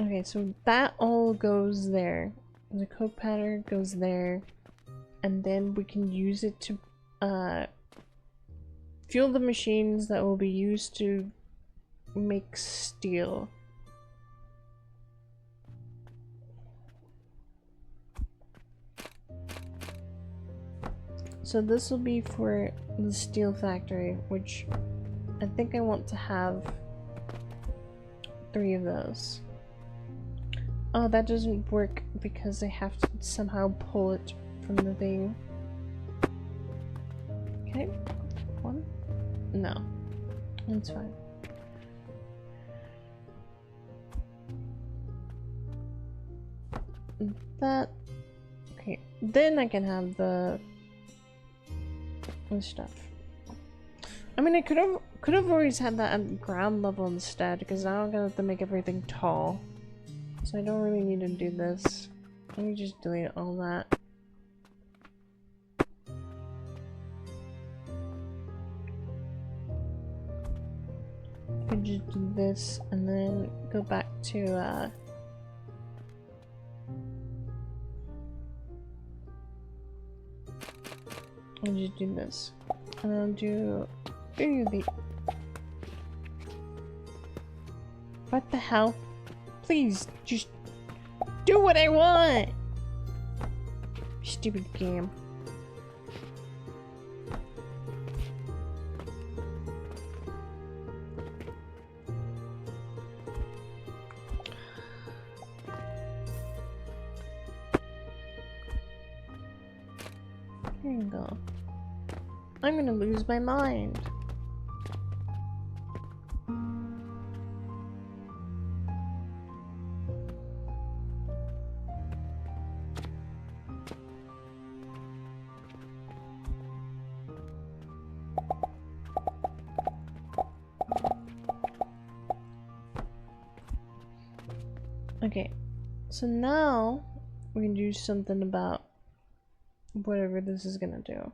Okay, so that all goes there. The code pattern goes there. And then we can use it to fuel the machines that will be used to make steel. So this will be for the steel factory, which I think I want to have 3 of those. Oh, that doesn't work because I have to somehow pull it from the thing. Okay, 1? No, that's fine. That, okay, then I can have the stuff. I mean, I could have always had that at ground level instead, because now I'm gonna have to make everything tall. So I don't really need to do this. Let me just delete all that. I could just do this and then go back to I'll just do this. And I'll do the what the hell? Please just do what I want! Stupid game. Here you go. I'm gonna lose my mind. Okay, so now we can do something about whatever this is gonna do.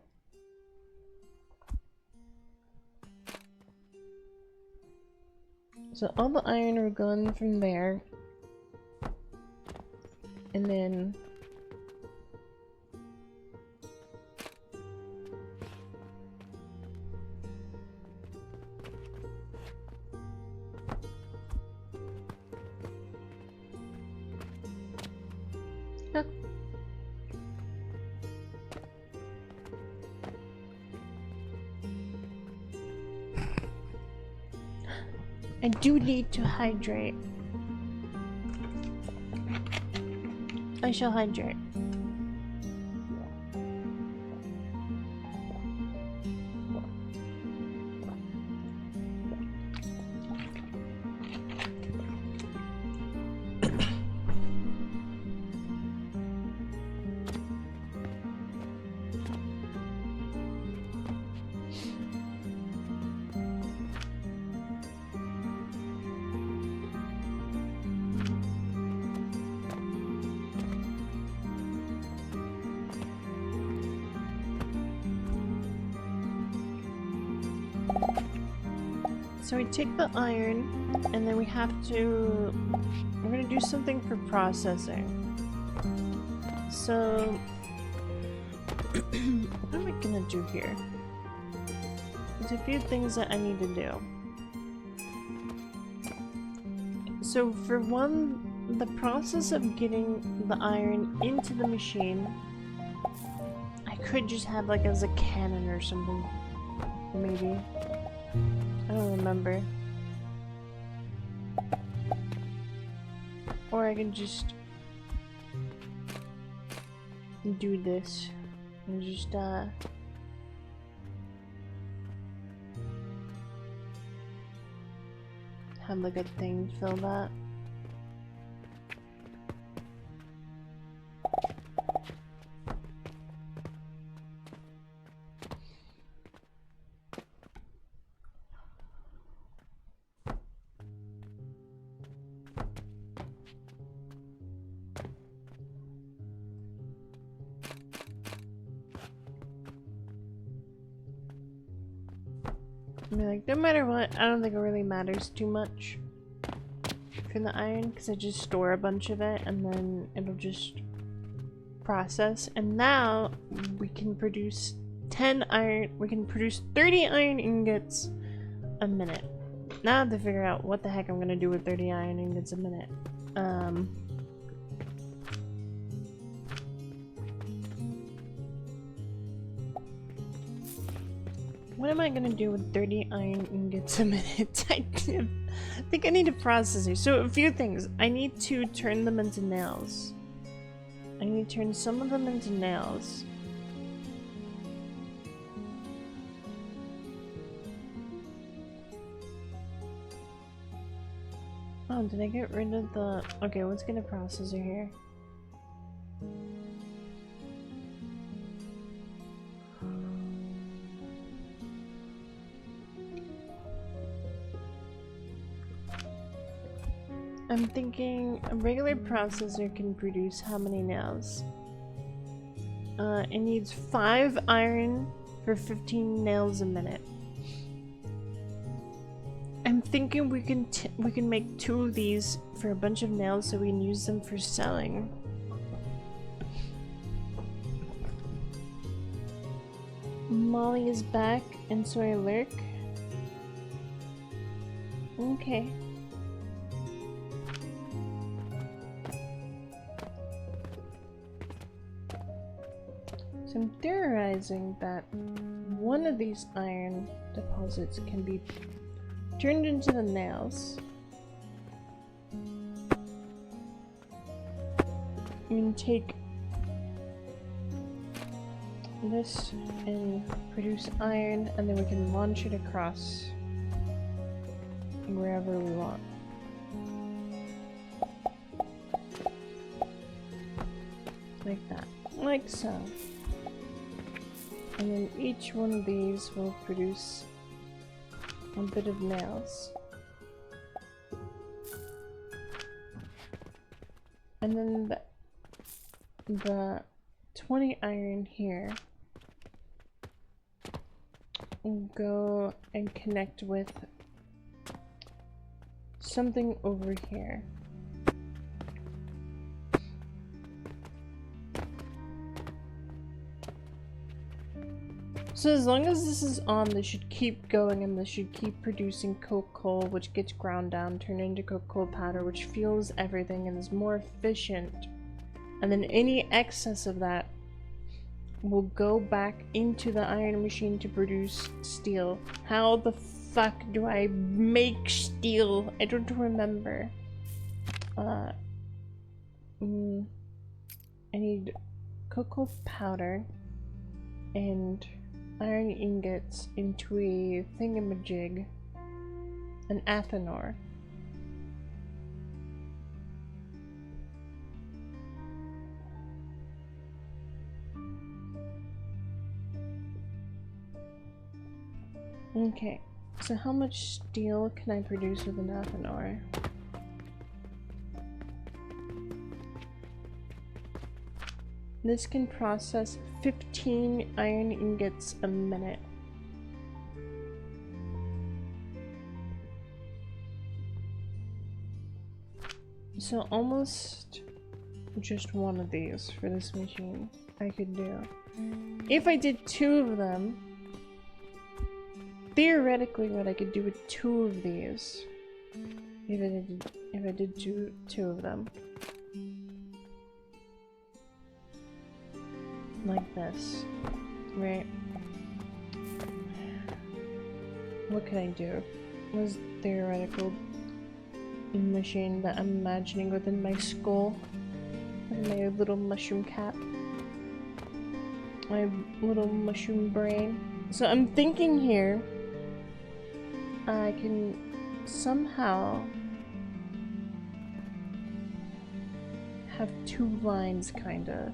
So all the iron will go in from there, and then I do need to hydrate. I shall hydrate. So we take the iron, and then we have to... we're gonna do something for processing. So... what am I gonna do here? There's a few things that I need to do. So for one, the process of getting the iron into the machine, I could just have like as a cannon or something, maybe. I don't remember. Or I can just do this and just have like a thing fill that. I mean, like, no matter what, I don't think it really matters too much for the iron, because I just store a bunch of it and then it'll just process. And now we can produce 10 iron, we can produce 30 iron ingots a minute. Now I have to figure out what the heck I'm gonna do with 30 iron ingots a minute. What am I gonna do with 30 iron ingots a minute? I think I need a processor. So a few things. I need to turn them into nails. I need to turn some of them into nails. Oh, did I get rid of the... Okay, let's get a processor here. I'm thinking a regular processor can produce how many nails? It needs 5 iron for 15 nails a minute. I'm thinking we can make 2 of these for a bunch of nails so we can use them for selling. Molly is back and so I lurk. Okay. So I'm theorizing that one of these iron deposits can be turned into the nails. You can take this and produce iron, and then we can launch it across wherever we want. Like that. Like so. And then each one of these will produce a bit of nails. And then the 20 iron here will go and connect with something over here. So as long as this is on, this should keep going and this should keep producing coke coal, which gets ground down, turned into coke coal powder, which fuels everything and is more efficient. And then any excess of that will go back into the iron machine to produce steel. How the fuck do I make steel? I don't remember. I need coke coal powder and iron ingots into a thingamajig, an Athanor. Okay, so how much steel can I produce with an Athanor? This can process 15 iron ingots a minute. So almost just one of these for this machine I could do. If I did 2 of them, theoretically what I could do with 2 of these, if I did two of them. Like this, right? What can I do? What's the theoretical machine that I'm imagining within my skull? And my little mushroom cap. My little mushroom brain. So I'm thinking here, I can somehow have 2 lines, kinda.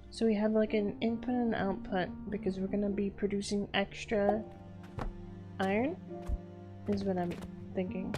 So we have like an input and output because we're gonna be producing extra iron, is what I'm thinking.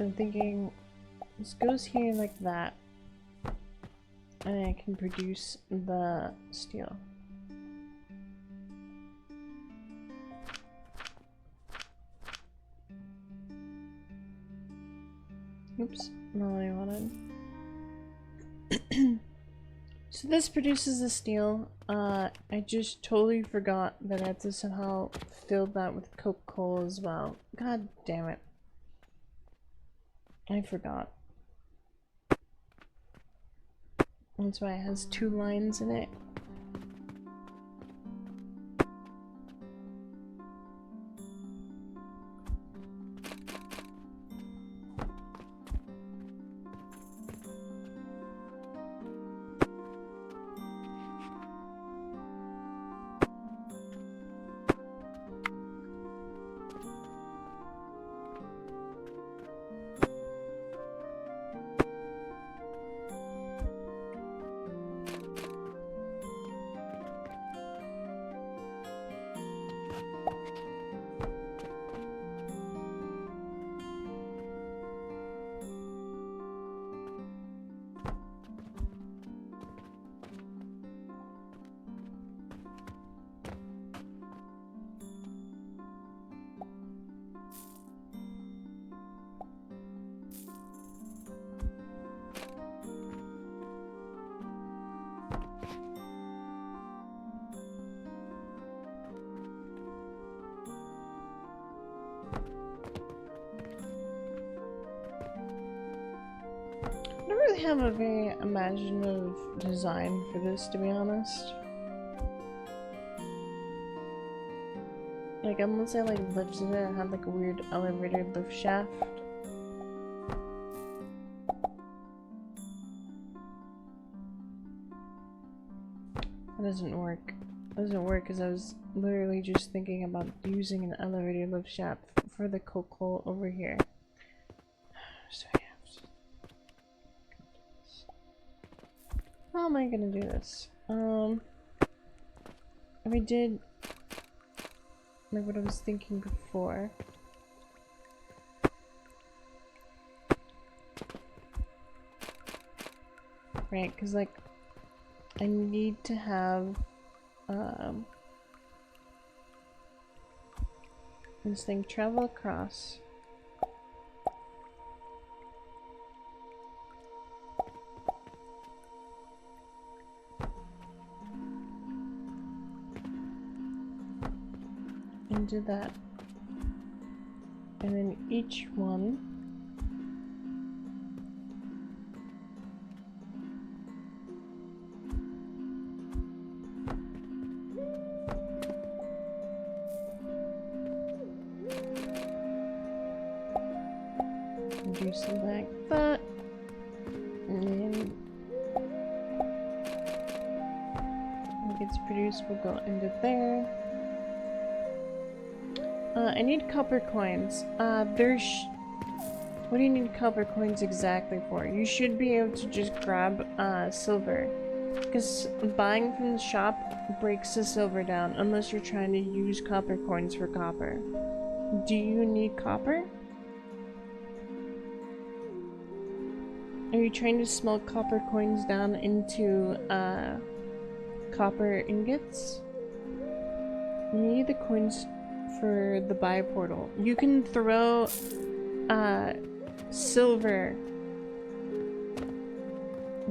So I'm thinking this goes here like that, and I can produce the steel. Oops, not what I wanted. So this produces the steel. I just totally forgot that I had to somehow fill that with Coca-Cola as well. God damn it. I forgot. That's why it has 2 lines in it. I don't really have a very imaginative design for this, to be honest. Like, unless I like lifted it, I had like a weird elevator lift shaft. That doesn't work. That doesn't work because I was literally just thinking about using an elevator lift shaft for the cocoa over here. So I have to... How am I gonna do this? If I did like what I was thinking before. Right, because like I need to have this thing travel across. And do that. And then each one do something like that. And then when it gets produced, we'll go into there. I need copper coins. What do you need copper coins exactly for? You should be able to just grab silver, because buying from the shop breaks the silver down unless you're trying to use copper coins for copper. Do you need copper? Are you trying to smelt copper coins down into copper ingots? You need the coins for the buy portal. You can throw silver.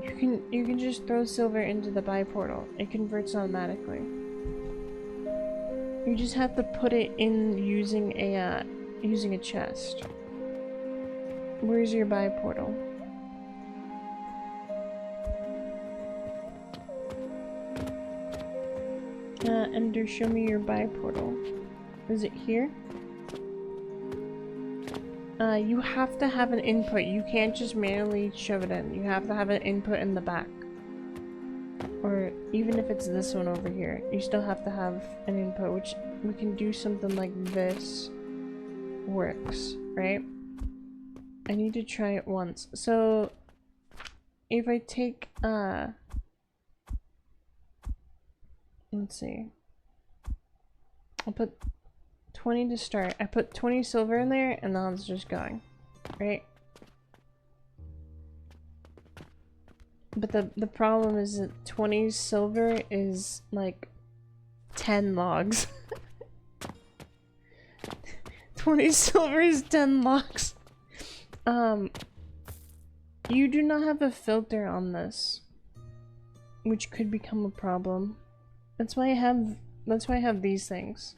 You can just throw silver into the buy portal. It converts automatically. You just have to put it in using a chest. Where's your buy portal? Ender, show me your buy portal. Is it here? You have to have an input. You can't just manually shove it in. You have to have an input in the back. Or even if it's this one over here, you still have to have an input, which we can do something like this. Works, right? I need to try it once. So if I take let's see. I'll put 20 to start. I put 20 silver in there and now it's just going. Right? But the problem is that 20 silver is like 10 logs. 20 silver is 10 logs. You do not have a filter on this, which could become a problem. That's why I have these things.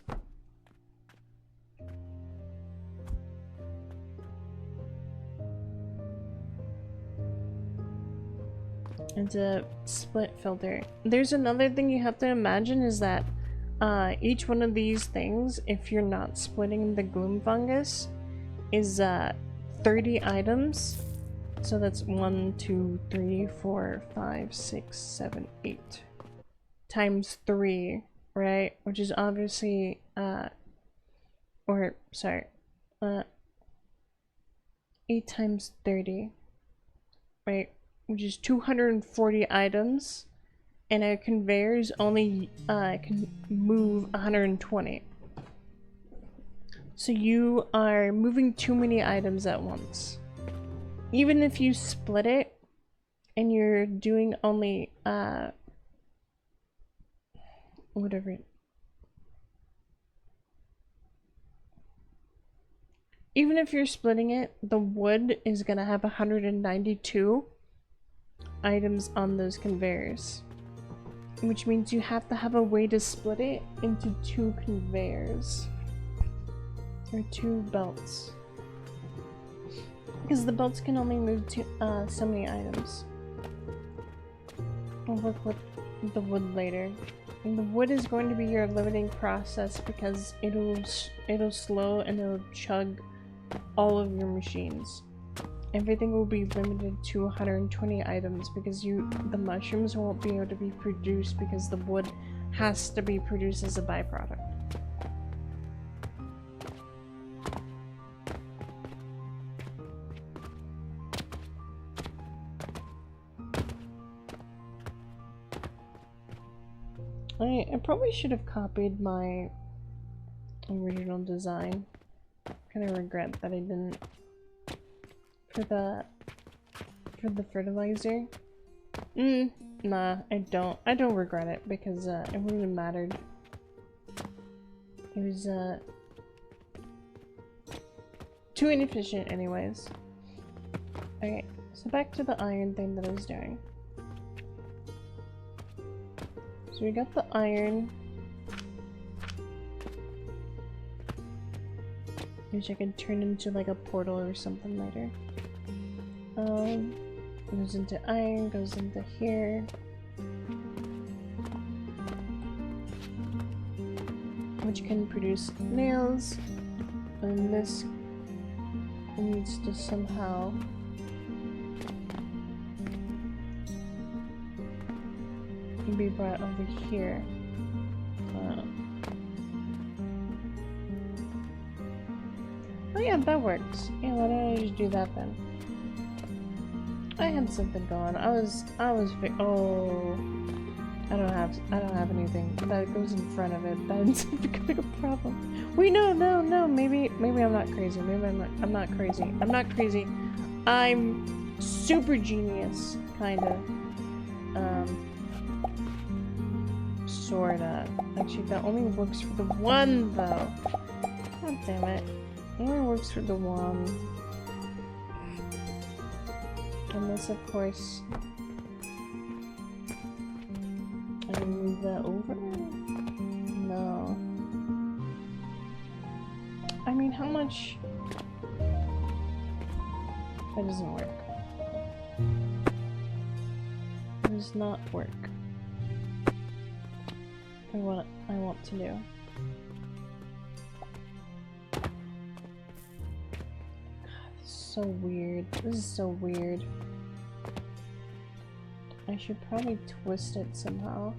It's a split filter. There's another thing you have to imagine is that each one of these things, if you're not splitting the gloom fungus, is 30 items. So that's 1, 2, 3, 4, 5, 6, 7, 8 times 3, right? Which is obviously or sorry, 8 times 30, right? Which is 240 items, and a conveyor is only can move 120. So you are moving too many items at once. Even if you split it and you're doing only whatever. Even if you're splitting it, the wood is gonna have 192 items on those conveyors, which means you have to have a way to split it into 2 conveyors or 2 belts, because the belts can only move to so many items. I'll work with the wood later, and the wood is going to be your limiting process because it'll slow and it'll chug all of your machines. Everything will be limited to 120 items because the mushrooms won't be able to be produced because the wood has to be produced as a byproduct. I probably should have copied my original design. Kind of regret that I didn't. For the fertilizer? Nah, I don't regret it because it wouldn't have mattered. It was too inefficient anyways. Okay, so back to the iron thing that I was doing. So we got the iron, which I could turn into like a portal or something later. Goes into iron, goes into here. Which can produce nails. And this needs to somehow be brought over here. Oh yeah, that works. Yeah, why don't I just do that then? I had something going. I was oh, I don't have anything that goes in front of it. That's becoming a problem. Wait, no, maybe I'm not crazy. Maybe I'm not crazy. I'm not crazy. I'm super genius, kinda. Sorta. Actually, that only works for the one though. God damn it. It only works for the one. Unless, of course, I move that over? No. I mean, how much? That doesn't work. It does not work. For what I want to do. So weird. This is so weird. I should probably twist it somehow.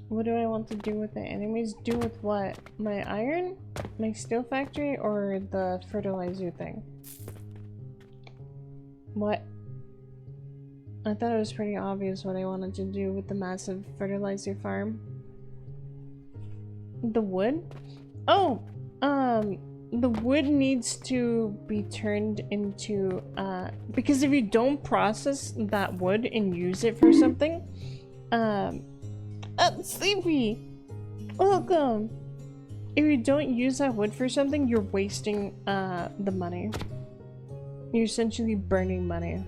What do I want to do with it? Anyways, do with what? My iron? My steel factory or the fertilizer thing? What? I thought it was pretty obvious what I wanted to do with the massive fertilizer farm. The wood? Oh! The wood needs to be turned into, because if you don't process that wood and use it for something, Sleepy! Welcome! If you don't use that wood for something, you're wasting, the money. You're essentially burning money.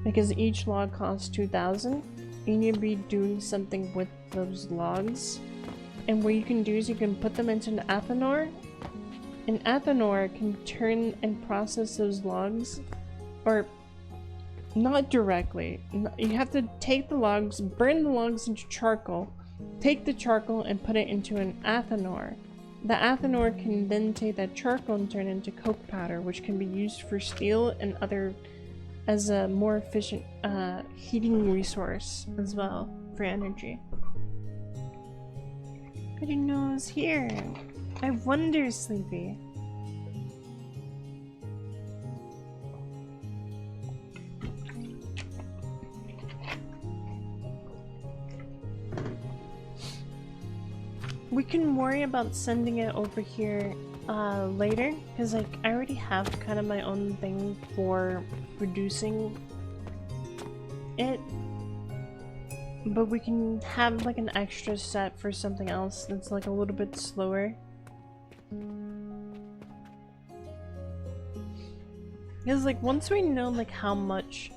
Because each log costs 2,000, you need to be doing something with those logs. And what you can do is you can put them into an Athanor. An Athanor can turn and process those logs, or not directly. You have to take the logs, burn the logs into charcoal, take the charcoal and put it into an Athanor. The Athanor can then take that charcoal and turn it into coke powder, which can be used for steel and other, as a more efficient heating resource as well for energy. I didn't know it was here. I wonder, Sleepy. We can worry about sending it over here later, because like I already have kind of my own thing for producing it, but we can have like an extra set for something else that's like a little bit slower. Because like once we know like how much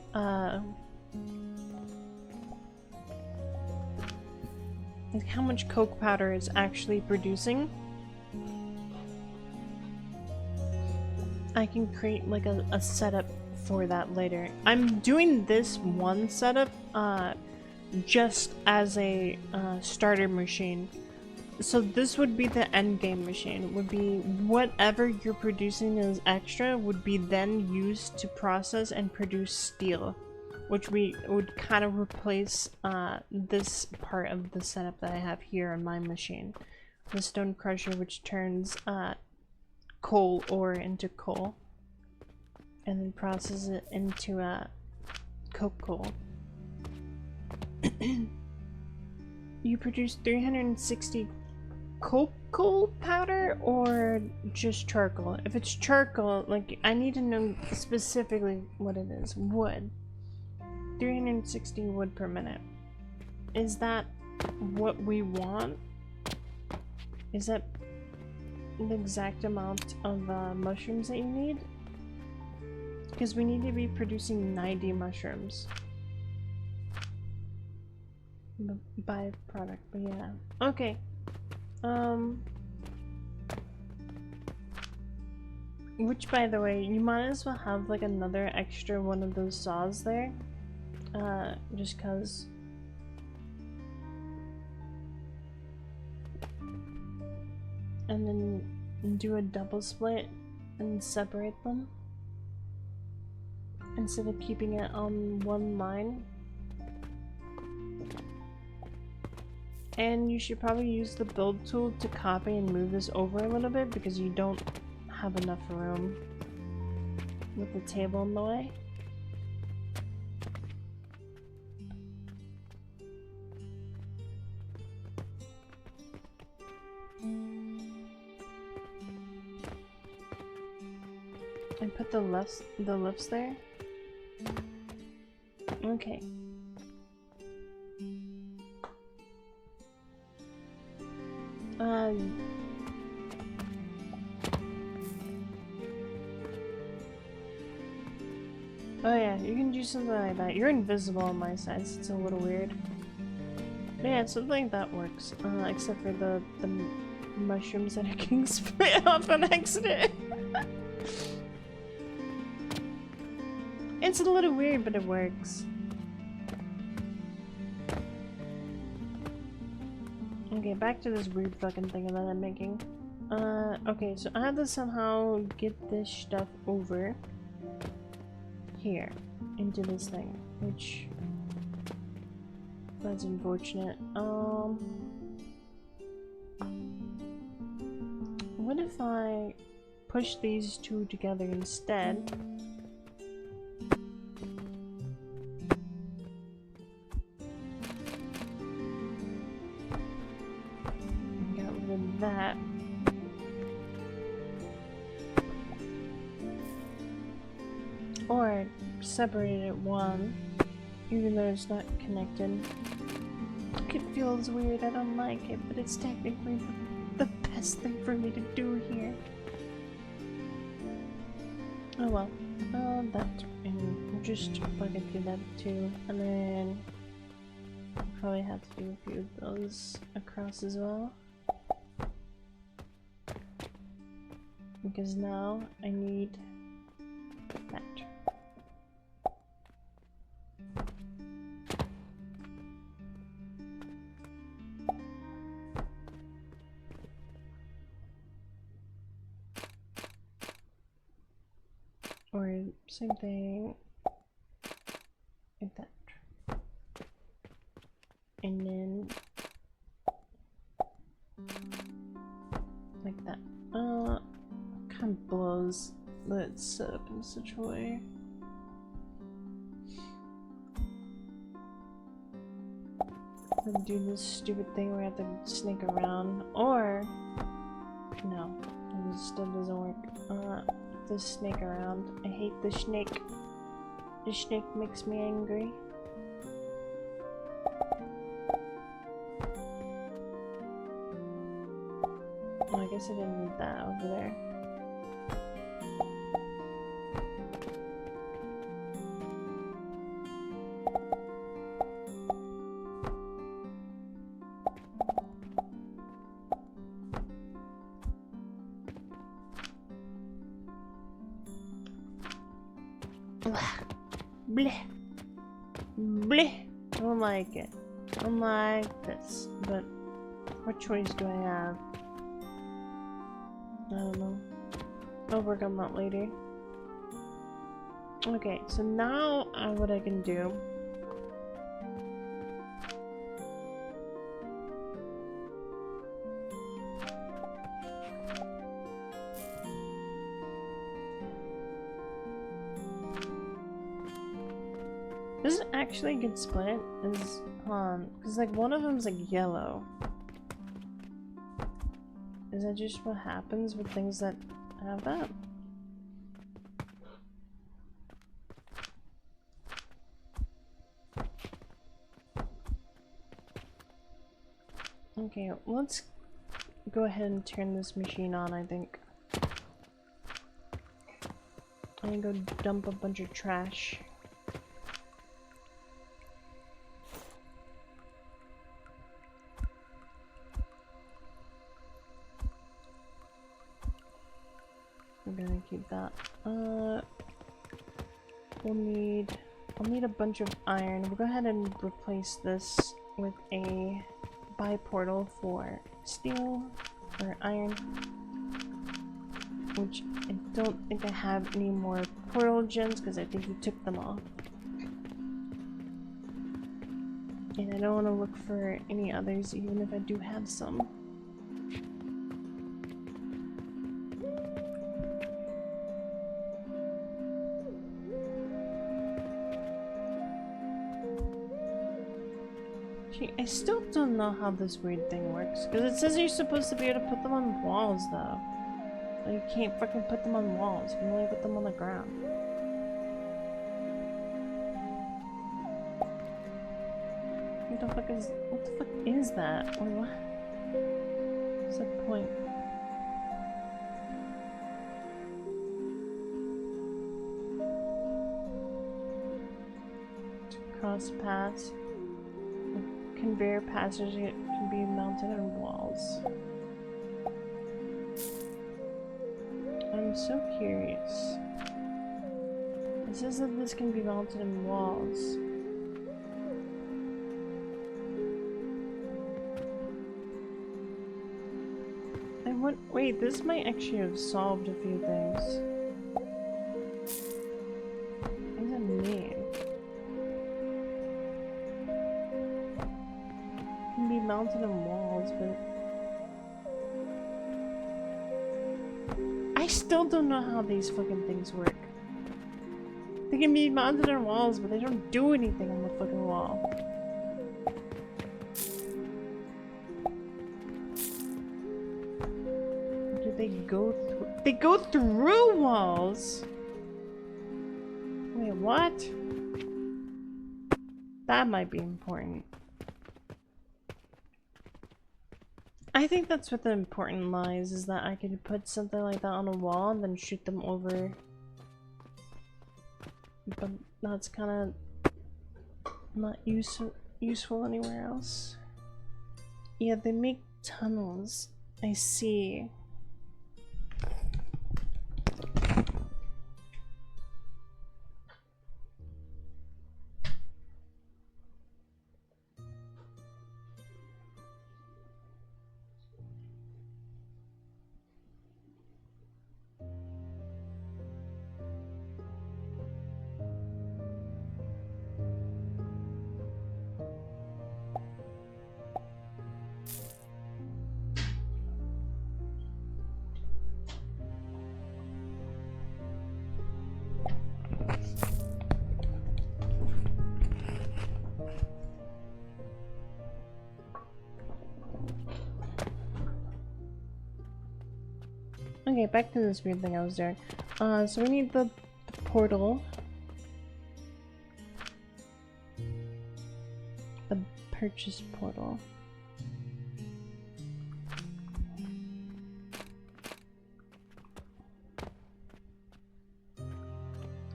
coke powder is actually producing, I can create like a setup for that later. I'm doing this one setup just as a starter machine. So this would be the end game machine. Would be whatever you're producing as extra would be then used to process and produce steel, which we would kind of replace this part of the setup that I have here on my machine. The stone crusher, which turns coal ore into coal and then processes it into coke coal. You produce 360 coke coal powder or just charcoal? If it's charcoal, like I need to know specifically what it is. Wood. 360 wood per minute. Is that what we want? Is that the exact amount of mushrooms that you need? Because we need to be producing 90 mushrooms. Byproduct, but yeah. Okay. Which, by the way, you might as well have like another extra one of those saws there. Just cause. And then do a double split and separate them. Instead of keeping it on one line. And you should probably use the build tool to copy and move this over a little bit because you don't have enough room with the table in the way. And put the lifts there. Okay. Oh yeah, you can do something like that. You're invisible on my side, so it's a little weird. But yeah, something like that works. Except for the mushrooms that are getting split off on accident. It's a little weird, but it works. Okay, back to this weird fucking thing that I'm making. Okay, so I have to somehow get this stuff over here into this thing, which that's unfortunate. What if I push these two together instead? that. Or separate it one, even though it's not connected. It feels weird, I don't like it, but it's technically the best thing for me to do here. Oh well, that, and we'll just fucking do that too, and then I'll probably have to do a few of those across as well. Because now I need that. Or same thing like that. And then like that. Kind of blows that it's set up in such a way. Then do this stupid thing where I have to snake around, or no, it still doesn't work. The snake around. I hate the snake. The snake makes me angry. Oh, I guess I didn't need that over there. Bleh. Bleh. I don't like it. I don't like this. But what choice do I have? I don't know. I'll work on that later. Okay, so now what I can do. This is actually a good split. Is because like one of them's like yellow. Is that just what happens with things that have that? Okay, let's go ahead and turn this machine on, I think. I'm gonna go dump a bunch of trash. I'm gonna keep that. I'll need a bunch of iron. We'll go ahead and replace this with a bi-portal for steel or iron, which I don't think I have any more portal gems because I think he took them all. And I don't want to look for any others even if I do have some. I still don't know how this weird thing works, because it says you're supposed to be able to put them on walls, though. But you can't fucking put them on walls, you can only put them on the ground. What the fuck is that? Or what? What's the point? Cross paths. Conveyor passage can be mounted on walls. I'm so curious. It says that this can be mounted on walls. Wait, this might actually have solved a few things. What does that mean? Mounted on walls, but I still don't know how these fucking things work. They can be mounted on walls, but they don't do anything on the fucking wall. go through. They go through walls. Wait, what? That might be important. I think that's what the important lies, is that I could put something like that on a wall and then shoot them over. But that's kind of not useful anywhere else. Yeah, they make tunnels. I see. Okay, back to this weird thing I was doing. So we need the portal. The purchase portal.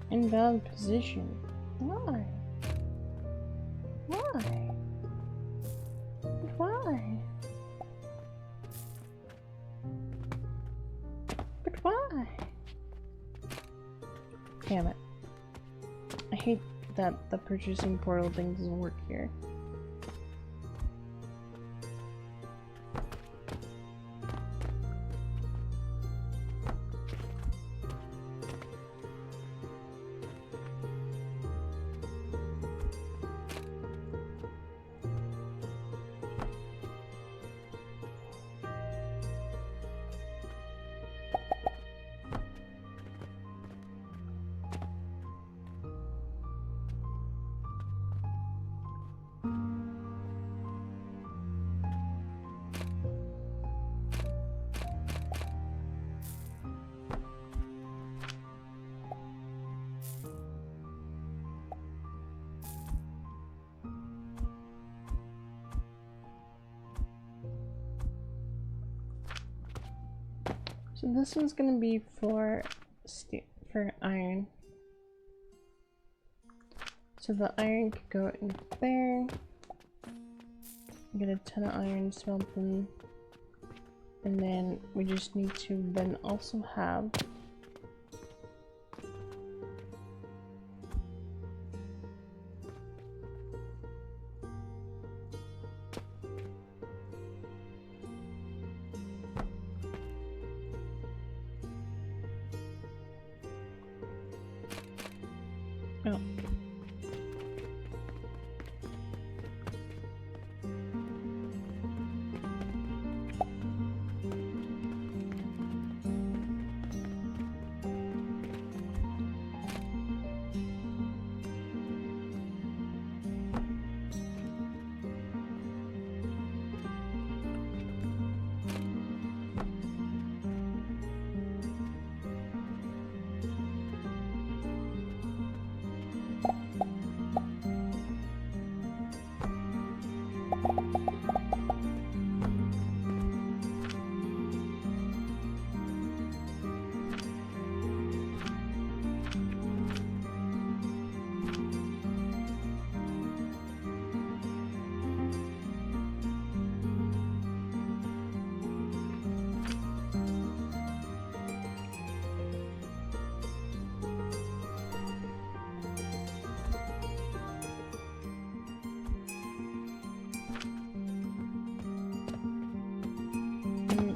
Invalid position. Why? Why? But why? But why? Damn it. I hate that the purchasing portal thing doesn't work here. So this one's gonna be for iron. So the iron could go in there. Get a ton of iron, smelt them, and then we just need to then also have oh.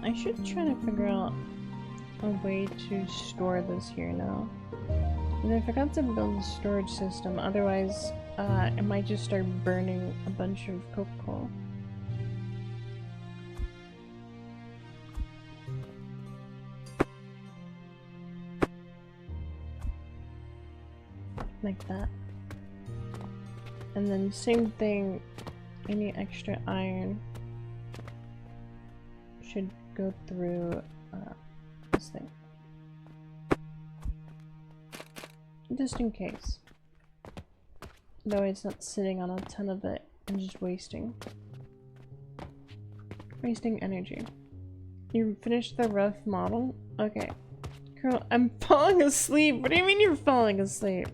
I should try to figure out a way to store this here now. And I forgot to build a storage system, otherwise it might just start burning a bunch of coke coal. Like that. And then same thing, any extra iron should go through this thing. Just in case. That way it's not sitting on a ton of it and just wasting. Wasting energy. You finished the rough model? Okay. Girl, I'm falling asleep. What do you mean you're falling asleep?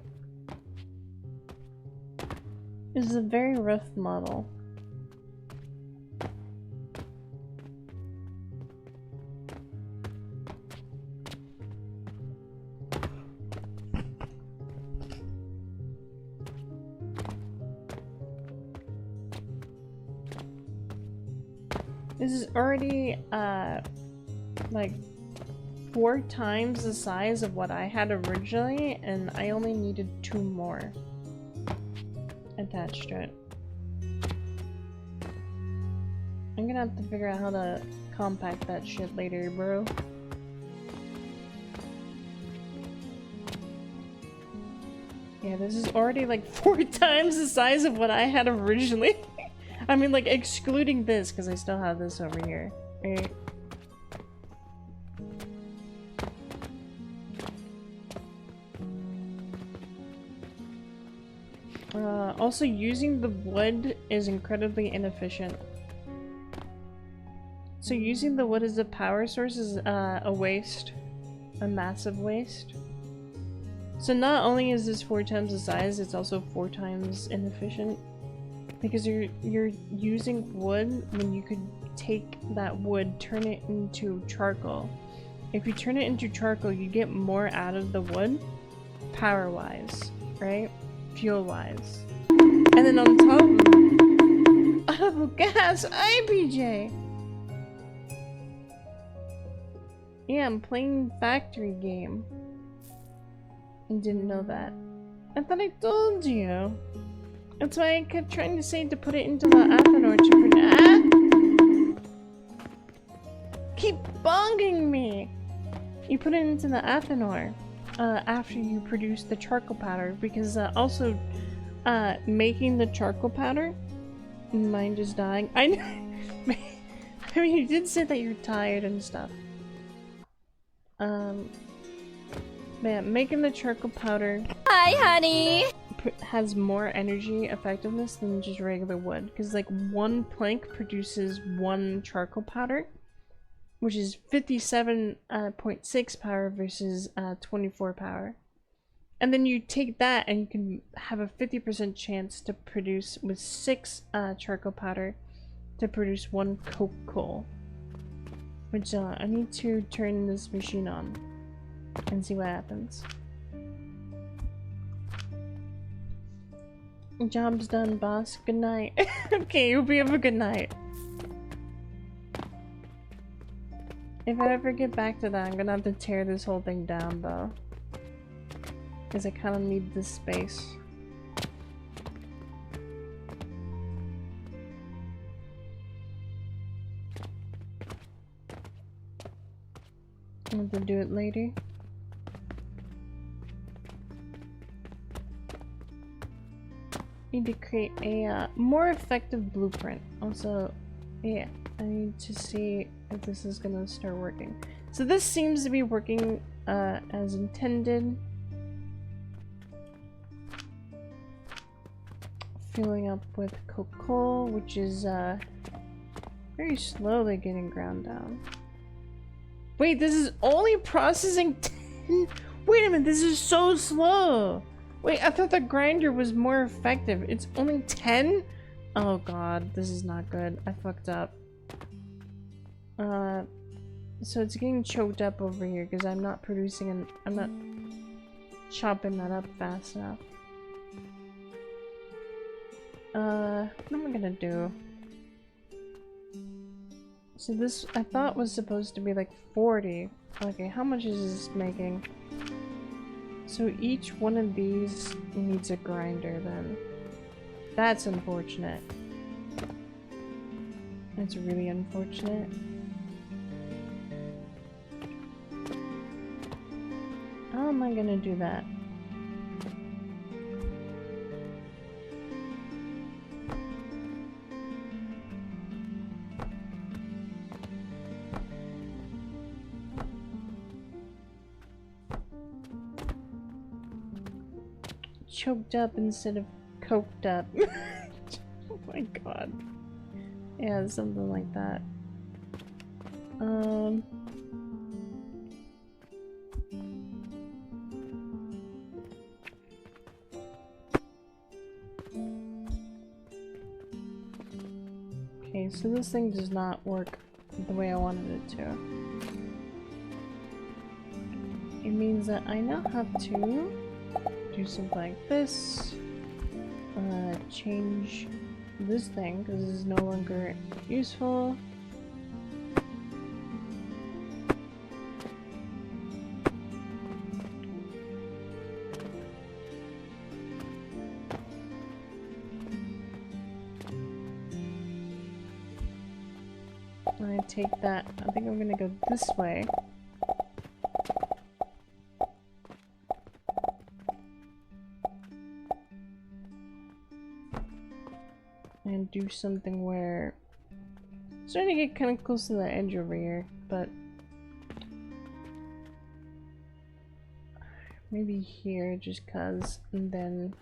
This is a very rough model. This is already, like 4 times the size of what I had originally, and I only needed 2 more attached to it. I'm gonna have to figure out how to compact that shit later, bro. Yeah, this is already like 4 times the size of what I had originally. I mean, like, excluding this, because I still have this over here, right? Also, using the wood is incredibly inefficient. So using the wood as a power source is a waste. A massive waste. So not only is this 4 times the size, it's also 4 times inefficient. Because you're using wood when you could take that wood, turn it into charcoal. If you turn it into charcoal, you get more out of the wood, power-wise, right? Fuel-wise. And then on top of oh, gas, IPJ! Yeah, I'm playing factory game. I didn't know that. I thought I told you. That's why I kept trying to say to put it into the Athanor to keep bonging me! You put it into the Athanor after you produce the charcoal powder, because also making the charcoal powder, mine just dying. I mean, you did say that you're tired and stuff. Man, making the charcoal powder. Hi, honey. Has more energy effectiveness than just regular wood, because like 1 plank produces 1 charcoal powder, which is 57.6 power versus 24 power. And then you take that and you can have a 50% chance to produce with 6 charcoal powder to produce 1 coke coal. Which I need to turn this machine on and see what happens. Job's done, boss. Good night. Okay, hope you have a good night. If I ever get back to that, I'm gonna have to tear this whole thing down, though. Because I kind of need this space. I'm gonna do it later. Need to create a more effective blueprint. Also, yeah, I need to see if this is gonna start working. So this seems to be working as intended. Filling up with coal, which is very slowly getting ground down. Wait, this is only processing 10? Wait a minute, this is so slow! Wait, I thought the grinder was more effective. It's only 10? Oh god, this is not good. I fucked up. So it's getting choked up over here because I'm not producing and I'm not chopping that up fast enough. What am I gonna do? So this, I thought was supposed to be like 40. Okay, how much is this making? So each one of these needs a grinder then. That's unfortunate. That's really unfortunate. How am I gonna do that? choked up instead of coked up. Oh my god. Yeah, something like that. Okay, so this thing does not work the way I wanted it to. It means that I now have to do something like this. Change this thing because this is no longer useful. I take that. I think I'm gonna go this way. And do something where I'm starting to get kind of close to the edge over here, but maybe here just cuz, and then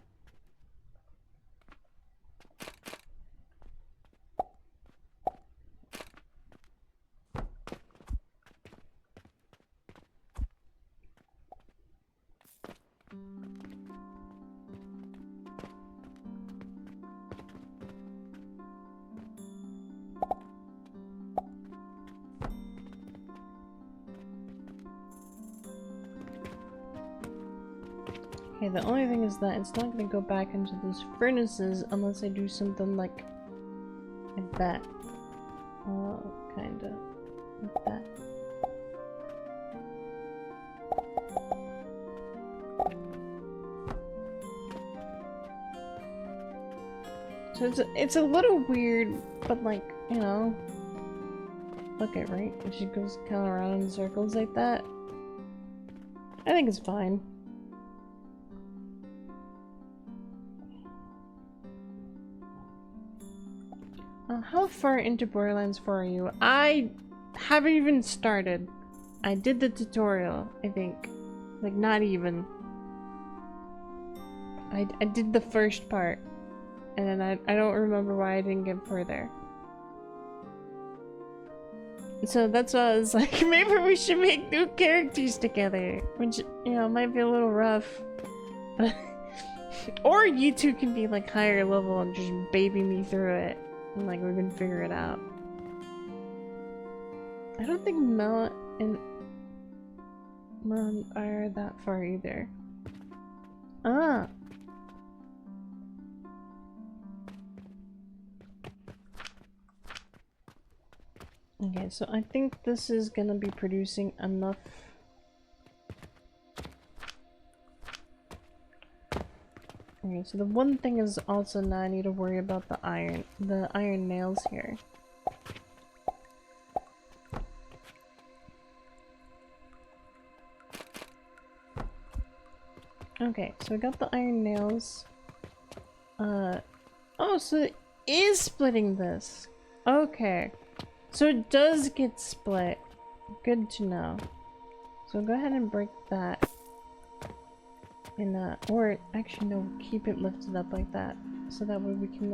okay, the only thing is that it's not gonna go back into those furnaces unless I do something like that. Kinda. Like that. So it's a little weird, but like, you know, fuck it, right? It just goes kind of around in circles like that. I think it's fine. How far into Borderlands 4 are you? I haven't even started. I did the tutorial, I think. Like, not even. I did the first part. And then I don't remember why I didn't get further. So that's why I was like, maybe we should make new characters together. Which, you know, might be a little rough. Or you two can be like higher level and just baby me through it. And like we can figure it out. I don't think Mel and Mom are that far either. Ah. Okay, so I think this is gonna be producing enough. Okay, so the one thing is also now I need to worry about the iron nails here. Okay, so I got the iron nails. Oh, so it is splitting this. Okay. So it does get split. Good to know. So go ahead and break that. And or actually no, keep it lifted up like that. So that way we can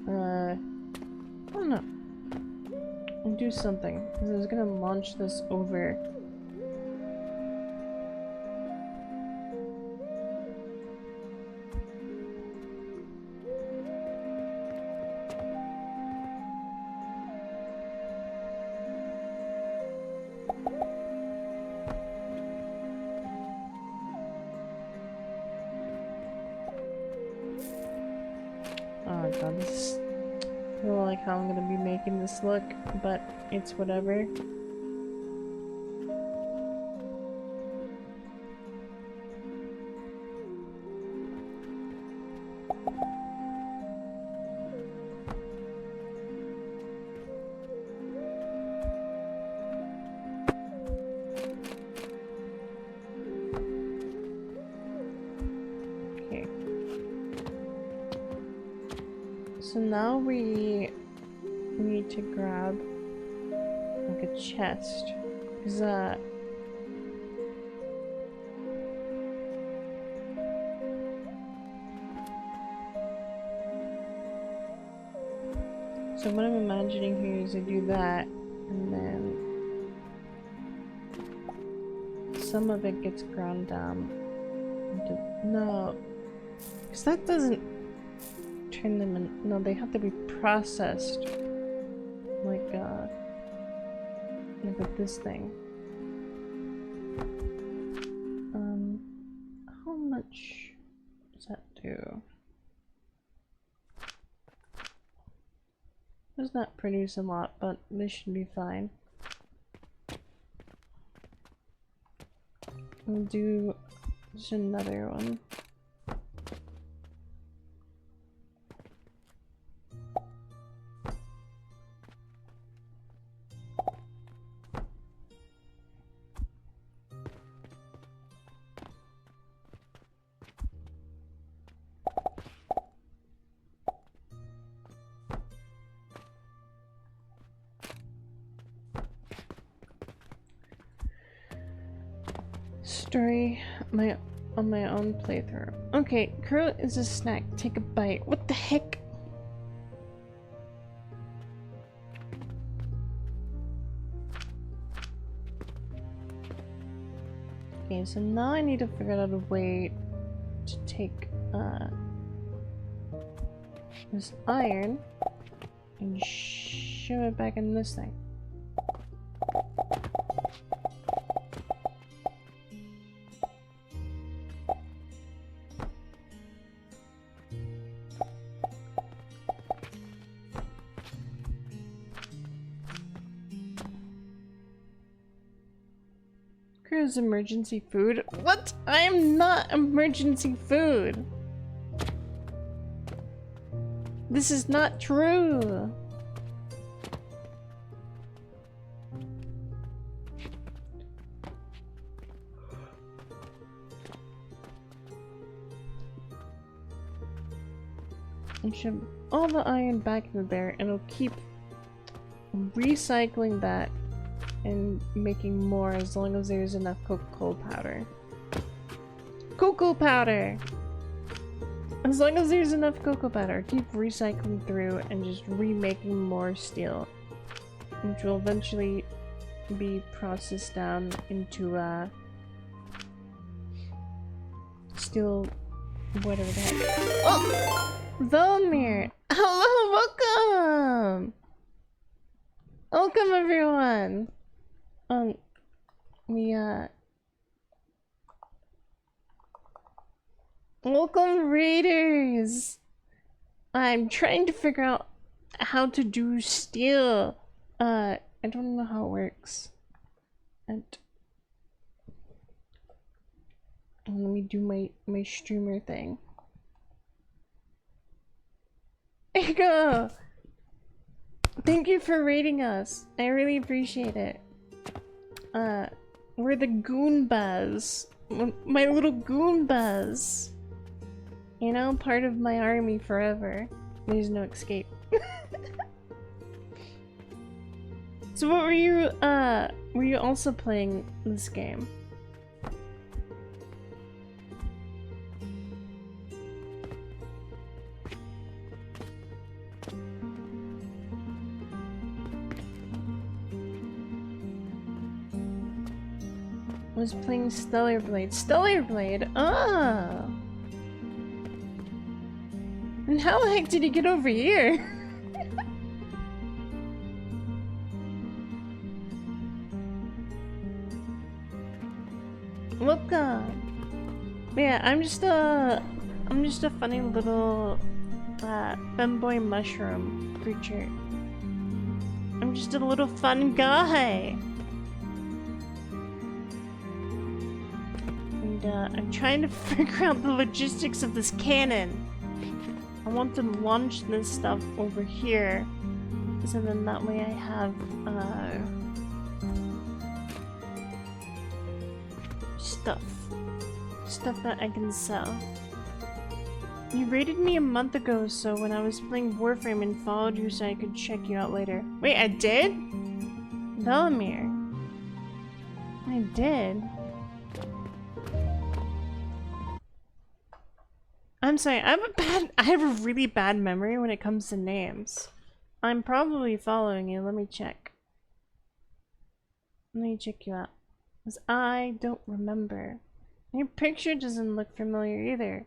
I don't know. I'll do something. Because I was gonna launch this over. Oh god, this is I don't like how I'm gonna be making this look, but it's whatever. Okay. So now we we need to grab like a chest. Cause so what I'm imagining here is I do that, and then some of it gets ground down into— no, because that doesn't turn them in— no, they have to be processed like with this thing. How much does that do? Does not produce a lot, but this should be fine. We'll do just another one. Story on my own playthrough. Okay, curl is a snack. Take a bite. What the heck? Okay, so now I need to figure out a way to take this iron and shove it back in this thing. Crew's emergency food? What? I am not emergency food! This is not true! I should all the iron back in there, and it'll keep recycling that and making more as long as there's enough cocoa powder. Cocoa powder! As long as there's enough cocoa powder, keep recycling through and just remaking more steel, which will eventually be processed down into steel, whatever the heck. Oh! Velmir! Hello, welcome! Welcome everyone! Welcome raiders! I'm trying to figure out how to do steel. I don't know how it works. And let me do my streamer thing. There you go! Thank you for raiding us. I really appreciate it. We're the Goombas. My little Goombas. You know, part of my army forever. There's no escape. So what were you also playing this game? I was playing Stellar Blade. Stellar Blade? Ah! And how the heck did he get over here? Welcome! Yeah, I'm just a funny little femboy mushroom creature. I'm just a little fun guy. I'm trying to figure out the logistics of this cannon. I want to launch this stuff over here, so then that way I have stuff that I can sell. You rated me a month ago, so when I was playing Warframe and followed you so I could check you out later. Wait, I did? Velamir. I did. I'm sorry, I have a really bad memory when it comes to names. I'm probably following you, let me check. Let me check you out. Because I don't remember. Your picture doesn't look familiar either.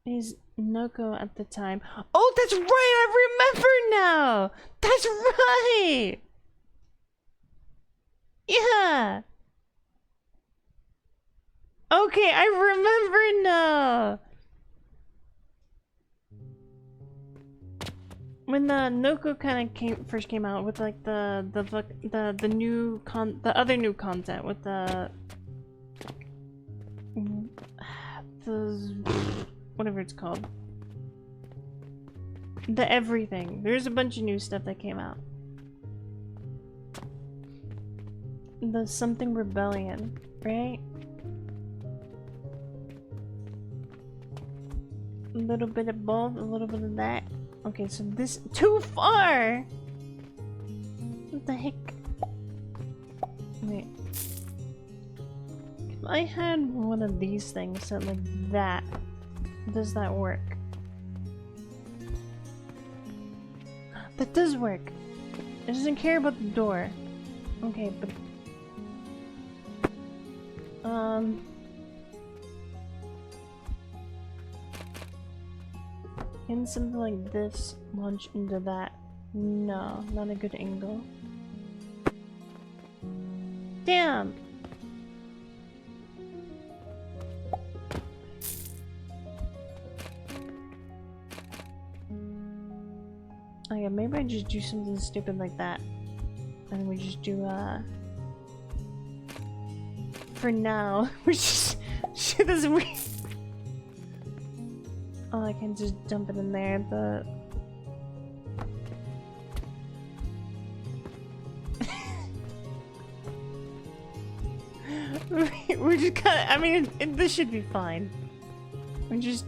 Is Noko at the time? Oh, that's right! I remember now! That's right! Yeah! Okay, I remember now! When the Noko kind of first came out with like the other new content with the whatever it's called. The everything. There's a bunch of new stuff that came out. The something rebellion, right? A little bit of both, a little bit of that. Okay, so this too far. What the heck? Wait. If I had one of these things that like that, does that work? That does work. It doesn't care about the door. Okay, but can something like this launch into that? No, not a good angle. Damn! Oh yeah, maybe I just do something stupid like that. And we just do, for now, we just shit is weird. Oh, I can just dump it in there, but... We're just kinda, I mean, this should be fine. We just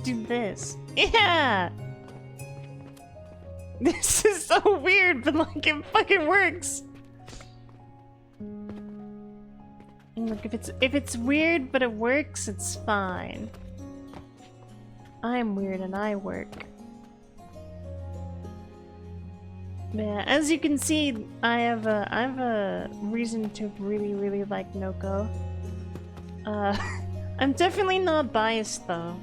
do this. Yeah! This is so weird, but like, it fucking works! And look, if it's weird but it works, it's fine. I'm weird and I work. Yeah, as you can see, I have a reason to really like Noko. I'm definitely not biased though.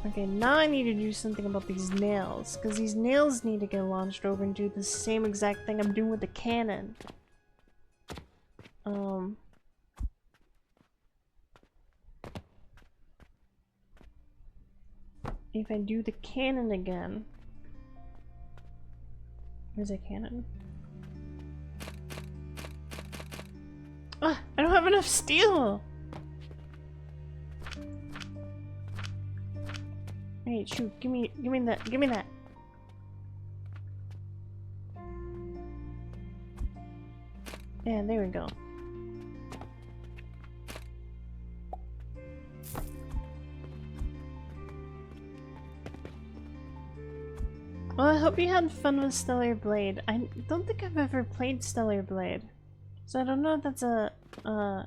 Okay, now I need to do something about these nails, because these nails need to get launched over and do the same exact thing I'm doing with the cannon. If I do the cannon again... Where's that cannon? Ah, I don't have enough steel! Hey, shoot, give me that. Yeah, there we go. Well, I hope you had fun with Stellar Blade. I don't think I've ever played Stellar Blade. So I don't know if that's a, I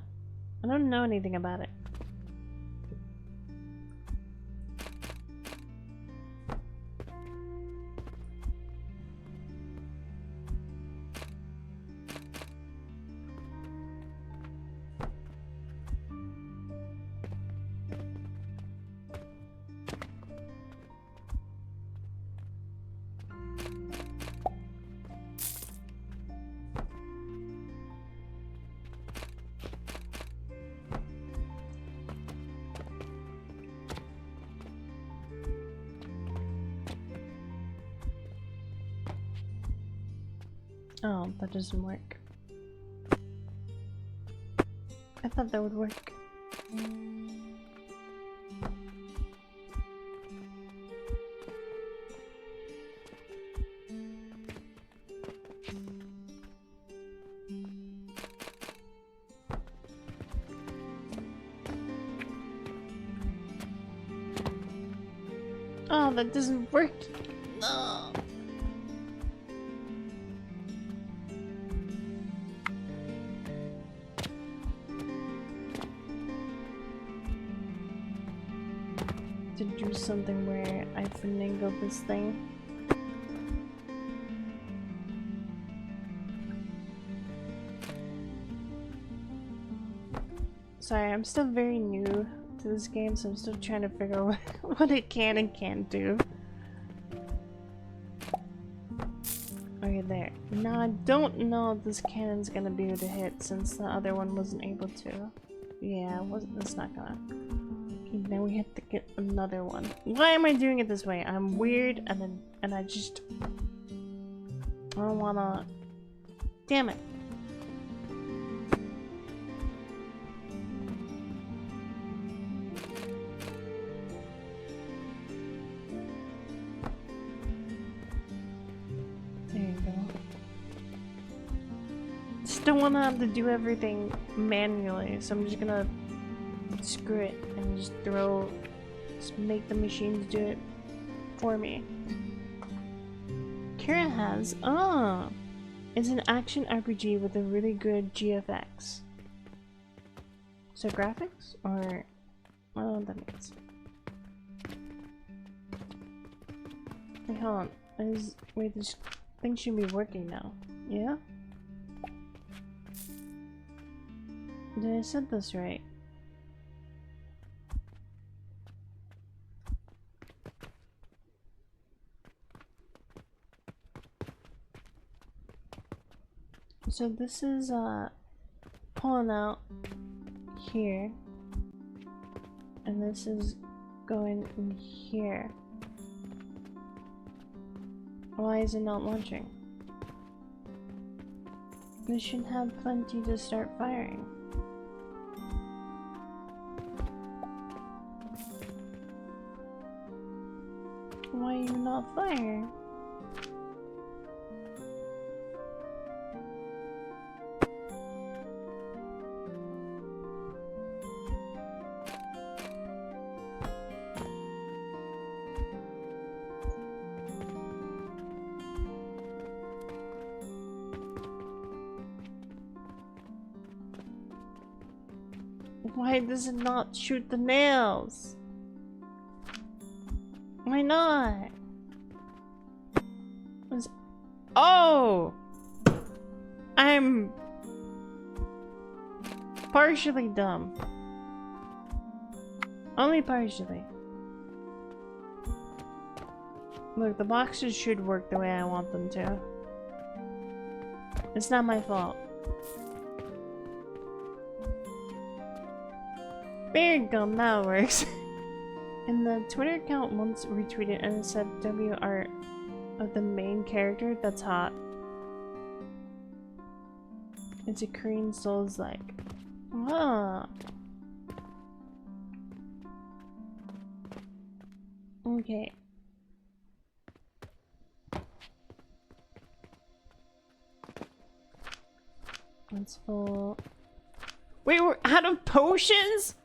don't know anything about it. Oh, that doesn't work. I thought that would work. Oh, that doesn't work. No. To do something where I finagle this thing. Sorry, I'm still very new to this game, so I'm still trying to figure out what it can and can't do. Okay, there. Now I don't know if this cannon's gonna be able to hit since the other one wasn't able to. Yeah, it's not gonna. Okay, now we have to get another one. Why am I doing it this way? I'm weird, and I just I don't wanna. Damn it. There you go. Just don't want to have to do everything manually, so I'm just gonna screw it and just make the machines do it for me. Kira has, it's an action RPG with a really good GFX. So graphics, or I don't know what that means. Wait, hold on. Wait, this thing should be working now. Yeah? Did I set this right? So this is pulling out here, and this is going in here. Why is it not launching? We should have plenty to start firing. Why are you not firing? Why does it not shoot the nails? Why not? Oh! I'm partially dumb. Only partially. Look, the boxes should work the way I want them to. It's not my fault. There you go, now it works. And the Twitter account once retweeted and it said W art of the main character. That's hot. It's a Korean Souls-like. Ah. Okay. That's full. Wait, we're out of potions?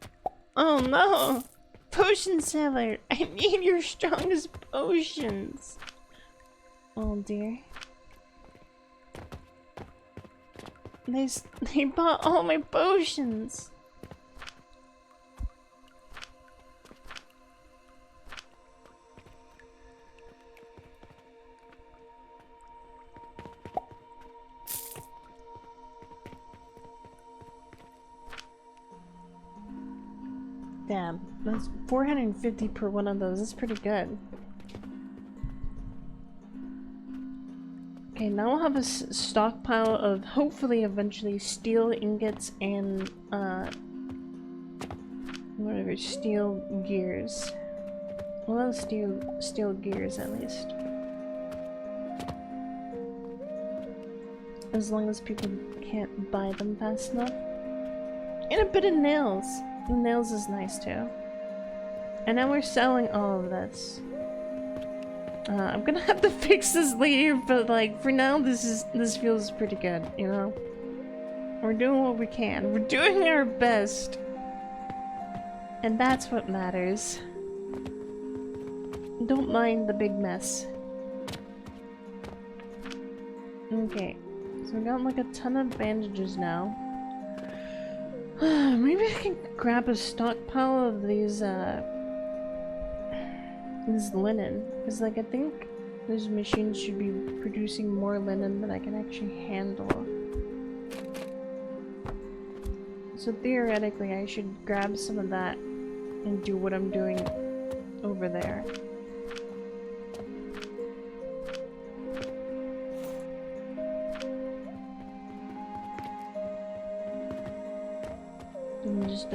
Oh no! Potion seller! I need your strongest potions! Oh dear. They bought all my potions! Damn, that's 450 per one of those. That's pretty good. Okay, now we'll have a stockpile of hopefully eventually steel ingots and whatever, steel gears. Well, steel gears at least. As long as people can't buy them fast enough. And a bit of nails. Nails is nice too. And now we're selling all of this. I'm gonna have to fix this later, but like for now this feels pretty good, you know? We're doing what we can. We're doing our best. And that's what matters. Don't mind the big mess. Okay, so we got like a ton of bandages now. Maybe I can grab a stockpile of these linen, because like I think those machines should be producing more linen than I can actually handle. So theoretically I should grab some of that and do what I'm doing over there. And just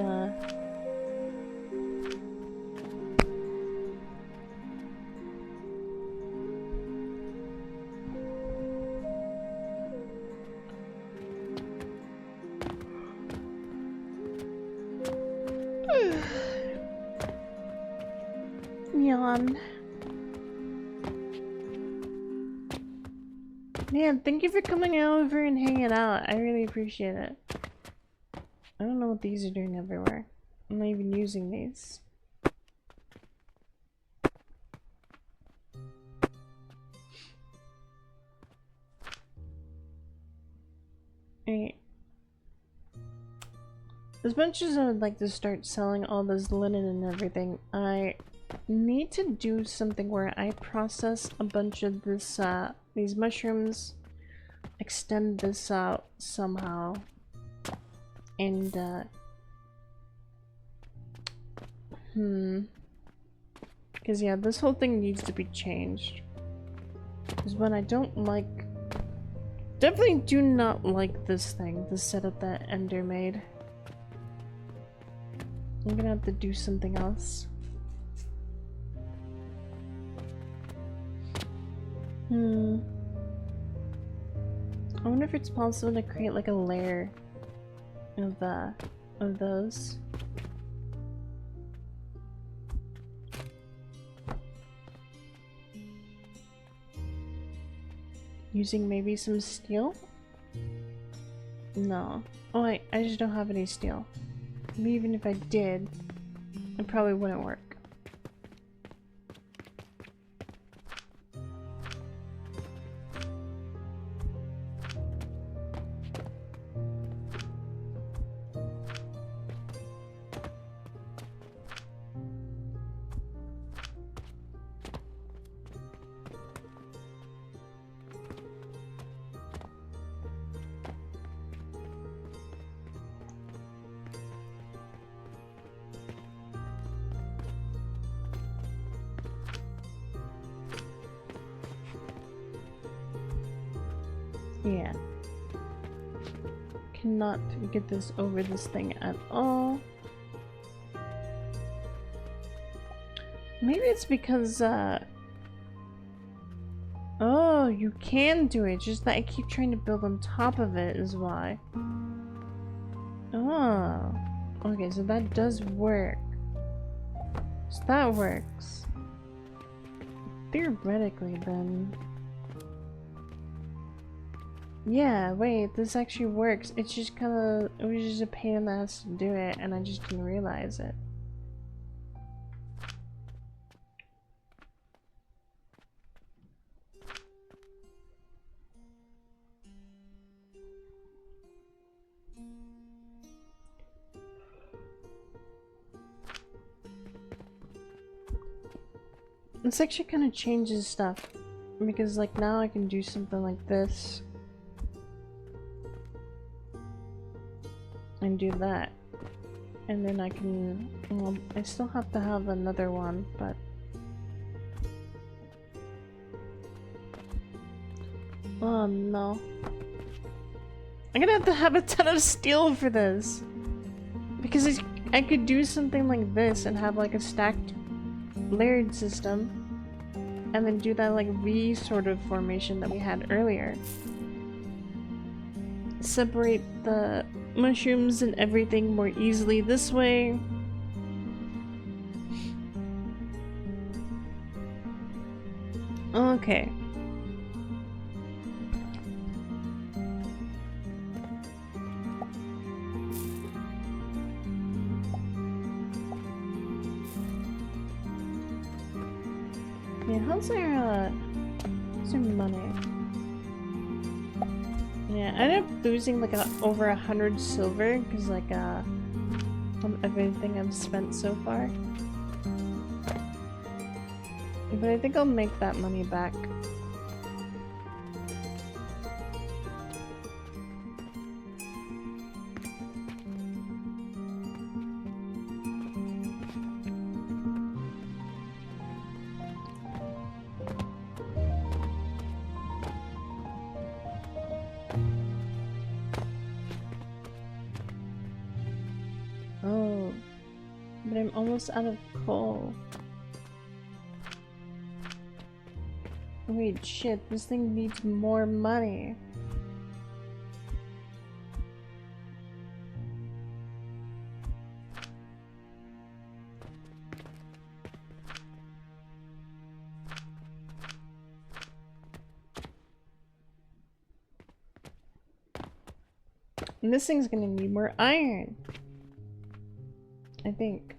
yawn. Man, thank you for coming over and hanging out. I really appreciate it. I don't know what these are doing everywhere. I'm not even using these. Alright. As much as I would like to start selling all this linen and everything, I need to do something where I process a bunch of this, these mushrooms, extend this out somehow, and, because yeah, this whole thing needs to be changed. Because when I don't like... Definitely do not like this thing, the setup that Ender made. I'm gonna have to do something else. I wonder if it's possible to create like a layer of those. Using maybe some steel? No. Oh wait, I just don't have any steel. Maybe even if I did, it probably wouldn't work. Yeah. Cannot get this over this thing at all. Maybe it's because, oh, you can do it, just that I keep trying to build on top of it is why. Oh. Okay, so that does work. So that works. Theoretically, then... Yeah, wait, this actually works. It's just kinda... It was just a pain in the ass to do it, and I just didn't realize it. This actually kind of changes stuff. Because, like, now I can do something like this. And do that. And then I can... Well, I still have to have another one, but... Oh no. I'm gonna have a ton of steel for this! Because I could do something like this and have like a stacked layered system. And then do that like V sort of formation that we had earlier. Separate the mushrooms and everything more easily this way. Okay. Yeah, how's their money? Yeah, I ended up losing like over 100 silver because like from everything I've spent so far. But I think I'll make that money back. Oh, but I'm almost out of coal. Wait, shit, this thing needs more money. And this thing's gonna need more iron. I think.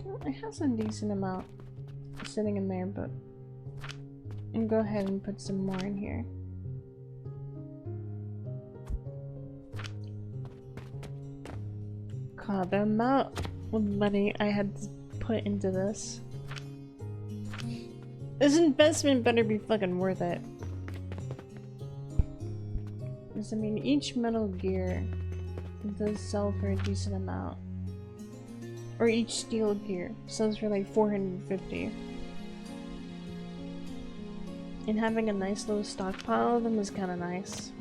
Well, I have some decent amount sitting in there, but I'll go ahead and put some more in here. God, the amount of money I had to put into this. This investment better be fucking worth it. Because, I mean, each metal gear does sell for a decent amount. Or each steel gear sells for like 450. And having a nice little stockpile of them is kind of nice.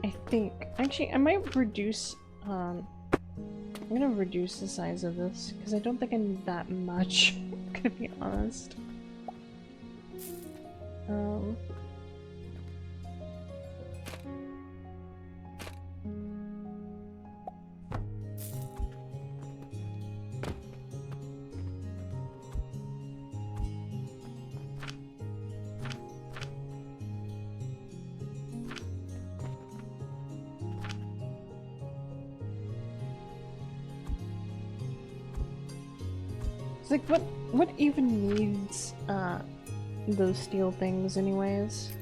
I think. Actually, I might reduce, I'm gonna reduce the size of this, because I don't think I need that much, I'm gonna be honest. It's like, what even needs, those steel things anyways?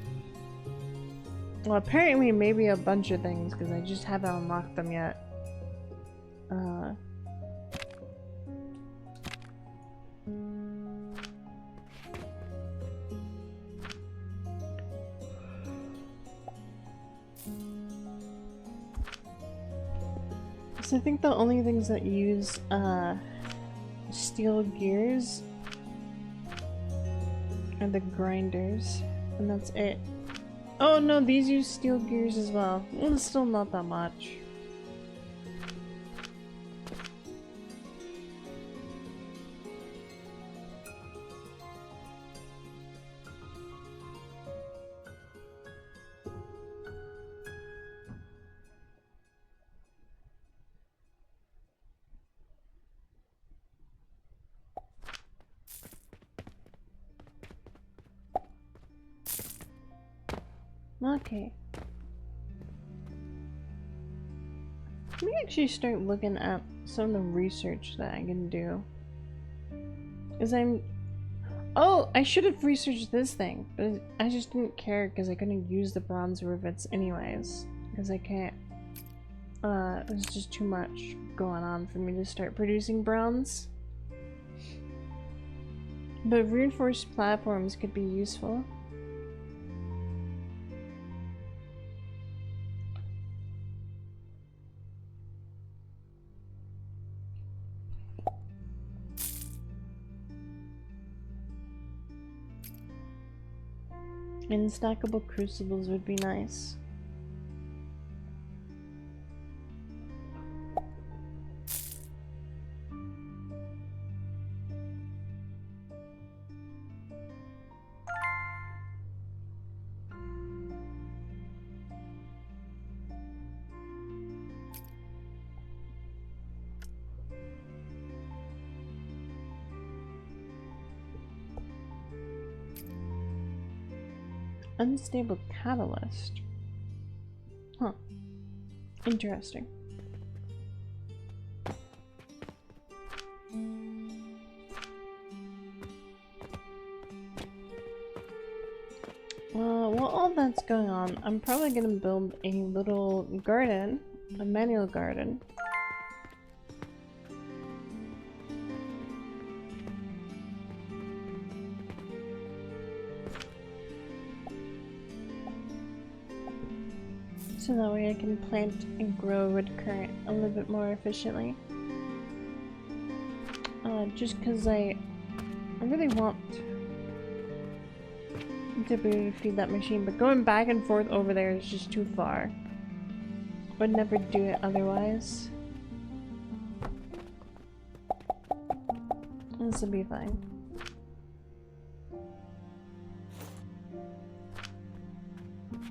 Well, apparently maybe a bunch of things, because I just haven't unlocked them yet. So I think the only things that use, steel gears are the grinders, and that's it. Oh no, these use steel gears as well. Well, it's still not that much. Okay. Let me actually start looking at some of the research that I can do. Because Oh, I should have researched this thing, but I just didn't care because I couldn't use the bronze rivets anyways. Because I can't. It was just too much going on for me to start producing bronze. But reinforced platforms could be useful. And stackable crucibles would be nice. Unstable catalyst. Huh. Interesting. While all that's going on, I'm probably gonna build a little garden, a manual garden. So that way I can plant and grow red currant a little bit more efficiently. Just because I really want to be able to feed that machine, but going back and forth over there is just too far. Would never do it otherwise. This will be fine.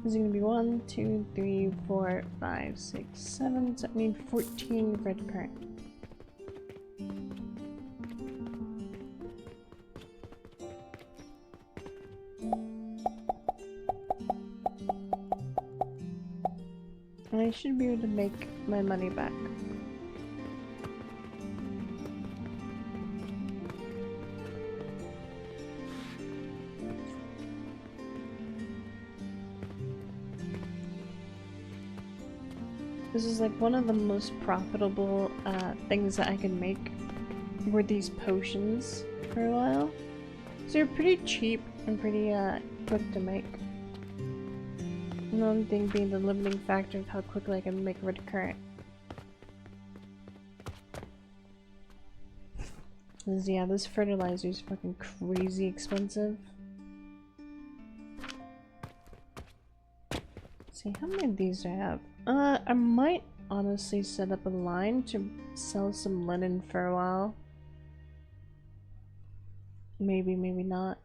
Is it gonna be 1, 2, 3, 4, 5, 6, 7? So I need 14 red currant. And I should be able to make my money back. This is like one of the most profitable things that I can make were these potions for a while. So they're pretty cheap and pretty quick to make. The only thing being the limiting factor of how quickly I can make red currant. Because yeah, this fertilizer is fucking crazy expensive. Let's see, how many of these do I have? I might honestly set up a line to sell some linen for a while. Maybe, maybe not.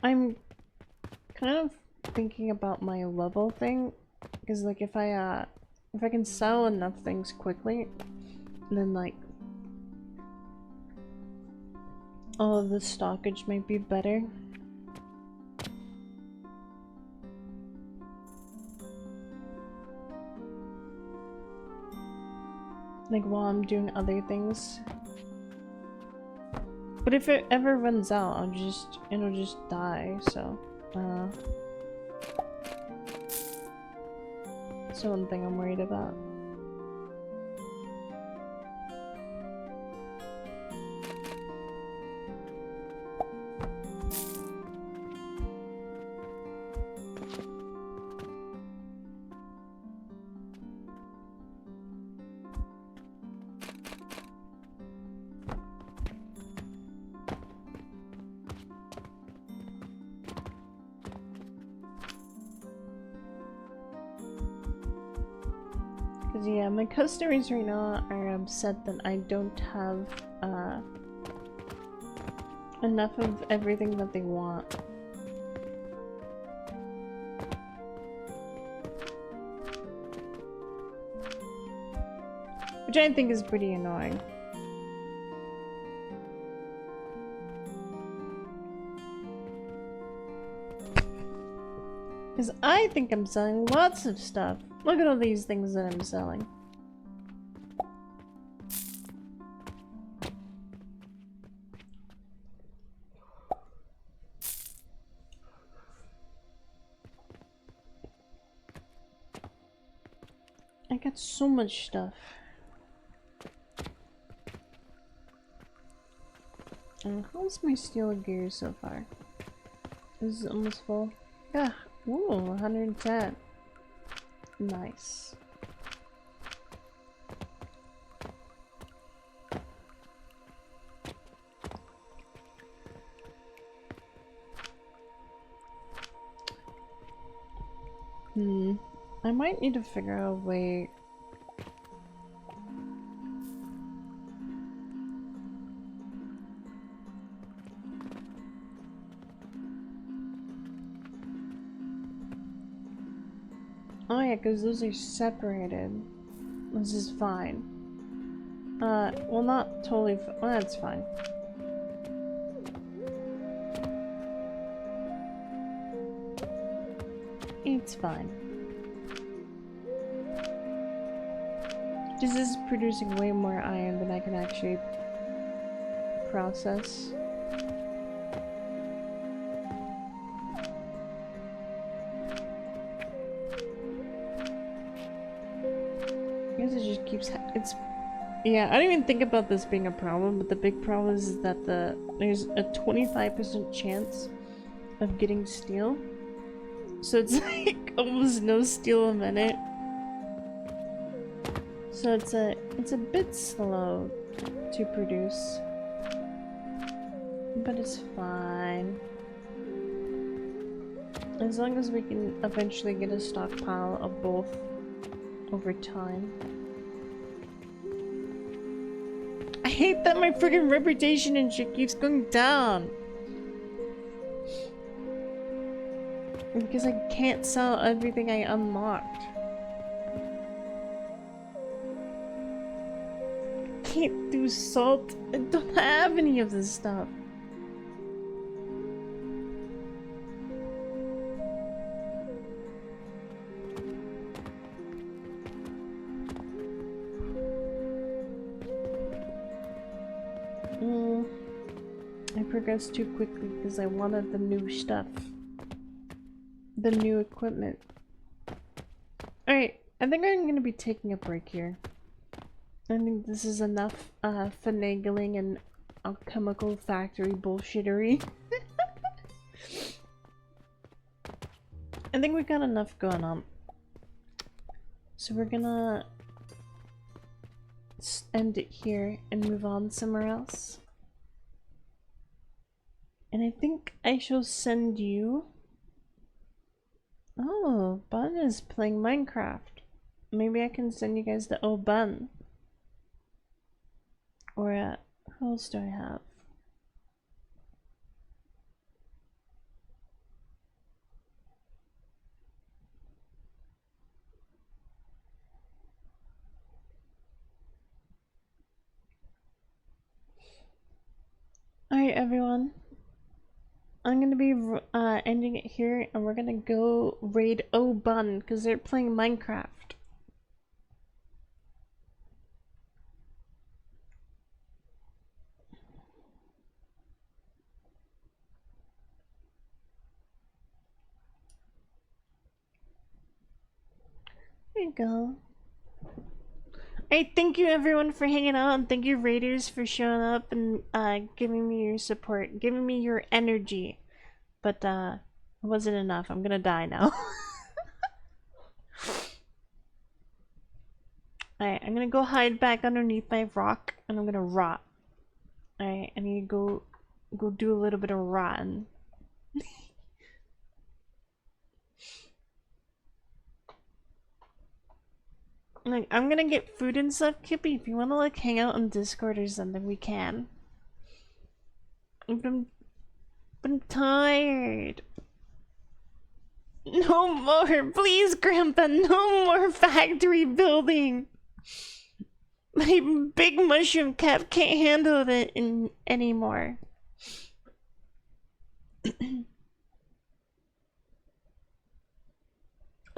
I'm kind of thinking about my level thing, because like if I can sell enough things quickly, then like all of the stockage might be better. Like while I'm doing other things. But if it ever runs out, it'll just die, so that's one thing I'm worried about. Yeah, my customers right now are upset that I don't have enough of everything that they want. Which I think is pretty annoying. Because I think I'm selling lots of stuff. Look at all these things that I'm selling. I got so much stuff. How's my steel gear so far? Is it almost full? Yeah. Ooh, 110. Nice. I might need to figure out a way. Oh yeah, because those are separated. This is fine. Well, not totally well, that's fine. It's fine. This is producing way more iron than I can actually process. I guess it just keeps it's yeah, I don't even think about this being a problem, but the big problem is that there's a 25% chance of getting steel. So it's like almost no steel a minute. So it's a bit slow to produce. But it's fine. As long as we can eventually get a stockpile of both over time. I hate that my freaking reputation and shit keeps going down. Because I can't sell everything I unlocked. Can't do salt. I don't have any of this stuff. I progressed too quickly because I wanted the new stuff. The new equipment. Alright, I think I'm gonna be taking a break here. I think this is enough finagling and alchemical factory bullshittery. I think we got enough going on. So we're gonna end it here and move on somewhere else. And I think I shall send you... Oh, Bun is playing Minecraft. Maybe I can send you guys to Oh Bun. Or who else do I have? Alright everyone. I'm gonna be ending it here and we're gonna go raid Oh Bun because they're playing Minecraft. There you go. Hey, thank you everyone for hanging out, and thank you raiders for showing up and giving me your support, giving me your energy. But it wasn't enough. I'm gonna die now. Alright, I'm gonna go hide back underneath my rock and I'm gonna rot. Alright, I need to go do a little bit of rotting. Like, I'm gonna get food and stuff, Kippy. If you wanna like hang out on Discord or something, we can. But I'm tired. No more, please, Grandpa. No more factory building. My big mushroom cap can't handle it anymore.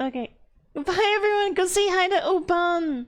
Okay. Bye, everyone. Go say hi to Oban.